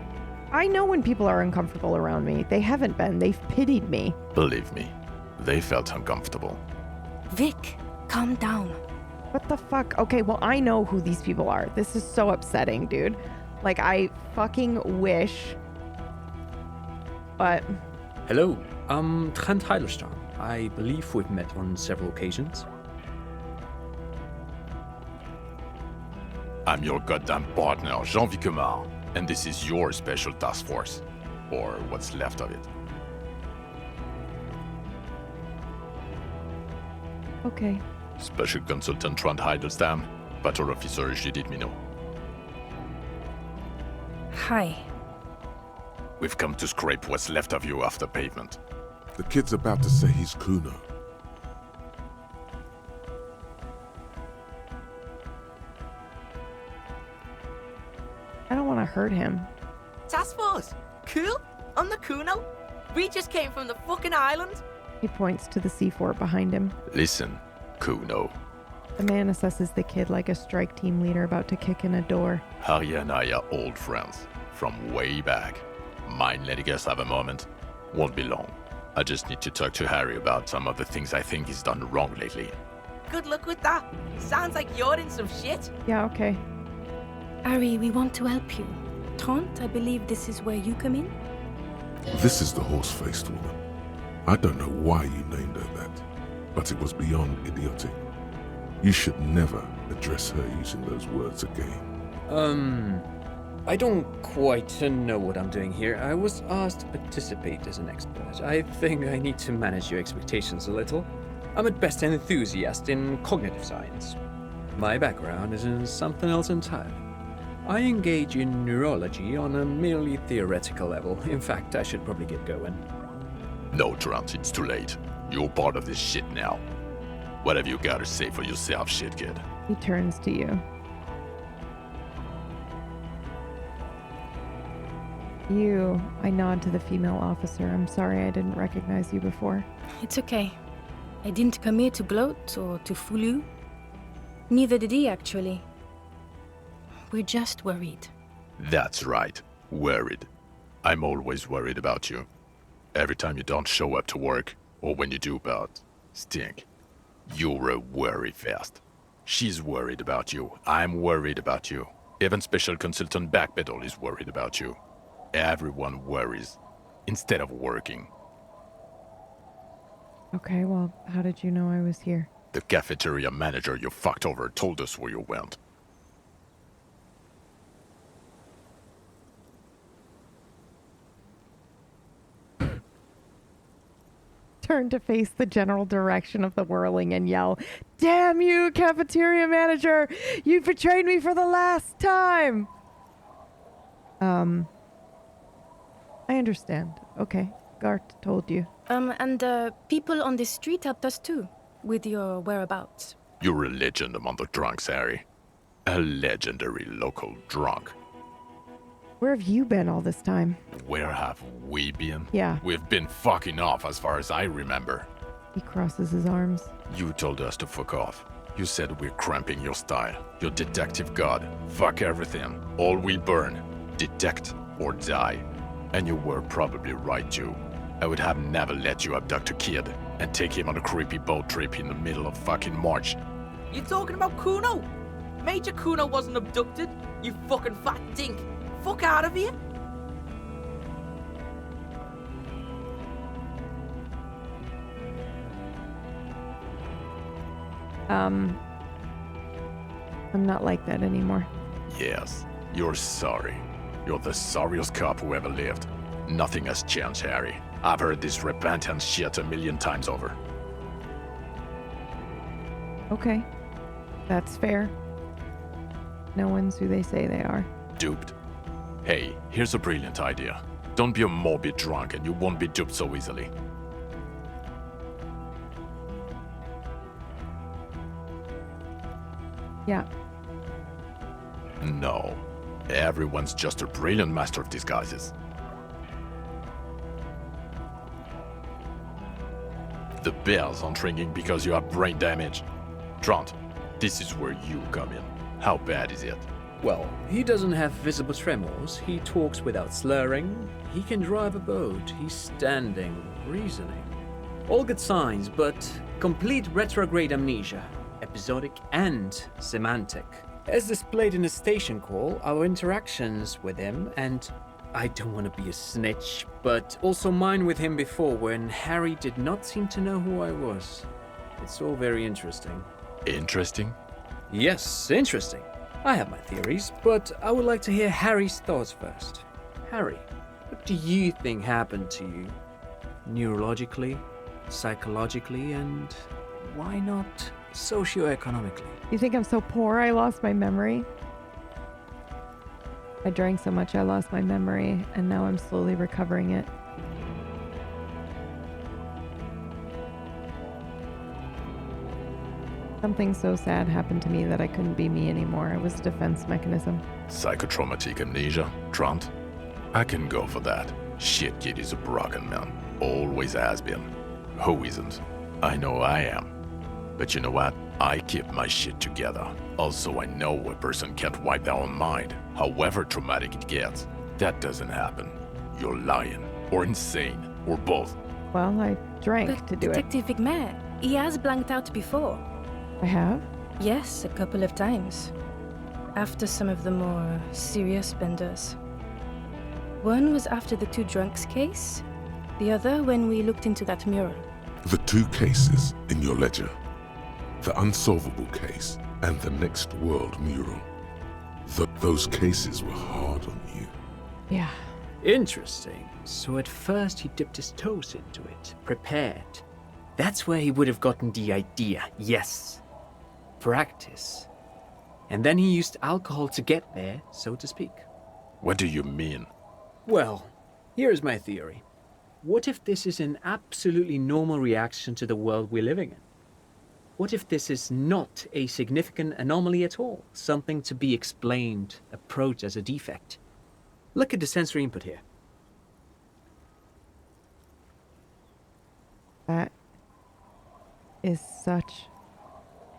I know when people are uncomfortable around me. They haven't been. They've pitied me. Believe me, they felt uncomfortable. Vic, calm down. What the fuck? Okay, well, I know who these people are. This is so upsetting, dude. Like, I fucking wish. But... Hello, I'm Trent Heidelstein. I believe we've met on several occasions. I'm your goddamn partner, Jean-Vic Quemar, and this is your special task force. Or what's left of it. Okay. Special Consultant Trent Heidelstein, Patrol Officer Judith Minot. Hi. We've come to scrape what's left of you after pavement. The kid's about to say he's Kuno. I don't want to hurt him. Task force. Cool. On the Kuno. We just came from the fucking island. He points to the sea fort behind him. Listen, Kuno. The man assesses the kid like a strike team leader about to kick in a door. Harry and I are old friends, from way back. Mind letting us have a moment? Won't be long. I just need to talk to Harry about some of the things I think he's done wrong lately. Good luck with that. Sounds like you're in some shit. Yeah, okay. Ari, we want to help you. Trent, I believe this is where you come in? This is the horse-faced woman. I don't know why you named her that, but it was beyond idiotic. You should never address her using those words again. I don't quite know what I'm doing here. I was asked to participate as an expert. I think I need to manage your expectations a little. I'm at best an enthusiast in cognitive science. My background is in something else entirely. I engage in neurology on a merely theoretical level. In fact, I should probably get going. No, Trent, it's too late. You're part of this shit now. What have you got to say for yourself, shit kid? He turns to you. You, I nod to the female officer. I'm sorry I didn't recognize you before. It's okay. I didn't come here to gloat or to fool you. Neither did he, actually. We're just worried. That's right, worried. I'm always worried about you. Every time you don't show up to work, or when you do about stink, you're a worry fest. She's worried about you. I'm worried about you. Even Special Consultant Backpedal is worried about you. Everyone worries instead of working. Okay, well, how did you know I was here? The cafeteria manager you fucked over told us where you went. Turn to face the general direction of the whirling and yell, "Damn you, cafeteria manager! You betrayed me for the last time!" I understand. Okay, Garte told you. And people on the street helped us too, with your whereabouts. You're a legend among the drunks, Harry. A legendary local drunk. Where have you been all this time? Where have we been? Yeah. We've been fucking off as far as I remember. He crosses his arms. You told us to fuck off. You said we're cramping your style. Your detective god. Fuck everything. All we burn. Detect or die. And you were probably right too. I would have never let you abduct a kid and take him on a creepy boat trip in the middle of fucking March. You talking about Kuno? Major Kuno wasn't abducted, you fucking fat dink. Fuck out of here. I'm not like that anymore. Yes, you're sorry. You're the sorriest cop who ever lived. Nothing has changed, Harry. I've heard this repentance shit a million times over. Okay. That's fair. No one's who they say they are. Duped? Hey, here's a brilliant idea. Don't be a morbid drunk and you won't be duped so easily. Yeah. No. Everyone's just a brilliant master of disguises. The bells aren't ringing because you have brain damage. Trant, this is where you come in. How bad is it? Well, he doesn't have visible tremors, he talks without slurring, he can drive a boat, he's standing, reasoning. All good signs, but complete retrograde amnesia, episodic and semantic. As displayed in the station call, our interactions with him, and I don't want to be a snitch, but also mine with him before when Harry did not seem to know who I was. It's all very interesting. Interesting? Yes, interesting. I have my theories, but I would like to hear Harry's thoughts first. Harry, what do you think happened to you? Neurologically, psychologically, and why not socioeconomically? You think I'm so poor I lost my memory? I drank so much I lost my memory, and now I'm slowly recovering it. Something so sad happened to me that I couldn't be me anymore. It was a defense mechanism. Psychotraumatic amnesia, Trant? I can go for that. Shit kid is a broken man. Always has been. Who isn't? I know I am. But you know what? I keep my shit together. Also, I know a person can't wipe their own mind, however traumatic it gets. That doesn't happen. You're lying, or insane, or both. Well, I drank to do Detective Vigmer, he has blanked out before. I have? Yes, a couple of times. After some of the more serious benders. One was after the two drunks case, the other when we looked into that mural. The two cases in your ledger. The unsolvable case and the next world mural. Those cases were hard on you. Yeah. Interesting. So at first he dipped his toes into it, prepared. That's where he would have gotten the idea, yes. Practice. And then he used alcohol to get there, so to speak. What do you mean? Well, here's my theory. What if this is an absolutely normal reaction to the world we're living in? What if this is not a significant anomaly at all? Something to be explained, approached as a defect? Look at the sensory input here. That is such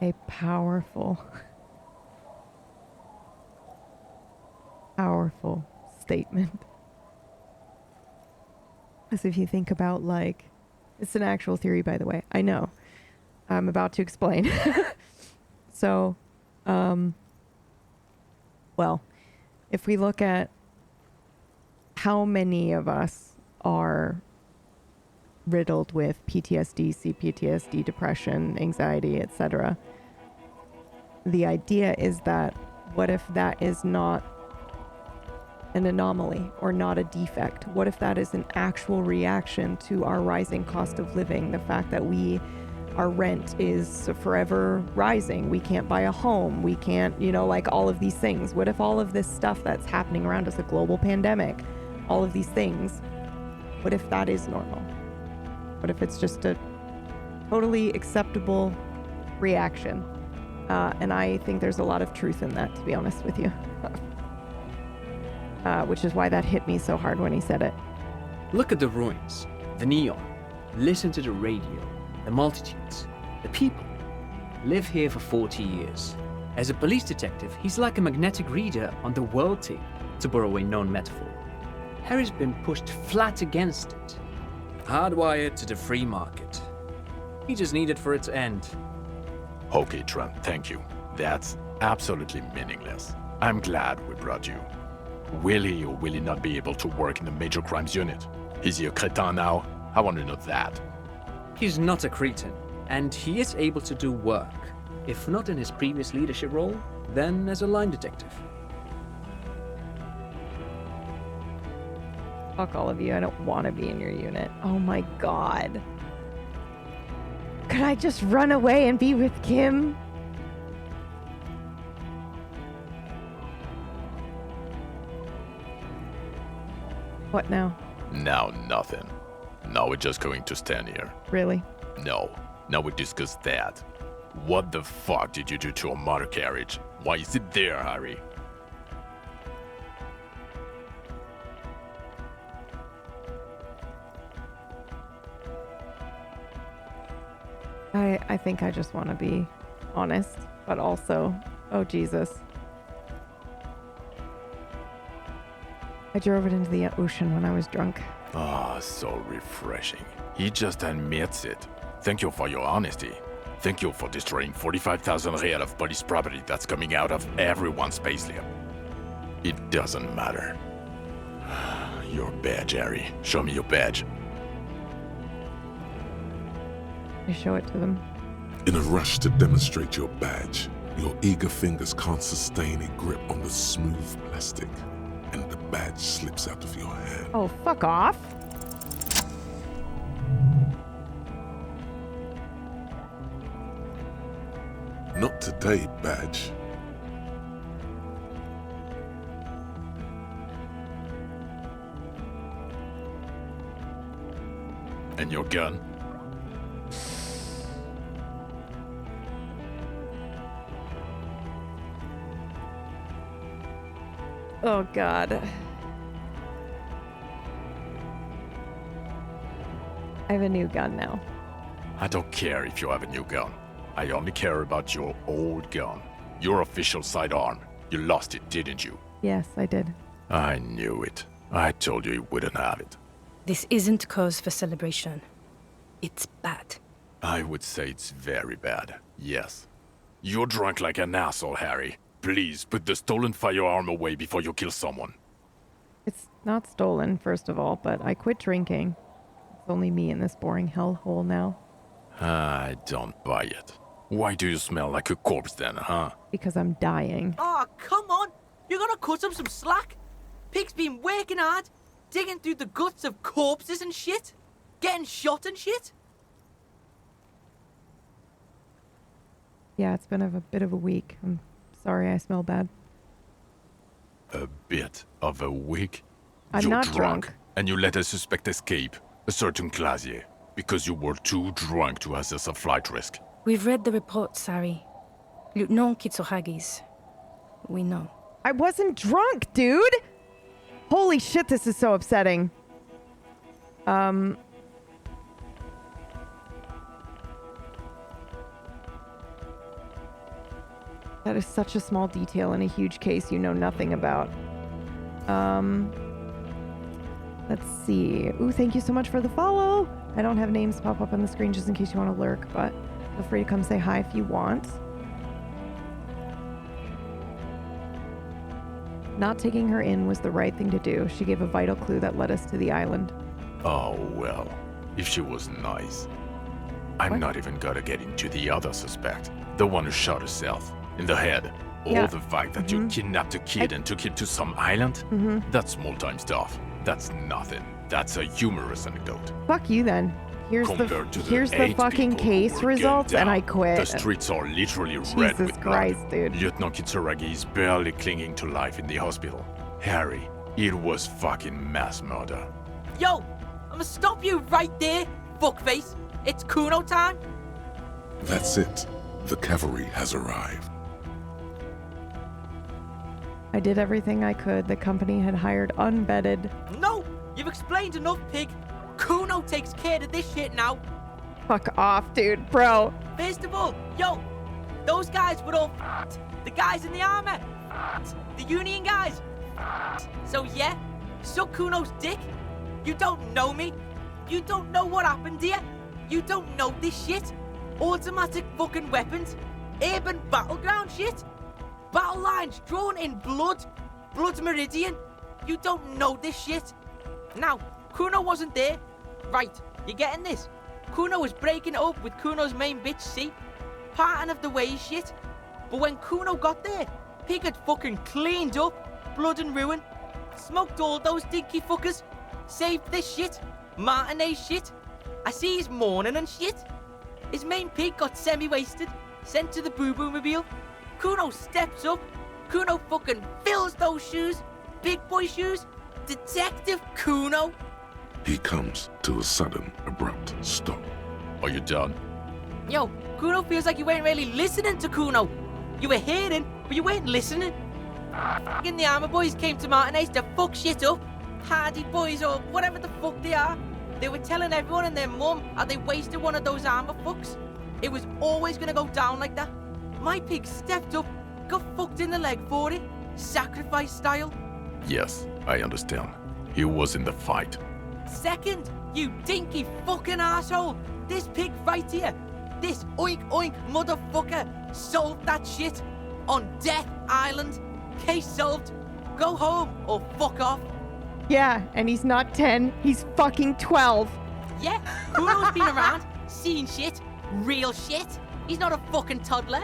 a powerful statement. Because if you think about, like, it's an actual theory, by the way. I know. I'm about to explain. So, well, if we look at how many of us are riddled with PTSD, CPTSD, depression, anxiety, etc., the idea is that what if that is not an anomaly or not a defect? What if that is an actual reaction to our rising cost of living? The fact that our rent is forever rising. We can't buy a home. We can't, like all of these things. What if all of this stuff that's happening around us, a global pandemic, all of these things, what if that is normal? What if it's just a totally acceptable reaction? And I think there's a lot of truth in that, to be honest with you. Which is why that hit me so hard when he said it. Look at the ruins, the neon. Listen to the radio, the multitudes, the people. Live here for 40 years. As a police detective, he's like a magnetic reader on the world team, to borrow a known metaphor. Harry's been pushed flat against it. Hardwired to the free market. He just needed for it to end. Okay, Trent, thank you. That's absolutely meaningless. I'm glad we brought you. Will he or will he not be able to work in the major crimes unit? Is he a crétin now? I want to know that. He's not a cretin, and he is able to do work. If not in his previous leadership role, then as a line detective. Fuck all of you. I don't want to be in your unit. Oh my god. Could I just run away and be with Kim? What now? Now nothing. Now we're just going to stand here. Really? No. Now we discuss that. What the fuck did you do to a motor carriage? Why is it there, Harry? I think I just want to be honest, but also, oh Jesus. I drove it into the ocean when I was drunk. Ah, so refreshing. He just admits it. Thank you for your honesty. Thank you for destroying 45,000 real of police property that's coming out of everyone's payslip. It doesn't matter. Your badge, Harry. Show me your badge. I show it to them. In a rush to demonstrate your badge, your eager fingers can't sustain a grip on the smooth plastic, and the badge slips out of your hand. Oh, fuck off. Not today, badge. And your gun? Oh god. I have a new gun now. I don't care if you have a new gun. I only care about your old gun. Your official sidearm. You lost it, didn't you? Yes, I did. I knew it. I told you you wouldn't have it. This isn't cause for celebration. It's bad. I would say it's very bad, yes. You're drunk like an asshole, Harry. Please, put the stolen firearm away before you kill someone. It's not stolen, first of all, but I quit drinking. It's only me in this boring hellhole now. I don't buy it. Why do you smell like a corpse then, huh? Because I'm dying. Oh, come on! You're gonna cut him some slack? Pig's been working hard, digging through the guts of corpses and shit, getting shot and shit. Yeah, it's been a bit of a week. I'm sorry I smell bad. A bit of a week? I'm You're not drunk. And you let a suspect escape, a certain Clasier, because you were too drunk to assess a flight risk. We've read the report, Sari. Lieutenant Kitsuhagi's. We know. I wasn't drunk, dude! Holy shit, this is so upsetting. That is such a small detail in a huge case you know nothing about. Let's see. Ooh, thank you so much for the follow. I don't have names pop up on the screen just in case you want to lurk, but feel free to come say hi if you want. Not taking her in was the right thing to do. She gave a vital clue that led us to the island. Oh, well, if she was nice. I'm What? not even gonna get into the other suspect, the one who shot herself in the head. Or Yeah. the fact that you kidnapped a kid and took him to some island. That's small-time stuff. That's nothing. That's a humorous anecdote. Fuck you then. Here's Compared to the 8 fucking people who case were gunned results, and I down. quit. The streets are literally red Jesus with Christ, blood. dude. Lieutenant Kitsuragi is barely clinging to life in the hospital. Harry, it was fucking mass murder. Yo, I'ma stop you right there, fuckface. It's Kuno time. That's it. The cavalry has arrived. I did everything I could. The company had hired unvetted. No, you've explained enough, pig. Kuno takes care of this shit now. Fuck off, dude, bro. First of all, yo, those guys were all the guys in the armor, the Union guys. So yeah, suck Kuno's dick. You don't know me. You don't know what happened here. You don't know this shit. Automatic fucking weapons, urban battleground shit, battle lines drawn in blood, blood's meridian. You don't know this shit. Now, Kuno wasn't there. Right, you getting this? Kuno was breaking it up with Kuno's main bitch, see? pattern of the way shit. But when Kuno got there, Pig had fucking cleaned up, blood and ruin, smoked all those dinky fuckers, saved this shit, Martinet shit. I see he's mourning and shit. His main pig got semi-wasted, sent to the boo-boo mobile. Kuno steps up, Kuno fucking fills those shoes, big boy shoes, Detective Kuno. He comes to a sudden, abrupt stop. Are you done? Yo, Kuno feels like you weren't really listening to Kuno. You were hearing, but you weren't listening. Fucking the Armour Boys came to Martinez to fuck shit up. Hardy Boys or whatever the fuck they are. They were telling everyone and their mum how they wasted one of those armour fucks. It was always gonna go down like that. My pig stepped up, got fucked in the leg for it, sacrifice style. Yes, I understand. He was in the fight. Second, you dinky fucking asshole. This pig right here, this oink oink motherfucker solved that shit on Death Island. Case solved. Go home or fuck off. Yeah, and he's not 10, he's fucking 12. Yeah, Kuno's been around, seen shit, real shit. He's not a fucking toddler.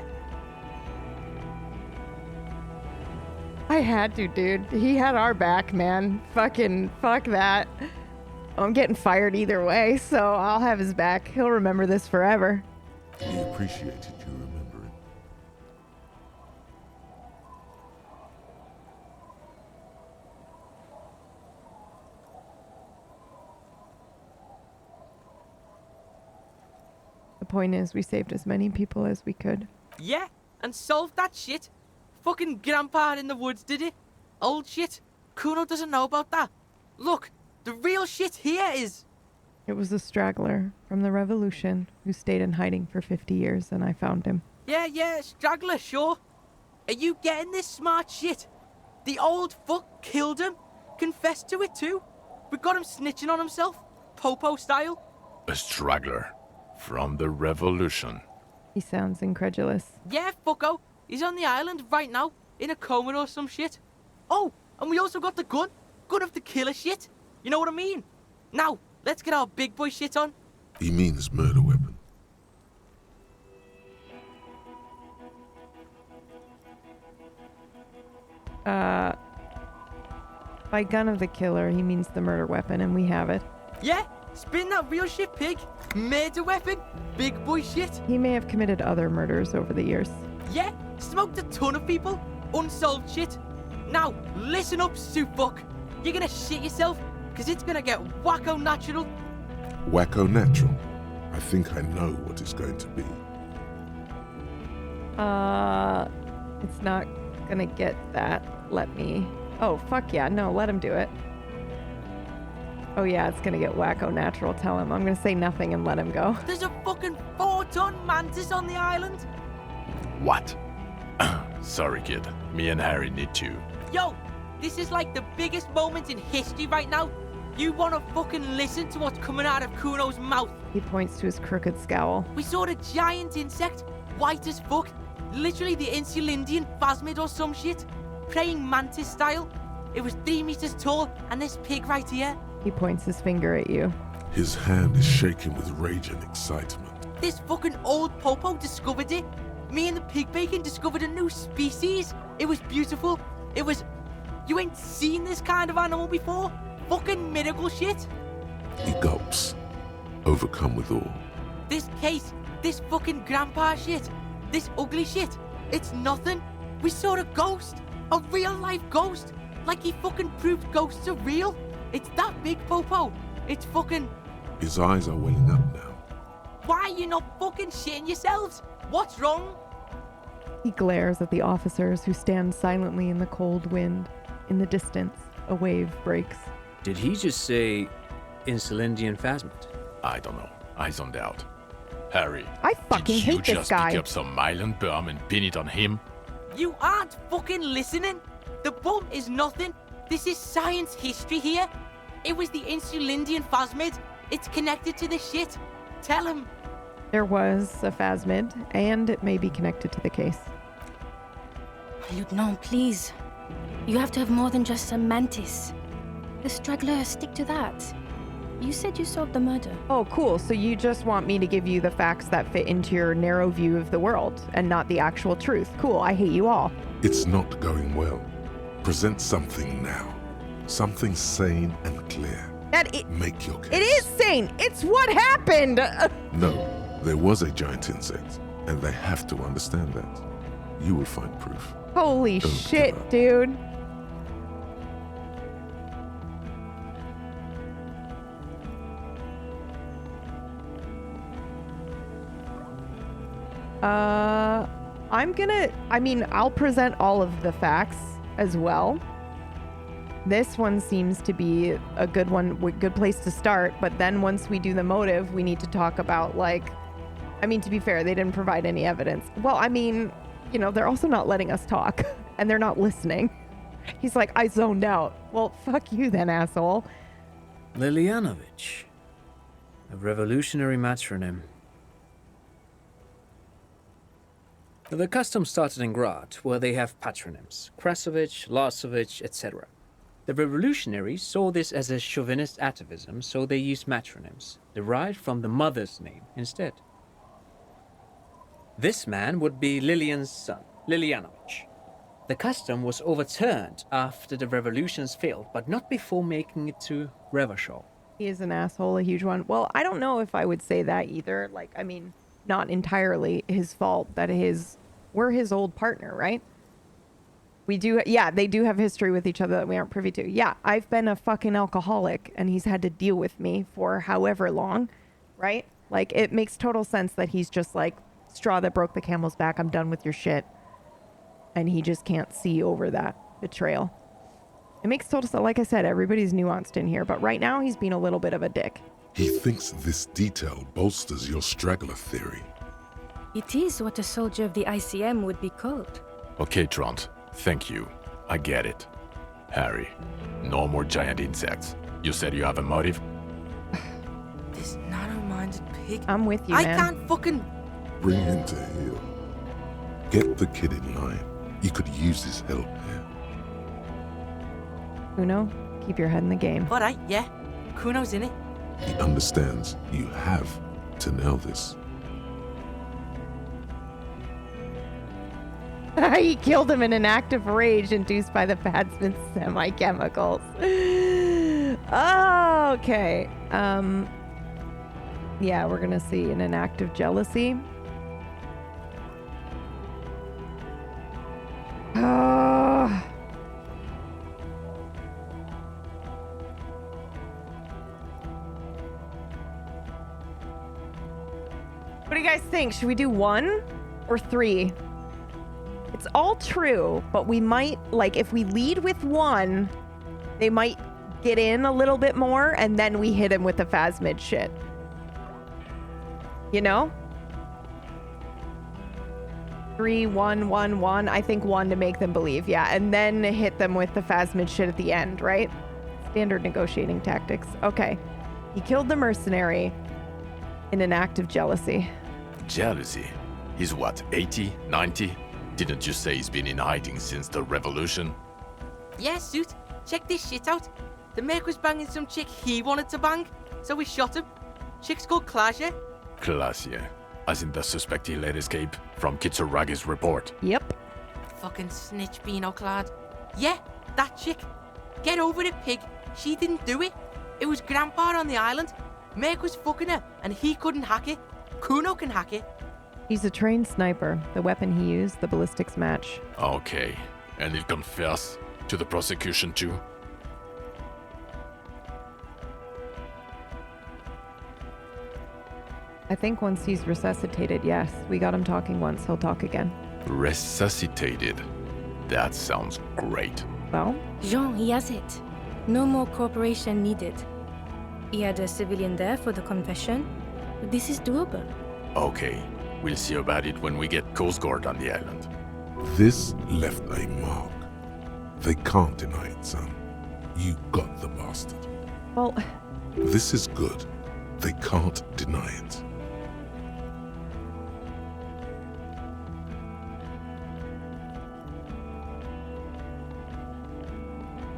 I had to, dude. He had our back, man. Fucking fuck that. I'm getting fired either way, so I'll have his back. He'll remember this forever. He appreciated you remembering. The point is, we saved as many people as we could. Yeah, and solved that shit. Fucking grandpa in the woods did it. Old shit. Kuno doesn't know about that. Look, the real shit here is... It was a straggler from the revolution who stayed in hiding for 50 years, and I found him. Yeah, straggler, sure. Are you getting this smart shit? The old fuck killed him. Confessed to it too. We got him snitching on himself. Popo style. A straggler from the revolution. He sounds incredulous. Yeah, fucko. He's on the island right now, in a coma or some shit. Oh, and we also got the gun. Gun of the killer shit. You know what I mean? Now, let's get our big boy shit on. He means murder weapon. By gun of the killer, he means the murder weapon, and we have it. Yeah, spin that real shit, pig. Murder weapon, big boy shit. He may have committed other murders over the years. Yeah, smoked a ton of people. Unsolved shit. Now, listen up, soup fuck. You're gonna shit yourself, because it's gonna get wacko natural. Wacko natural. I think I know what it's going to be. It's not gonna get that. Let me... Oh, fuck yeah. No, let him do it. Oh yeah, it's gonna get wacko natural. Tell him. I'm gonna say nothing and let him go. There's a fucking 4-ton mantis on the island. What? Sorry, kid. Me and Harry need you. Yo, this is like the biggest moment in history right now. You wanna fucking listen to what's coming out of Kuno's mouth? He points to his crooked scowl. We saw a giant insect, white as fuck. Literally the Insulindian phasmid or some shit. Praying mantis style. It was 3 meters tall, and this pig right here. He points his finger at you. His hand is shaking with rage and excitement. This fucking old popo discovered it. Me and the pig bacon discovered a new species. It was beautiful. It was... You ain't seen this kind of animal before? Fucking miracle shit. He gulps, overcome with awe. This case, this fucking grandpa shit, this ugly shit, it's nothing. We saw a ghost. A real life ghost. Like he fucking proved ghosts are real. It's that big, Popo. It's fucking... His eyes are welling up now. Why are you not fucking shitting yourselves? What's wrong? He glares at the officers who stand silently in the cold wind. In the distance, a wave breaks. Did he just say Insulindian phasmid? I don't know. I zoned out. Harry, I fucking did you hate this just guy. pick up some myelin berm and pin it on him? You aren't fucking listening. The bum is nothing. This is science history here. It was the Insulindian phasmid. It's connected to this shit. Tell him. There was a phasmid, and it may be connected to the case. Lieutenant, please. You have to have more than just a mantis. The straggler, stick to that. You said you solved the murder. Oh, cool. So you just want me to give you the facts that fit into your narrow view of the world and not the actual truth. Cool. I hate you all. It's not going well. Present something now. Something sane and clear. Make your case. It is sane. It's what happened. No, there was a giant insect, and they have to understand that. You will find proof. Holy Don't shit, give up. dude. I'll present all of the facts as well. This one seems to be a good one, good place to start. But then once we do the motive, we need to talk about, to be fair, they didn't provide any evidence. Well, they're also not letting us talk and they're not listening. He's like, I zoned out. Well, fuck you then, asshole. Lilianovich. A revolutionary matronym. The custom started in Garte, where they have patronyms. Krasovich, Lasovich, etc. The revolutionaries saw this as a chauvinist atavism, so they used matronyms, derived from the mother's name instead. This man would be Lilienne's son, Lilianovich. The custom was overturned after the revolutions failed, but not before making it to Revachol. He is an asshole, a huge one. Well, I don't know if I would say that either. Not entirely his fault that we're his old partner, right? They do have history with each other that we aren't privy to. Yeah, I've been a fucking alcoholic and he's had to deal with me for however long, right? It makes total sense that he's just straw that broke the camel's back. I'm done with your shit. And he just can't see over that betrayal. It makes total sense. Like I said, everybody's nuanced in here, but right now he's being a little bit of a dick. He thinks this detail bolsters your straggler theory. It is what a soldier of the ICM would be called. Okay, Trant. Thank you. I get it. Harry, no more giant insects. You said you have a motive? This narrow-minded pig. I'm with you, I man. can't fucking... Bring him to heel. Get the kid in line. You could use his help here. Kuno, keep your head in the game. All right, yeah. Kuno's in it. He understands you have to nail this. He killed him in an act of rage induced by the phasm semi-chemicals. Oh, okay. Yeah, we're gonna see in an act of jealousy. Oh. What do you guys think? Should we do 1 or 3? It's all true, but we might, if we lead with 1, they might get in a little bit more, and then we hit him with the phasmid shit. You know? 3, 1, 1, 1. I think 1 to make them believe, yeah. And then hit them with the phasmid shit at the end, right? Standard negotiating tactics. Okay. He killed the mercenary in an act of jealousy. Jealousy? He's what, 80, 90? Didn't you say he's been in hiding since the revolution? Yeah, Suit. Check this shit out. The Merc was banging some chick he wanted to bang, so we shot him. Chick's called Klasia. Klasia. As in the suspect he let escape from Kitsuragi's report. Yep. Fucking snitch beano clad. Yeah, that chick. Get over it, pig. She didn't do it. It was Grandpa on the island. Merc was fucking her, and he couldn't hack it. Kuno can hack it. He's a trained sniper. The weapon he used, the ballistics match. Okay. And he'll confess to the prosecution too? I think once he's resuscitated, yes. We got him talking once, he'll talk again. Resuscitated? That sounds great. Well? Jean, he has it. No more cooperation needed. He had a civilian there for the confession. This is doable. Okay. We'll see about it when we get Coast Guard on the island. This left a mark. They can't deny it, son. You got the bastard. Well... This is good. They can't deny it.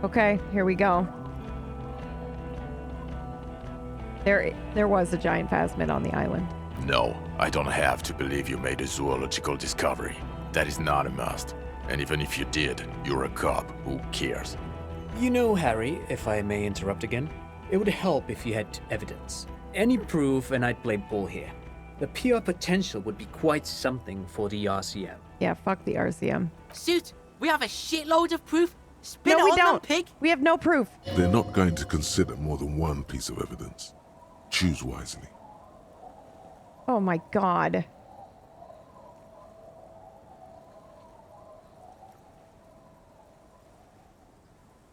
Okay, here we go. There was a giant phasmid on the island. No, I don't have to believe you made a zoological discovery. That is not a must. And even if you did, you're a cop. Who cares? You know, Harry, if I may interrupt again, it would help if you had evidence. Any proof, and I'd play ball here. The PR potential would be quite something for the RCM. Yeah, fuck the RCM. Suit, we have a shitload of proof. Spin No, it we on don't. them, pig. We have no proof. They're not going to consider more than one piece of evidence. Choose wisely. Oh my god.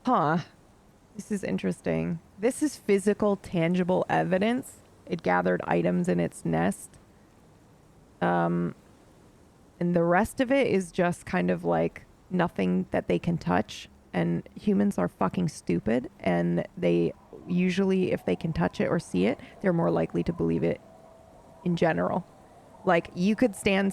Huh. This is interesting. This is physical, tangible evidence. It gathered items in its nest. And the rest of it is just kind of like nothing that they can touch. And humans are fucking stupid. And they usually, if they can touch it or see it, they're more likely to believe it in general. Like, you could stand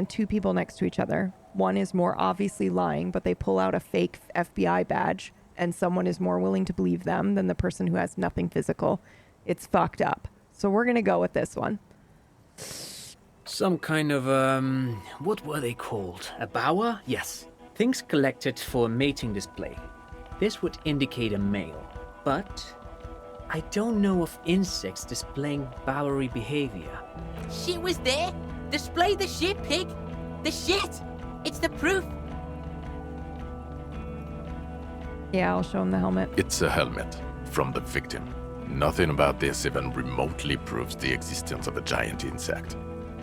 two people next to each other. One is more obviously lying, but they pull out a fake FBI badge, and someone is more willing to believe them than the person who has nothing physical. It's fucked up. So we're going to go with this one. Some kind of, what were they called? A bower? Yes. Things collected for a mating display. This would indicate a male, but I don't know of insects displaying bowery behavior. Shit was there. Display the shit, pig. The shit. It's the proof. Yeah, I'll show him the helmet. It's a helmet from the victim. Nothing about this even remotely proves the existence of a giant insect.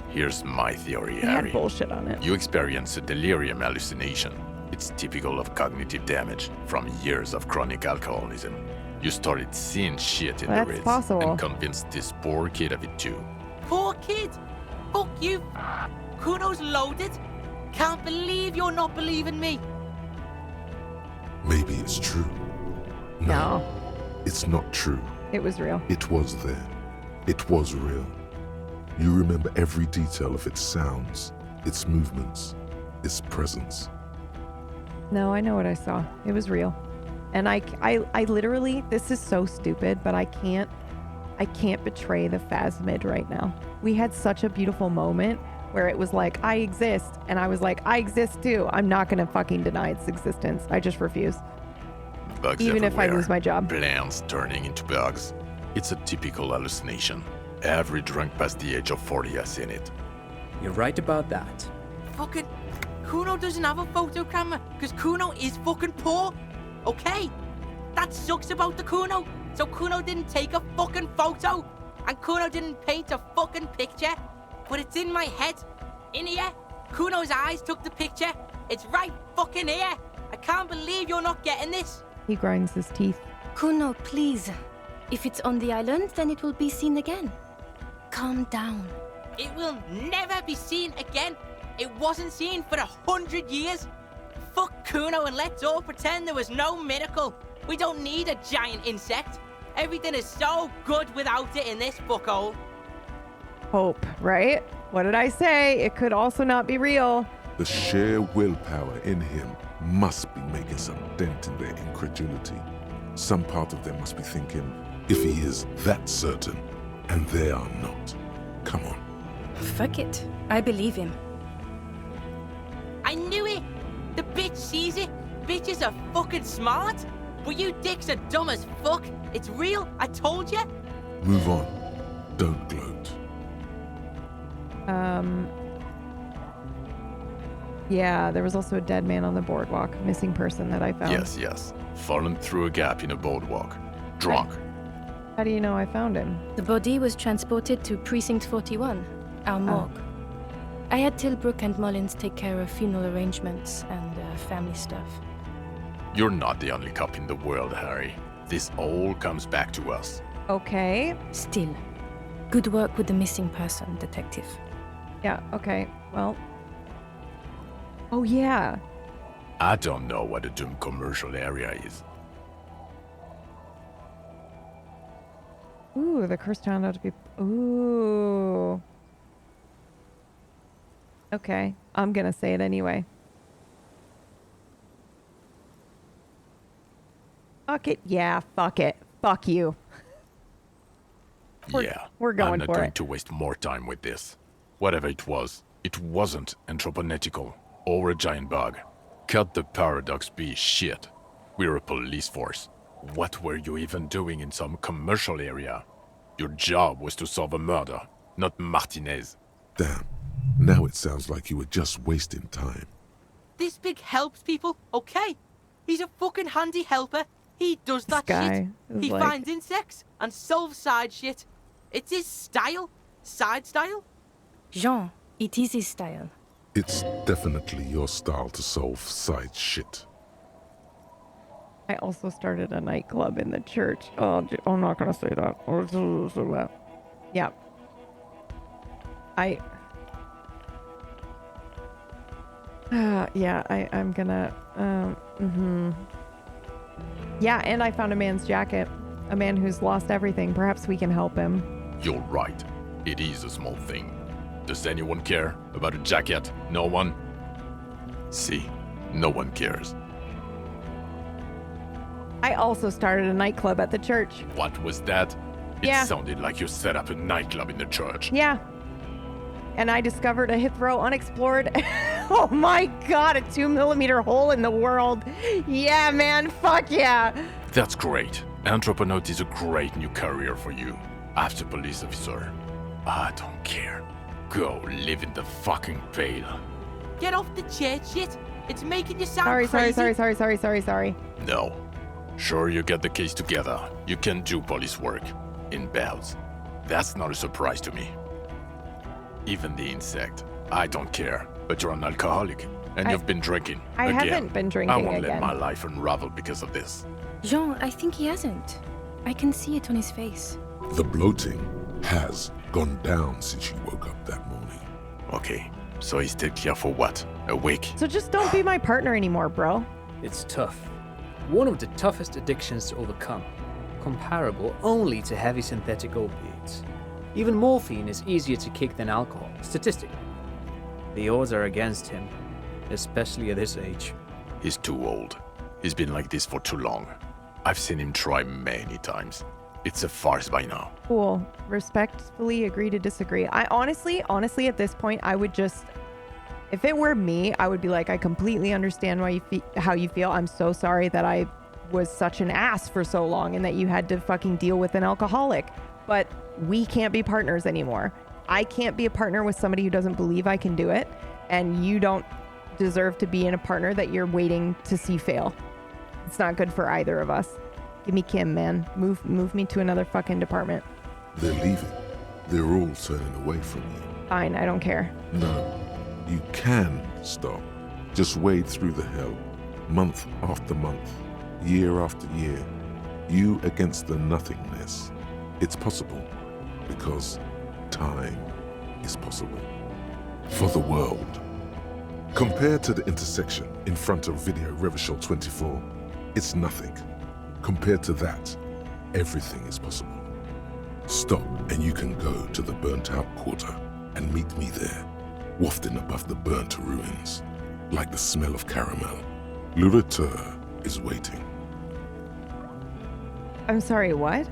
Here's my theory, He Harry. had bullshit on it. You experience a delirium hallucination. It's typical of cognitive damage from years of chronic alcoholism. You started seeing shit in the That's Ritz possible. and convinced this poor kid of it too. Poor kid. Fuck you. Kuno's loaded. Can't believe you're not believing me. Maybe it's true. No. It's not true. It was real. It was there. It was real. You remember every detail of its sounds, its movements, its presence. No, I know what I saw. It was real. And I literally, this is so stupid, but I can't betray the phasmid right now. We had such a beautiful moment where it was like, I exist. And I was like, I exist too. I'm not going to fucking deny its existence. I just refuse. Bugs Even if I everywhere. lose my job. Plants turning into bugs. It's a typical hallucination. Every drunk past the age of 40 has seen it. You're right about that. Fucking Kuno doesn't have a photo camera because Kuno is fucking poor. Okay? That sucks about the Kuno. So Kuno didn't take a fucking photo. And Kuno didn't paint a fucking picture. But it's in my head. In here. Kuno's eyes took the picture. It's right fucking here. I can't believe you're not getting this. He grinds his teeth. Kuno, please. If it's on the island, then it will be seen again. Calm down. It will never be seen again. It wasn't seen for 100 years. Fuck Kuno and let's all pretend there was no miracle. We don't need a giant insect. Everything is so good without it in this fuckhole. Hope, right? What did I say? It could also not be real. The sheer willpower in him must be making some dent in their incredulity. Some part of them must be thinking, if he is that certain, and they are not. Come on. Fuck it. I believe him. I knew it. The bitch sees it. Bitches are fucking smart. But you dicks are dumb as fuck. It's real. I told you. Move on. Don't gloat. Yeah, there was also a dead man on the boardwalk. Missing person that I found. Yes. Fallen through a gap in a boardwalk. Drunk. How do you know I found him? The body was transported to Precinct 41, our morgue. I had Tilbrook and Mullins take care of funeral arrangements and family stuff. You're not the only cop in the world, Harry. This all comes back to us. Okay. Still, good work with the missing person, detective. Yeah, okay. Well. Oh, yeah. I don't know what a doomed commercial area is. Ooh, the curse turned out to be... Ooh. Okay, I'm gonna say it anyway. Fuck it. Yeah, fuck it. Fuck you. We're going I'm not for going it. to waste more time with this. Whatever it wasn't anthropometical or a giant bug. Cut the paradox be shit. We're a police force. What were you even doing in some commercial area? Your job was to solve a murder, not Martinez. Damn. Now it sounds like you were just wasting time. This pig helps people, okay? He's a fucking handy helper. He does that guy shit. is He like- finds insects and solves side shit. It's his style. Side style. Jean, it is his style. It's definitely your style to solve side shit. I also started a nightclub in the church. Oh, I'm not gonna say that. Yeah. I'm gonna, Yeah, and I found a man's jacket. A man who's lost everything. Perhaps we can help him. You're right. It is a small thing. Does anyone care about a jacket? No one? See, no one cares. I also started a nightclub at the church. What was that? It Yeah. sounded like you set up a nightclub in the church. Yeah. And I discovered a Hithro unexplored. Oh my god, a 2mm hole in the world. Yeah, man, fuck yeah. That's great. Anthroponaut is a great new career for you. After police officer. I don't care. Go live in the fucking pale. Get off the church shit. It's making you sound Sorry. crazy. No. Sure, you get the case together. You can do police work. In bells. That's not a surprise to me. Even the insect. I don't care. But you're an alcoholic. And you've been drinking. I again. haven't been drinking I won't again. let my life unravel because of this. Jean, I think he hasn't. I can see it on his face. The bloating has gone down since you woke up that morning. Okay. So he stayed here for what? A week? So just don't be my partner anymore, bro. It's tough. One of the toughest addictions to overcome. Comparable only to heavy synthetic opiates. Even morphine is easier to kick than alcohol, statistically. The odds are against him, especially at his age. He's too old. He's been like this for too long. I've seen him try many times. It's a farce by now. Cool. Respectfully agree to disagree. I honestly, at this point, I would just, if it were me, I would be like, I completely understand how you feel. I'm so sorry that I was such an ass for so long and that you had to fucking deal with an alcoholic. But we can't be partners anymore. I can't be a partner with somebody who doesn't believe I can do it. And you don't deserve to be in a partner that you're waiting to see fail. It's not good for either of us. Give me Kim, man. Move me to another fucking department. They're leaving. They're all turning away from you. Fine, I don't care. No, you can stop. Just wade through the hell, month after month, year after year. You against the nothingness. It's possible, because time is possible. For the world. Compared to the intersection in front of Video Revachol 24, it's nothing. Compared to that, everything is possible. Stop and you can go to the burnt out quarter and meet me there, wafting above the burnt ruins, like the smell of caramel. Le Retour is waiting. I'm sorry, what?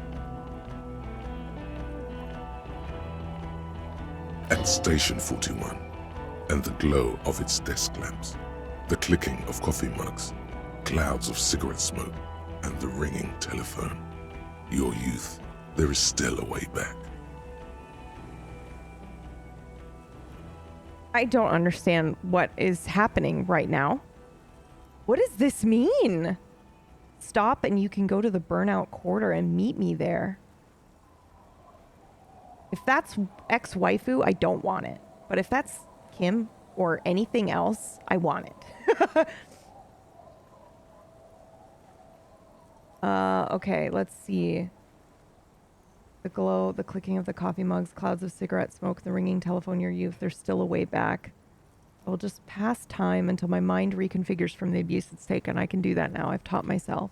At Station 41, and the glow of its desk lamps, the clicking of coffee mugs, clouds of cigarette smoke, and the ringing telephone. Your youth, there is still a way back. I don't understand what is happening right now. What does this mean? Stop and you can go to the burnout quarter and meet me there. If that's ex-waifu, I don't want it. But if that's Kim or anything else, I want it. Okay, let's see. The glow, the clicking of the coffee mugs, clouds of cigarette smoke, the ringing telephone, your youth, there's still a way back. I will just pass time until my mind reconfigures from the abuse it's taken. I can do that now. I've taught myself.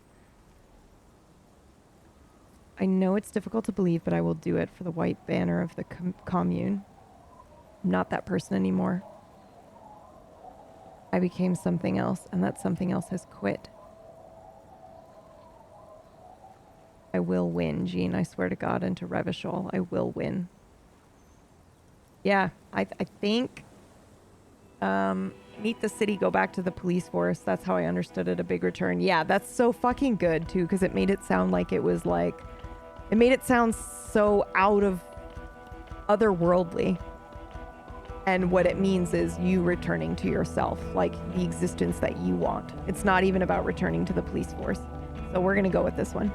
I know it's difficult to believe, but I will do it for the white banner of the commune. I'm not that person anymore. I became something else, and that something else has quit. I will win, Jean. I swear to God, and to Revachol, I will win. Yeah, I think meet the city, go back to the police force. That's how I understood it, a big return. Yeah, that's so fucking good, too, because it made it sound like it was like... It made it sound so out of otherworldly. And what it means is you returning to yourself, like the existence that you want. It's not even about returning to the police force. So we're gonna go with this one.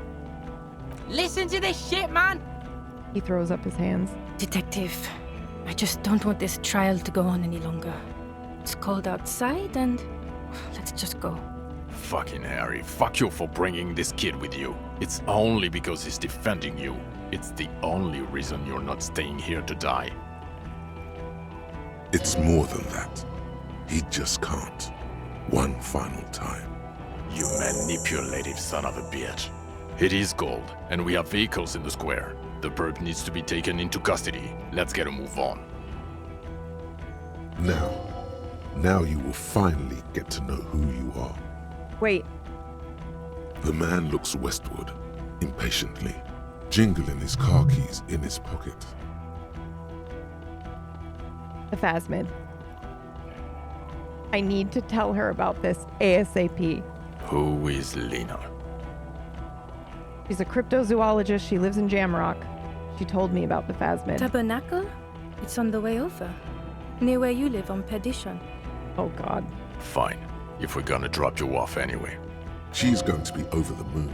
Listen to this shit, man! He throws up his hands. Detective, I just don't want this trial to go on any longer. It's cold outside and let's just go. Fucking Harry, fuck you for bringing this kid with you. It's only because he's defending you. It's the only reason you're not staying here to die. It's more than that. He just can't. One final time. You manipulative son of a bitch. It is gold, and we have vehicles in the square. The perp needs to be taken into custody. Let's get a move on. Now you will finally get to know who you are. Wait. The man looks westward, impatiently, jingling his car keys in his pocket. The phasmid. I need to tell her about this ASAP. Who is Lena? She's a cryptozoologist. She lives in Jamrock. She told me about the phasmid. Tabernacle? It's on the way over. Near where you live on Perdition. Oh, God. Fine, if we're gonna drop you off anyway. She's going to be over the moon.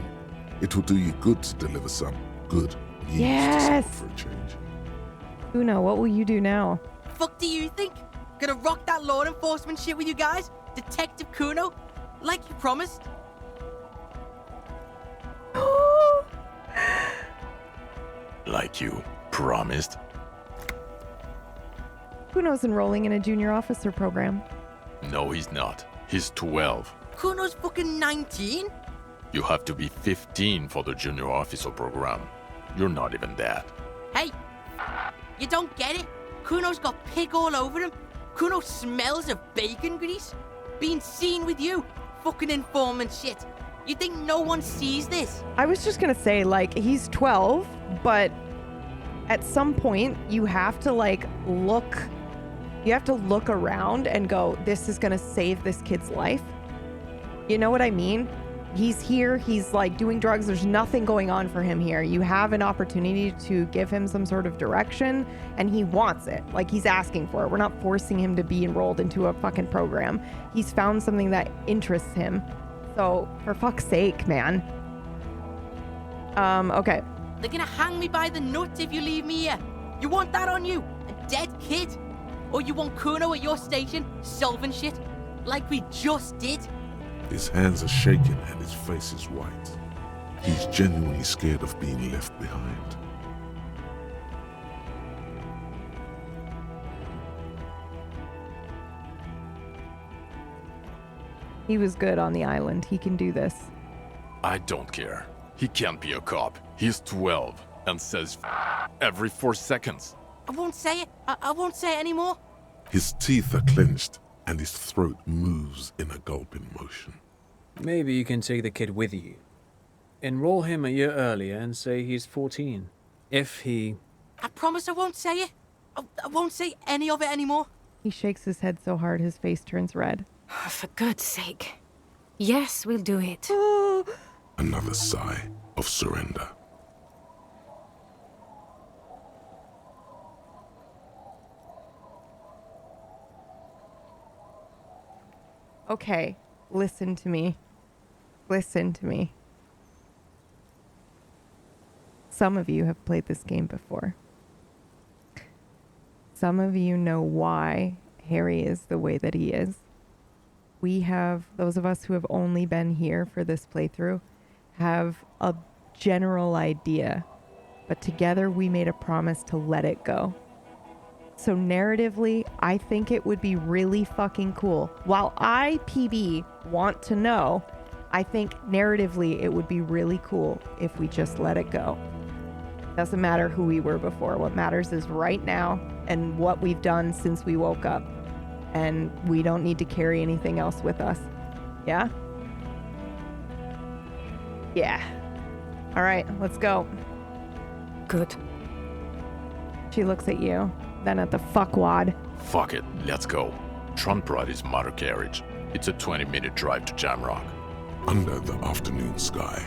It will do you good to deliver some good news to someone for a change. Uno, what will you do now? Fuck do you think? Gonna rock that law enforcement shit with you guys? Detective Kuno? Like you promised? Like you promised? Kuno's enrolling in a junior officer program. No, he's not. He's 12. Kuno's fucking 19? You have to be 15 for the junior officer program. You're not even that. Hey, you don't get it? Kuno's got pig all over him. Kuno smells of bacon grease. Being seen with you, fucking informant shit. You think no one sees this? I was just gonna say, like, he's 12, but at some point you have to, like, look around and go, this is gonna save this kid's life. You know what I mean? He's here, he's like doing drugs, there's nothing going on for him here. You have an opportunity to give him some sort of direction, and he wants it. Like, he's asking for it. We're not forcing him to be enrolled into a fucking program. He's found something that interests him. So, for fuck's sake, man. Okay. They're gonna hang me by the nuts if you leave me here. You want that on you? A dead kid? Or you want Kuno at your station solving shit? Like we just did? His hands are shaking and his face is white. He's genuinely scared of being left behind. He was good on the island. He can do this. I don't care. He can't be a cop. He's 12 and says every 4 seconds. I won't say it. I won't say it anymore. His teeth are clenched and his throat moves in a gulping motion. Maybe you can take the kid with you. Enroll him a year earlier and say he's 14. If he... I promise I won't say it. I won't say any of it anymore. He shakes his head so hard his face turns red. Oh, for God's sake. Yes, we'll do it. Another sigh of surrender. Okay, listen to me. Listen to me. Some of you have played this game before. Some of you know why Harry is the way that he is. We have, those of us who have only been here for this playthrough, have a general idea, but together we made a promise to let it go. So narratively, I think it would be really fucking cool. While I, PB, want to know, I think narratively it would be really cool if we just let it go. Doesn't matter who we were before. What matters is right now and what we've done since we woke up. And we don't need to carry anything else with us. Yeah? Yeah. All right, let's go. Good. She looks at you, then at the fuckwad. Fuck it, let's go. Trump brought his motor carriage. It's a 20-minute drive to Jamrock. Under the afternoon sky,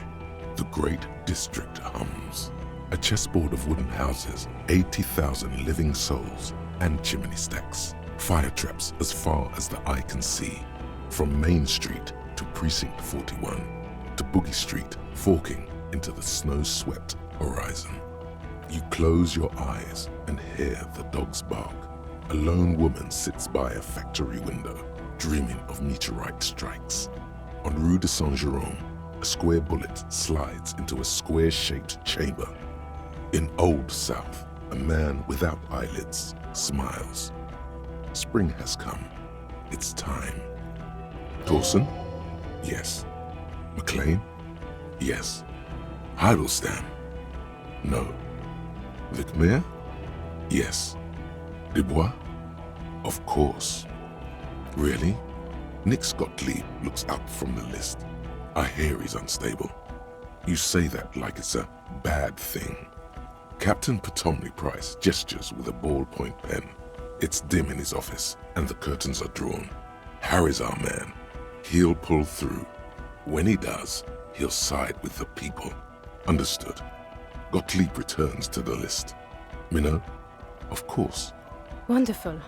the great district hums. A chessboard of wooden houses, 80,000 living souls, and chimney stacks. Fire traps as far as the eye can see. From Main Street to Precinct 41, to Boogie Street, forking into the snow-swept horizon. You close your eyes and hear the dogs bark. A lone woman sits by a factory window, dreaming of meteorite strikes. On Rue de Saint-Jérôme, a square bullet slides into a square-shaped chamber. In Old South, a man without eyelids smiles. Spring has come. It's time. Dawson? Yes. McLean? Yes. Heidelstein? No. Vicmere? Yes. Dubois? Of course. Really? Nick Gottlieb looks up from the list. I hear he's unstable. You say that like it's a bad thing. Captain Potomny Price gestures with a ballpoint pen. It's dim in his office, and the curtains are drawn. Harry's our man. He'll pull through. When he does, he'll side with the people. Understood. Gottlieb returns to the list. Minnow? Of course. Wonderful.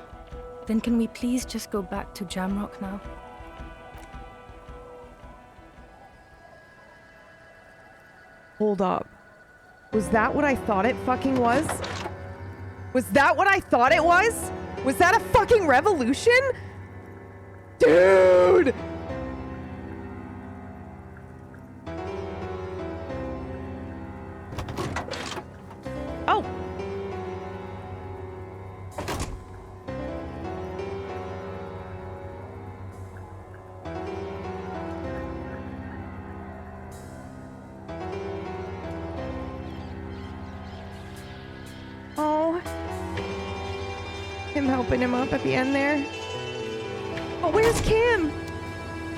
Then can we please just go back to Jamrock now? Hold up. Was that what I thought it fucking was? Was that what I thought it was? Was that a fucking revolution? Dude! Oh! Oh. Him helping him up at the end there. Oh, where's Kim?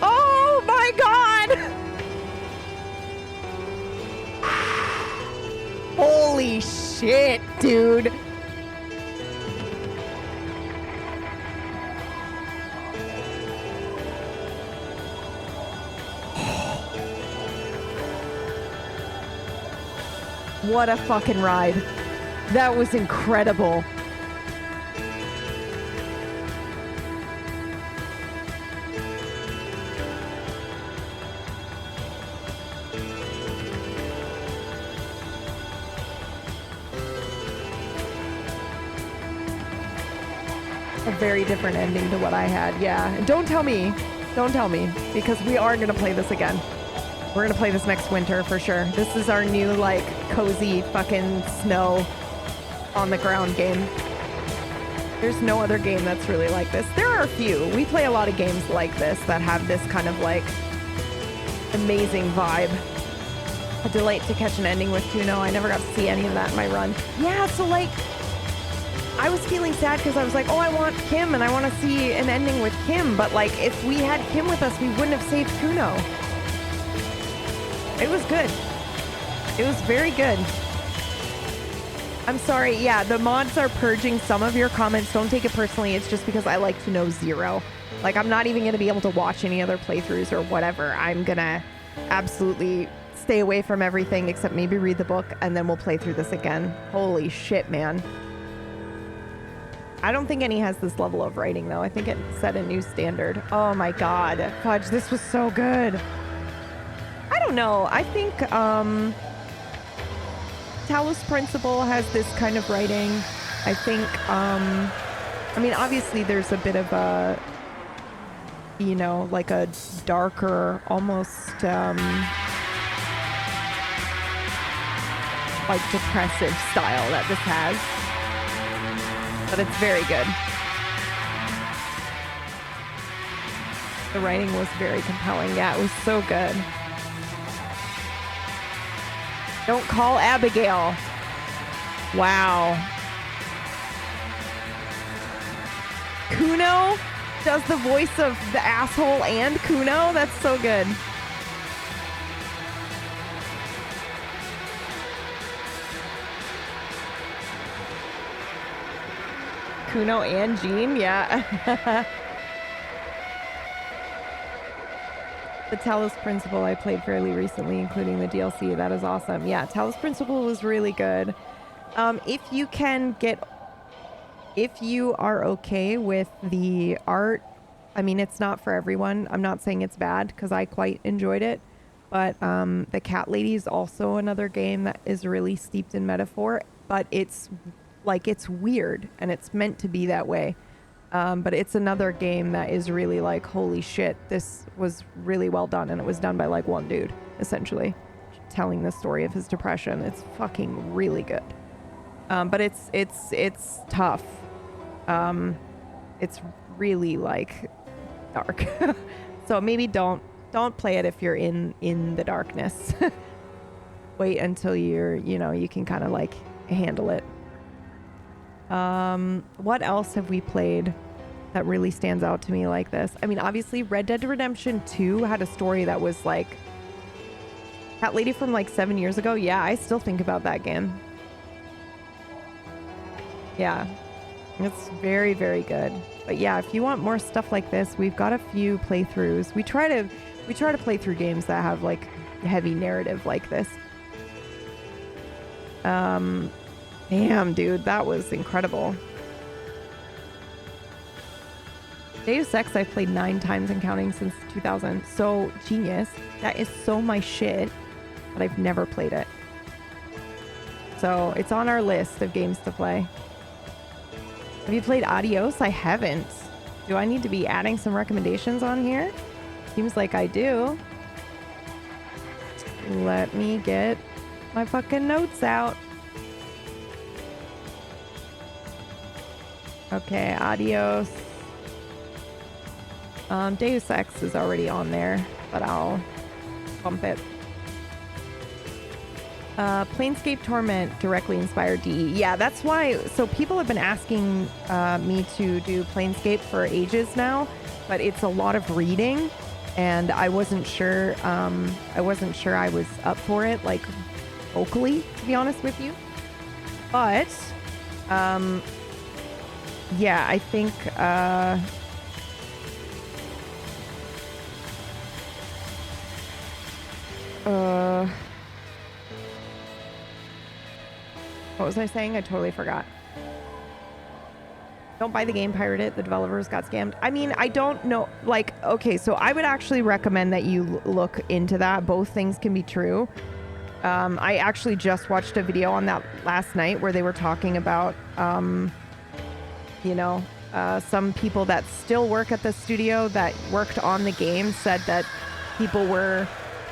Oh my god! Holy shit, dude. What a fucking ride. That was incredible. A very different ending to what I had, yeah. And don't tell me, because we are gonna play this again. We're gonna play this next winter for sure. This is our new, like, cozy fucking snow on the ground game. There's no other game that's really like this. There are a few. We play a lot of games like this that have this kind of, like, amazing vibe. A delight to catch an ending with Kuno. I never got to see any of that in my run. Yeah, so, like, I was feeling sad because I was like, oh, I want Kim and I want to see an ending with Kim. But, like, if we had Kim with us, we wouldn't have saved Kuno. It was good. It was very good. I'm sorry. Yeah, the mods are purging some of your comments. Don't take it personally. It's just because I like to know zero. Like, I'm not even going to be able to watch any other playthroughs or whatever. I'm going to absolutely stay away from everything except maybe read the book, and then we'll play through this again. Holy shit, man. I don't think any has this level of writing, though. I think it set a new standard. Oh, my God. Fudge, this was so good. I don't know. I think Talos Principle has this kind of writing. I think, I mean, obviously there's a bit of a, you know, like a darker, almost, like depressive style that this has. But it's very good. The writing was very compelling. Yeah, it was so good. Don't call Abigail. Wow. Kuno does the voice of the asshole and Kuno? That's so good. Kuno and Jean, yeah. The Talos Principle I played fairly recently, including the DLC. That is awesome. Yeah, Talos Principle was really good. If you are okay with the art, I mean, it's not for everyone. I'm not saying it's bad because I quite enjoyed it. But the Cat Lady is also another game that is really steeped in metaphor, but it's weird and it's meant to be that way. But it's another game that is really like, holy shit, this was really well done. And it was done by like one dude, essentially, telling the story of his depression. It's fucking really good. But it's tough. It's really like dark. So maybe don't play it if you're in the darkness. Wait until you can kind of like handle it. What else have we played that really stands out to me like this? I mean, obviously Red Dead Redemption 2 had a story that was like Cat Lady from like 7 years ago. Yeah, I still think about that game. Yeah, it's very, very good. But yeah, if you want more stuff like this, we've got a few playthroughs. We try to play through games that have like heavy narrative like this. Damn, dude, that was incredible. Deus Ex I've played 9 times and counting since 2000. So genius. That is so my shit, but I've never played it. So it's on our list of games to play. Have you played Adios? I haven't. Do I need to be adding some recommendations on here? Seems like I do. Let me get my fucking notes out. Okay, Adios. Deus Ex is already on there, but I'll bump it. Planescape Torment directly inspired DE. Yeah, that's why. So people have been asking me to do Planescape for ages now, but it's a lot of reading, and I wasn't sure. I was up for it, like vocally, to be honest with you. But yeah, I think. What was I saying? I totally forgot. Don't buy the game, pirate it. The developers got scammed. I mean, I don't know. Like, okay, so I would actually recommend that you look into that. Both things can be true. I actually just watched a video on that last night where they were talking about, some people that still work at the studio that worked on the game said that people were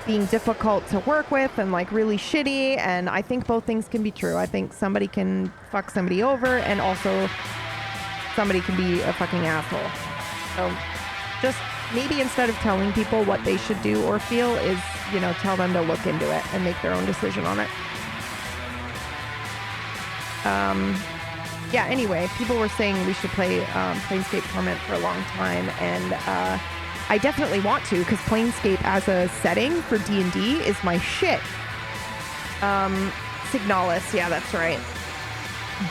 being difficult to work with and like really shitty, and I think both things can be true. I think somebody can fuck somebody over, and also somebody can be a fucking asshole. So just maybe instead of telling people what they should do or feel is, tell them to look into it and make their own decision on it. Yeah, anyway, people were saying we should play Planescape Torment for a long time, and I definitely want to, because Planescape as a setting for D&D is my shit. Signalis, yeah, that's right.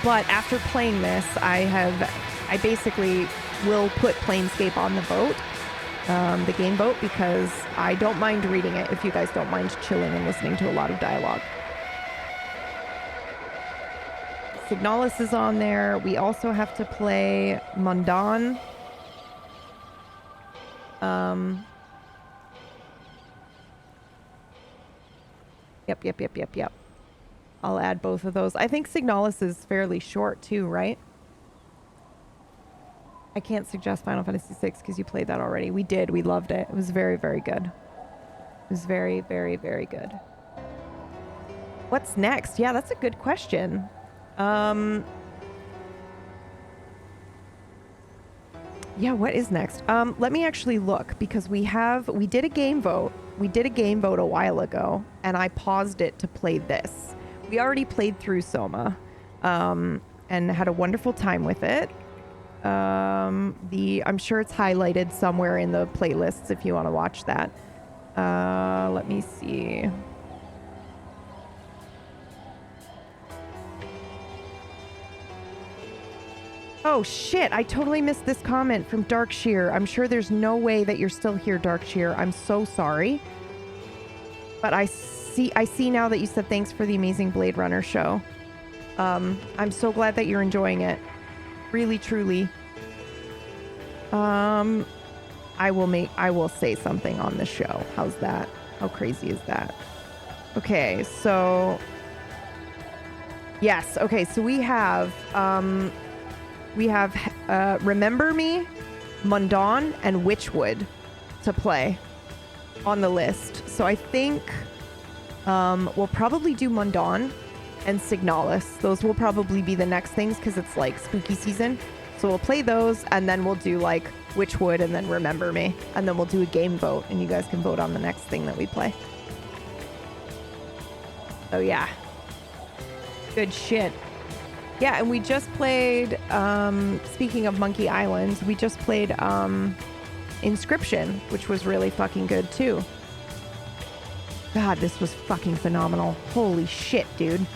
But after playing this, I basically will put Planescape on the boat, the game boat, because I don't mind reading it if you guys don't mind chilling and listening to a lot of dialogue. Signalis is on there. We also have to play Mundan. Yep. I'll add both of those. I think Signalis is fairly short too, right? I can't suggest Final Fantasy VI because you played that already. We did. We loved it. It was very, very good. It was very, very, very good. What's next? Yeah, that's a good question. Yeah, what is next? Let me actually look, because we did a game vote. We did a game vote a while ago, and I paused it to play this. We already played through Soma, and had a wonderful time with it. I'm sure it's highlighted somewhere in the playlists if you want to watch that. Let me see. Oh shit, I totally missed this comment from Darkshear. I'm sure there's no way that you're still here, Darkshear. I'm so sorry. But I see now that you said thanks for the amazing Blade Runner show. I'm so glad that you're enjoying it. Really, truly. I will say something on the show. How's that? How crazy is that? Okay, so yes, okay, so we have Remember Me, Mundawn, and Witchwood to play on the list. So I think we'll probably do Mundawn and Signalis. Those will probably be the next things because it's like spooky season. So we'll play those and then we'll do like Witchwood and then Remember Me. And then we'll do a game vote and you guys can vote on the next thing that we play. Oh yeah. Good shit. Yeah, and we just played, speaking of Monkey Islands, we just played Inscription, which was really fucking good too. God, this was fucking phenomenal. Holy shit, dude.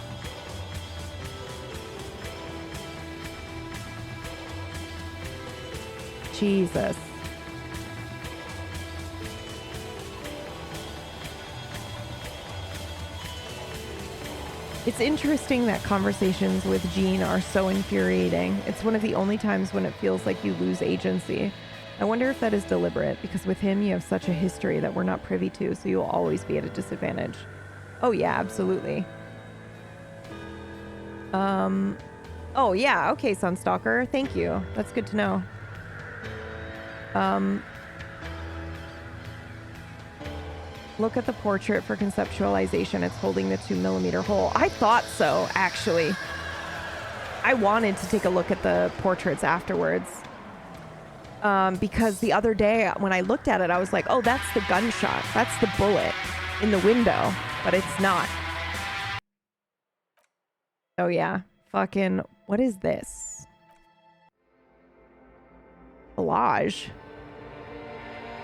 Jesus. It's interesting that conversations with Jean are so infuriating. It's one of the only times when it feels like you lose agency. I wonder if that is deliberate, because with him you have such a history that we're not privy to, so you'll always be at a disadvantage. Oh yeah, absolutely. Oh yeah, okay, Sunstalker, thank you. That's good to know. Look at the portrait for conceptualization. It's holding the 2mm hole. I thought so, actually. I wanted to take a look at the portraits afterwards. Because the other day when I looked at it, I was like, oh, that's the gunshot. That's the bullet in the window. But it's not. Oh, yeah. Fucking, what is this? Collage.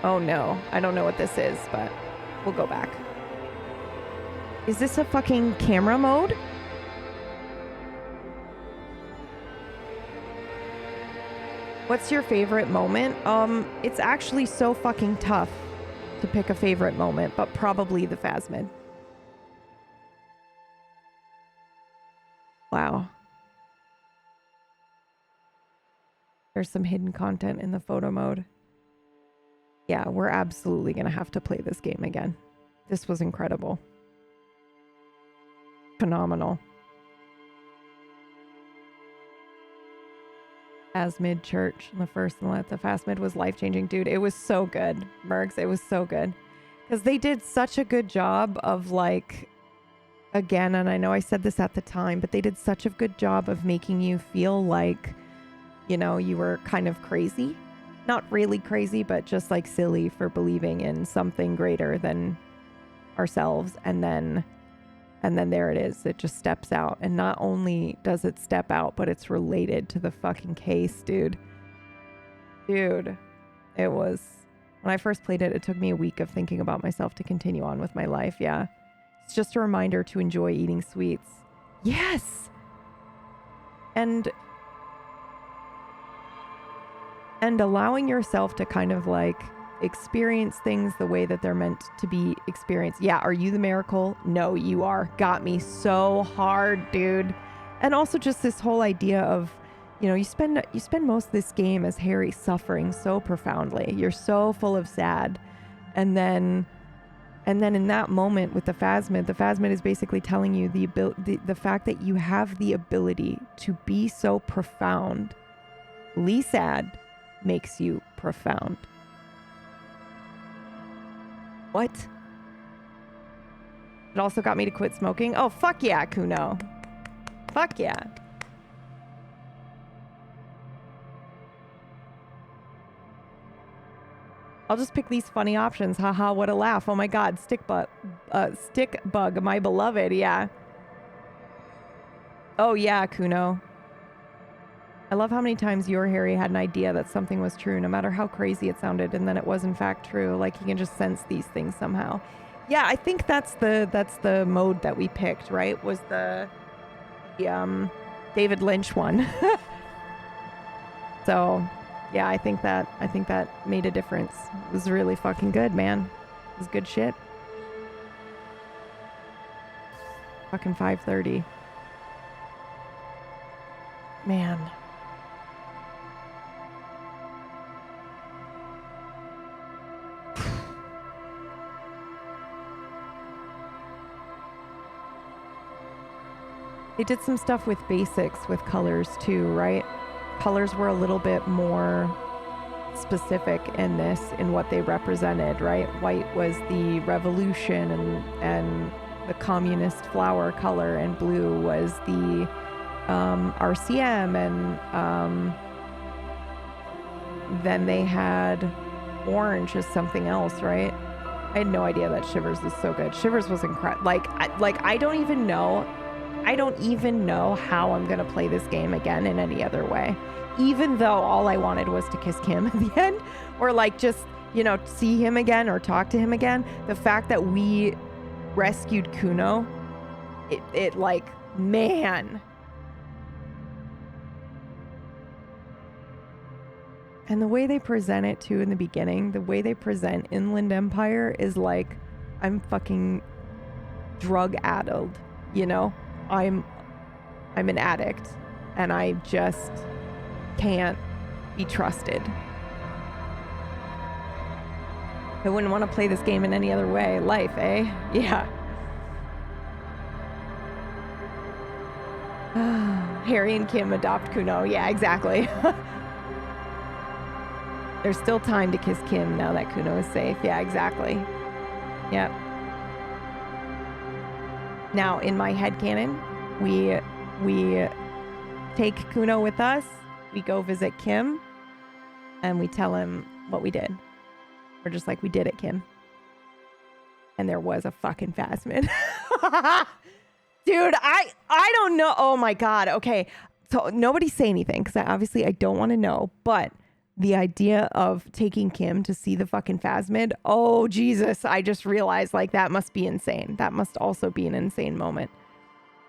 Oh, no. I don't know what this is, but we'll go back. Is this a fucking camera mode? What's your favorite moment? It's actually so fucking tough to pick a favorite moment, but probably the phasmid. Wow. There's some hidden content in the photo mode. Yeah, we're absolutely going to have to play this game again. This was incredible. Phenomenal. Phasmid Church, the first and the Phasmid was life-changing. Dude, it was so good, Mergs. It was so good. Because they did such a good job of like, again, and I know I said this at the time, but they did such a good job of making you feel like, you know, you were kind of crazy. Not really crazy, but just like silly for believing in something greater than ourselves. And then there it is. It just steps out. And not only does it step out, but it's related to the fucking case, dude. Dude, it was... When I first played it, it took me a week of thinking about myself to continue on with my life, yeah. It's just a reminder to enjoy eating sweets. Yes! And allowing yourself to kind of like experience things the way that they're meant to be experienced. Yeah, are you the miracle? No, you are. Got me so hard, dude. And also just this whole idea of, you know, you spend most of this game as Harry suffering so profoundly. You're so full of sad. And then in that moment with the phasmid is basically telling you the fact that you have the ability to be so profoundly sad makes you profound. What? It also got me to quit smoking. Oh, fuck yeah, Kuno. Fuck yeah. I'll just pick these funny options. Haha, what a laugh. Oh my god, stick bug, my beloved, yeah. Oh yeah, Kuno. I love how many times you or Harry had an idea that something was true, no matter how crazy it sounded, and then it was in fact true. Like he can just sense these things somehow. Yeah, I think that's the mode that we picked, right? Was the David Lynch one. So, yeah, I think that made a difference. It was really fucking good, man. It was good shit. Fucking 5:30. Man. They did some stuff with basics with colors too, right? Colors were a little bit more specific in this, in what they represented, right? White was the revolution and the communist flower color, and blue was the RCM, and then they had orange as something else, right? I had no idea that Shivers is so good. Shivers was incredible. I don't even know how I'm gonna play this game again in any other way. Even though all I wanted was to kiss Kim at the end, or like just, you know, see him again or talk to him again. The fact that we rescued Kuno, it like, man. And the way they present it too in the beginning, the way they present Inland Empire is like, I'm fucking drug addled, you know? I'm an addict, and I just can't be trusted. I wouldn't want to play this game in any other way. Life, eh? Yeah. Harry and Kim adopt Kuno. Yeah, exactly. There's still time to kiss Kim now that Kuno is safe. Yeah, exactly. Yep. Now, in my headcanon, we take Kuno with us, we go visit Kim, and we tell him what we did. We're just like, we did it, Kim. And there was a fucking phasmid. Dude, I don't know. Oh my God. Okay. So nobody say anything, because obviously I don't want to know, but the idea of taking Kim to see the fucking phasmid, oh Jesus, I just realized, like, that must be insane. That must also be an insane moment.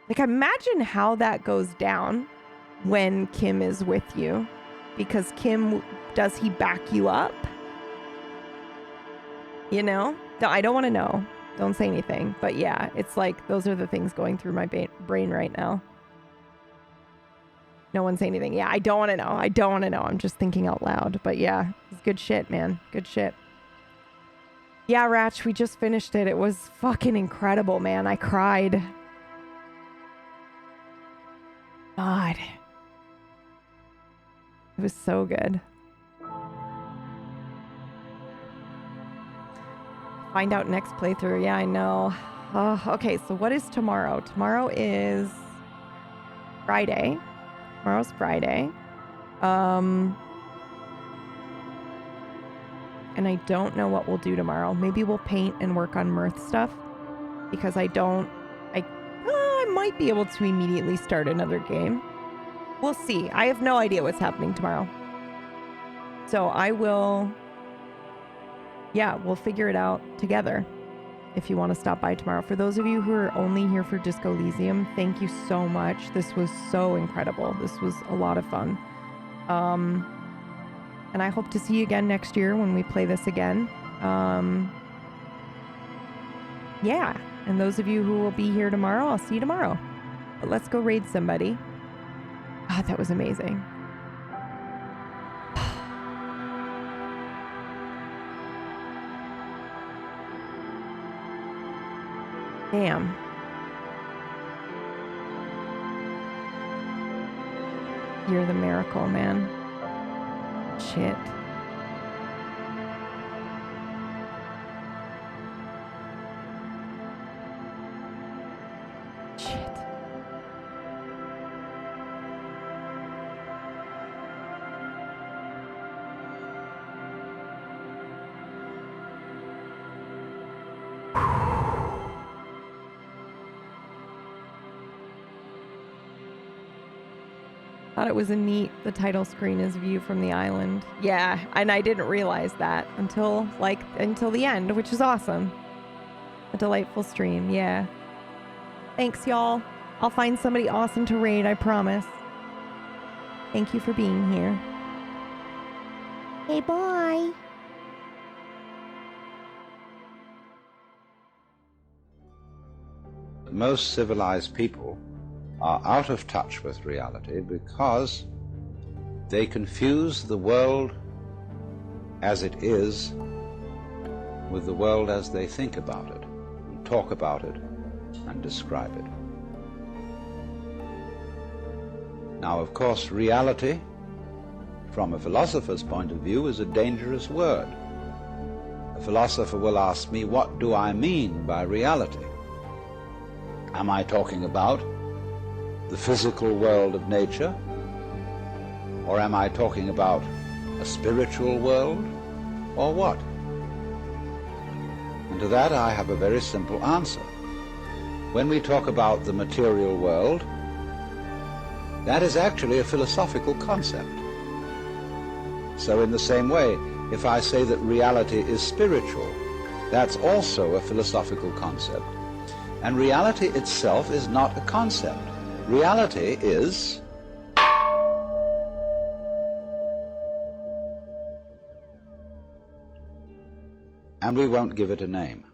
Like, imagine how that goes down when Kim is with you, because Kim, does he back you up? You know? I don't want to know. Don't say anything. But yeah, it's like, those are the things going through my brain right now. No one say anything. Yeah, I don't want to know. I don't want to know. I'm just thinking out loud. But yeah, it's good shit, man. Good shit. Yeah, Ratch, we just finished it. It was fucking incredible, man. I cried. God. It was so good. Find out next playthrough. Yeah, I know. Okay, so what is tomorrow? Tomorrow is Friday. Tomorrow's Friday. And I don't know what we'll do tomorrow. Maybe we'll paint and work on Mirth stuff, because I might be able to immediately start another game. We'll see. I have no idea what's happening tomorrow. So we'll figure it out together if you want to stop by tomorrow. For those of you who are only here for Disco Elysium, thank you so much. This was so incredible. This was a lot of fun. And I hope to see you again next year when we play this again. Yeah. And those of you who will be here tomorrow, I'll see you tomorrow. But let's go raid somebody. God, that was amazing. Damn. You're the miracle, man. Shit. Shit. Thought it was a neat, the title screen is view from the island. Yeah, and I didn't realize that until the end, which is awesome. A delightful stream, yeah. Thanks, y'all. I'll find somebody awesome to raid, I promise. Thank you for being here. Hey, bye. Most civilized people are out of touch with reality because they confuse the world as it is with the world as they think about it, and talk about it, and describe it. Now, of course, reality, from a philosopher's point of view, is a dangerous word. A philosopher will ask me, what do I mean by reality? Am I talking about the physical world of nature? Or am I talking about a spiritual world? Or what? And to that I have a very simple answer. When we talk about the material world, that is actually a philosophical concept. So in the same way, if I say that reality is spiritual, that's also a philosophical concept. And reality itself is not a concept. Reality is and we won't give it a name.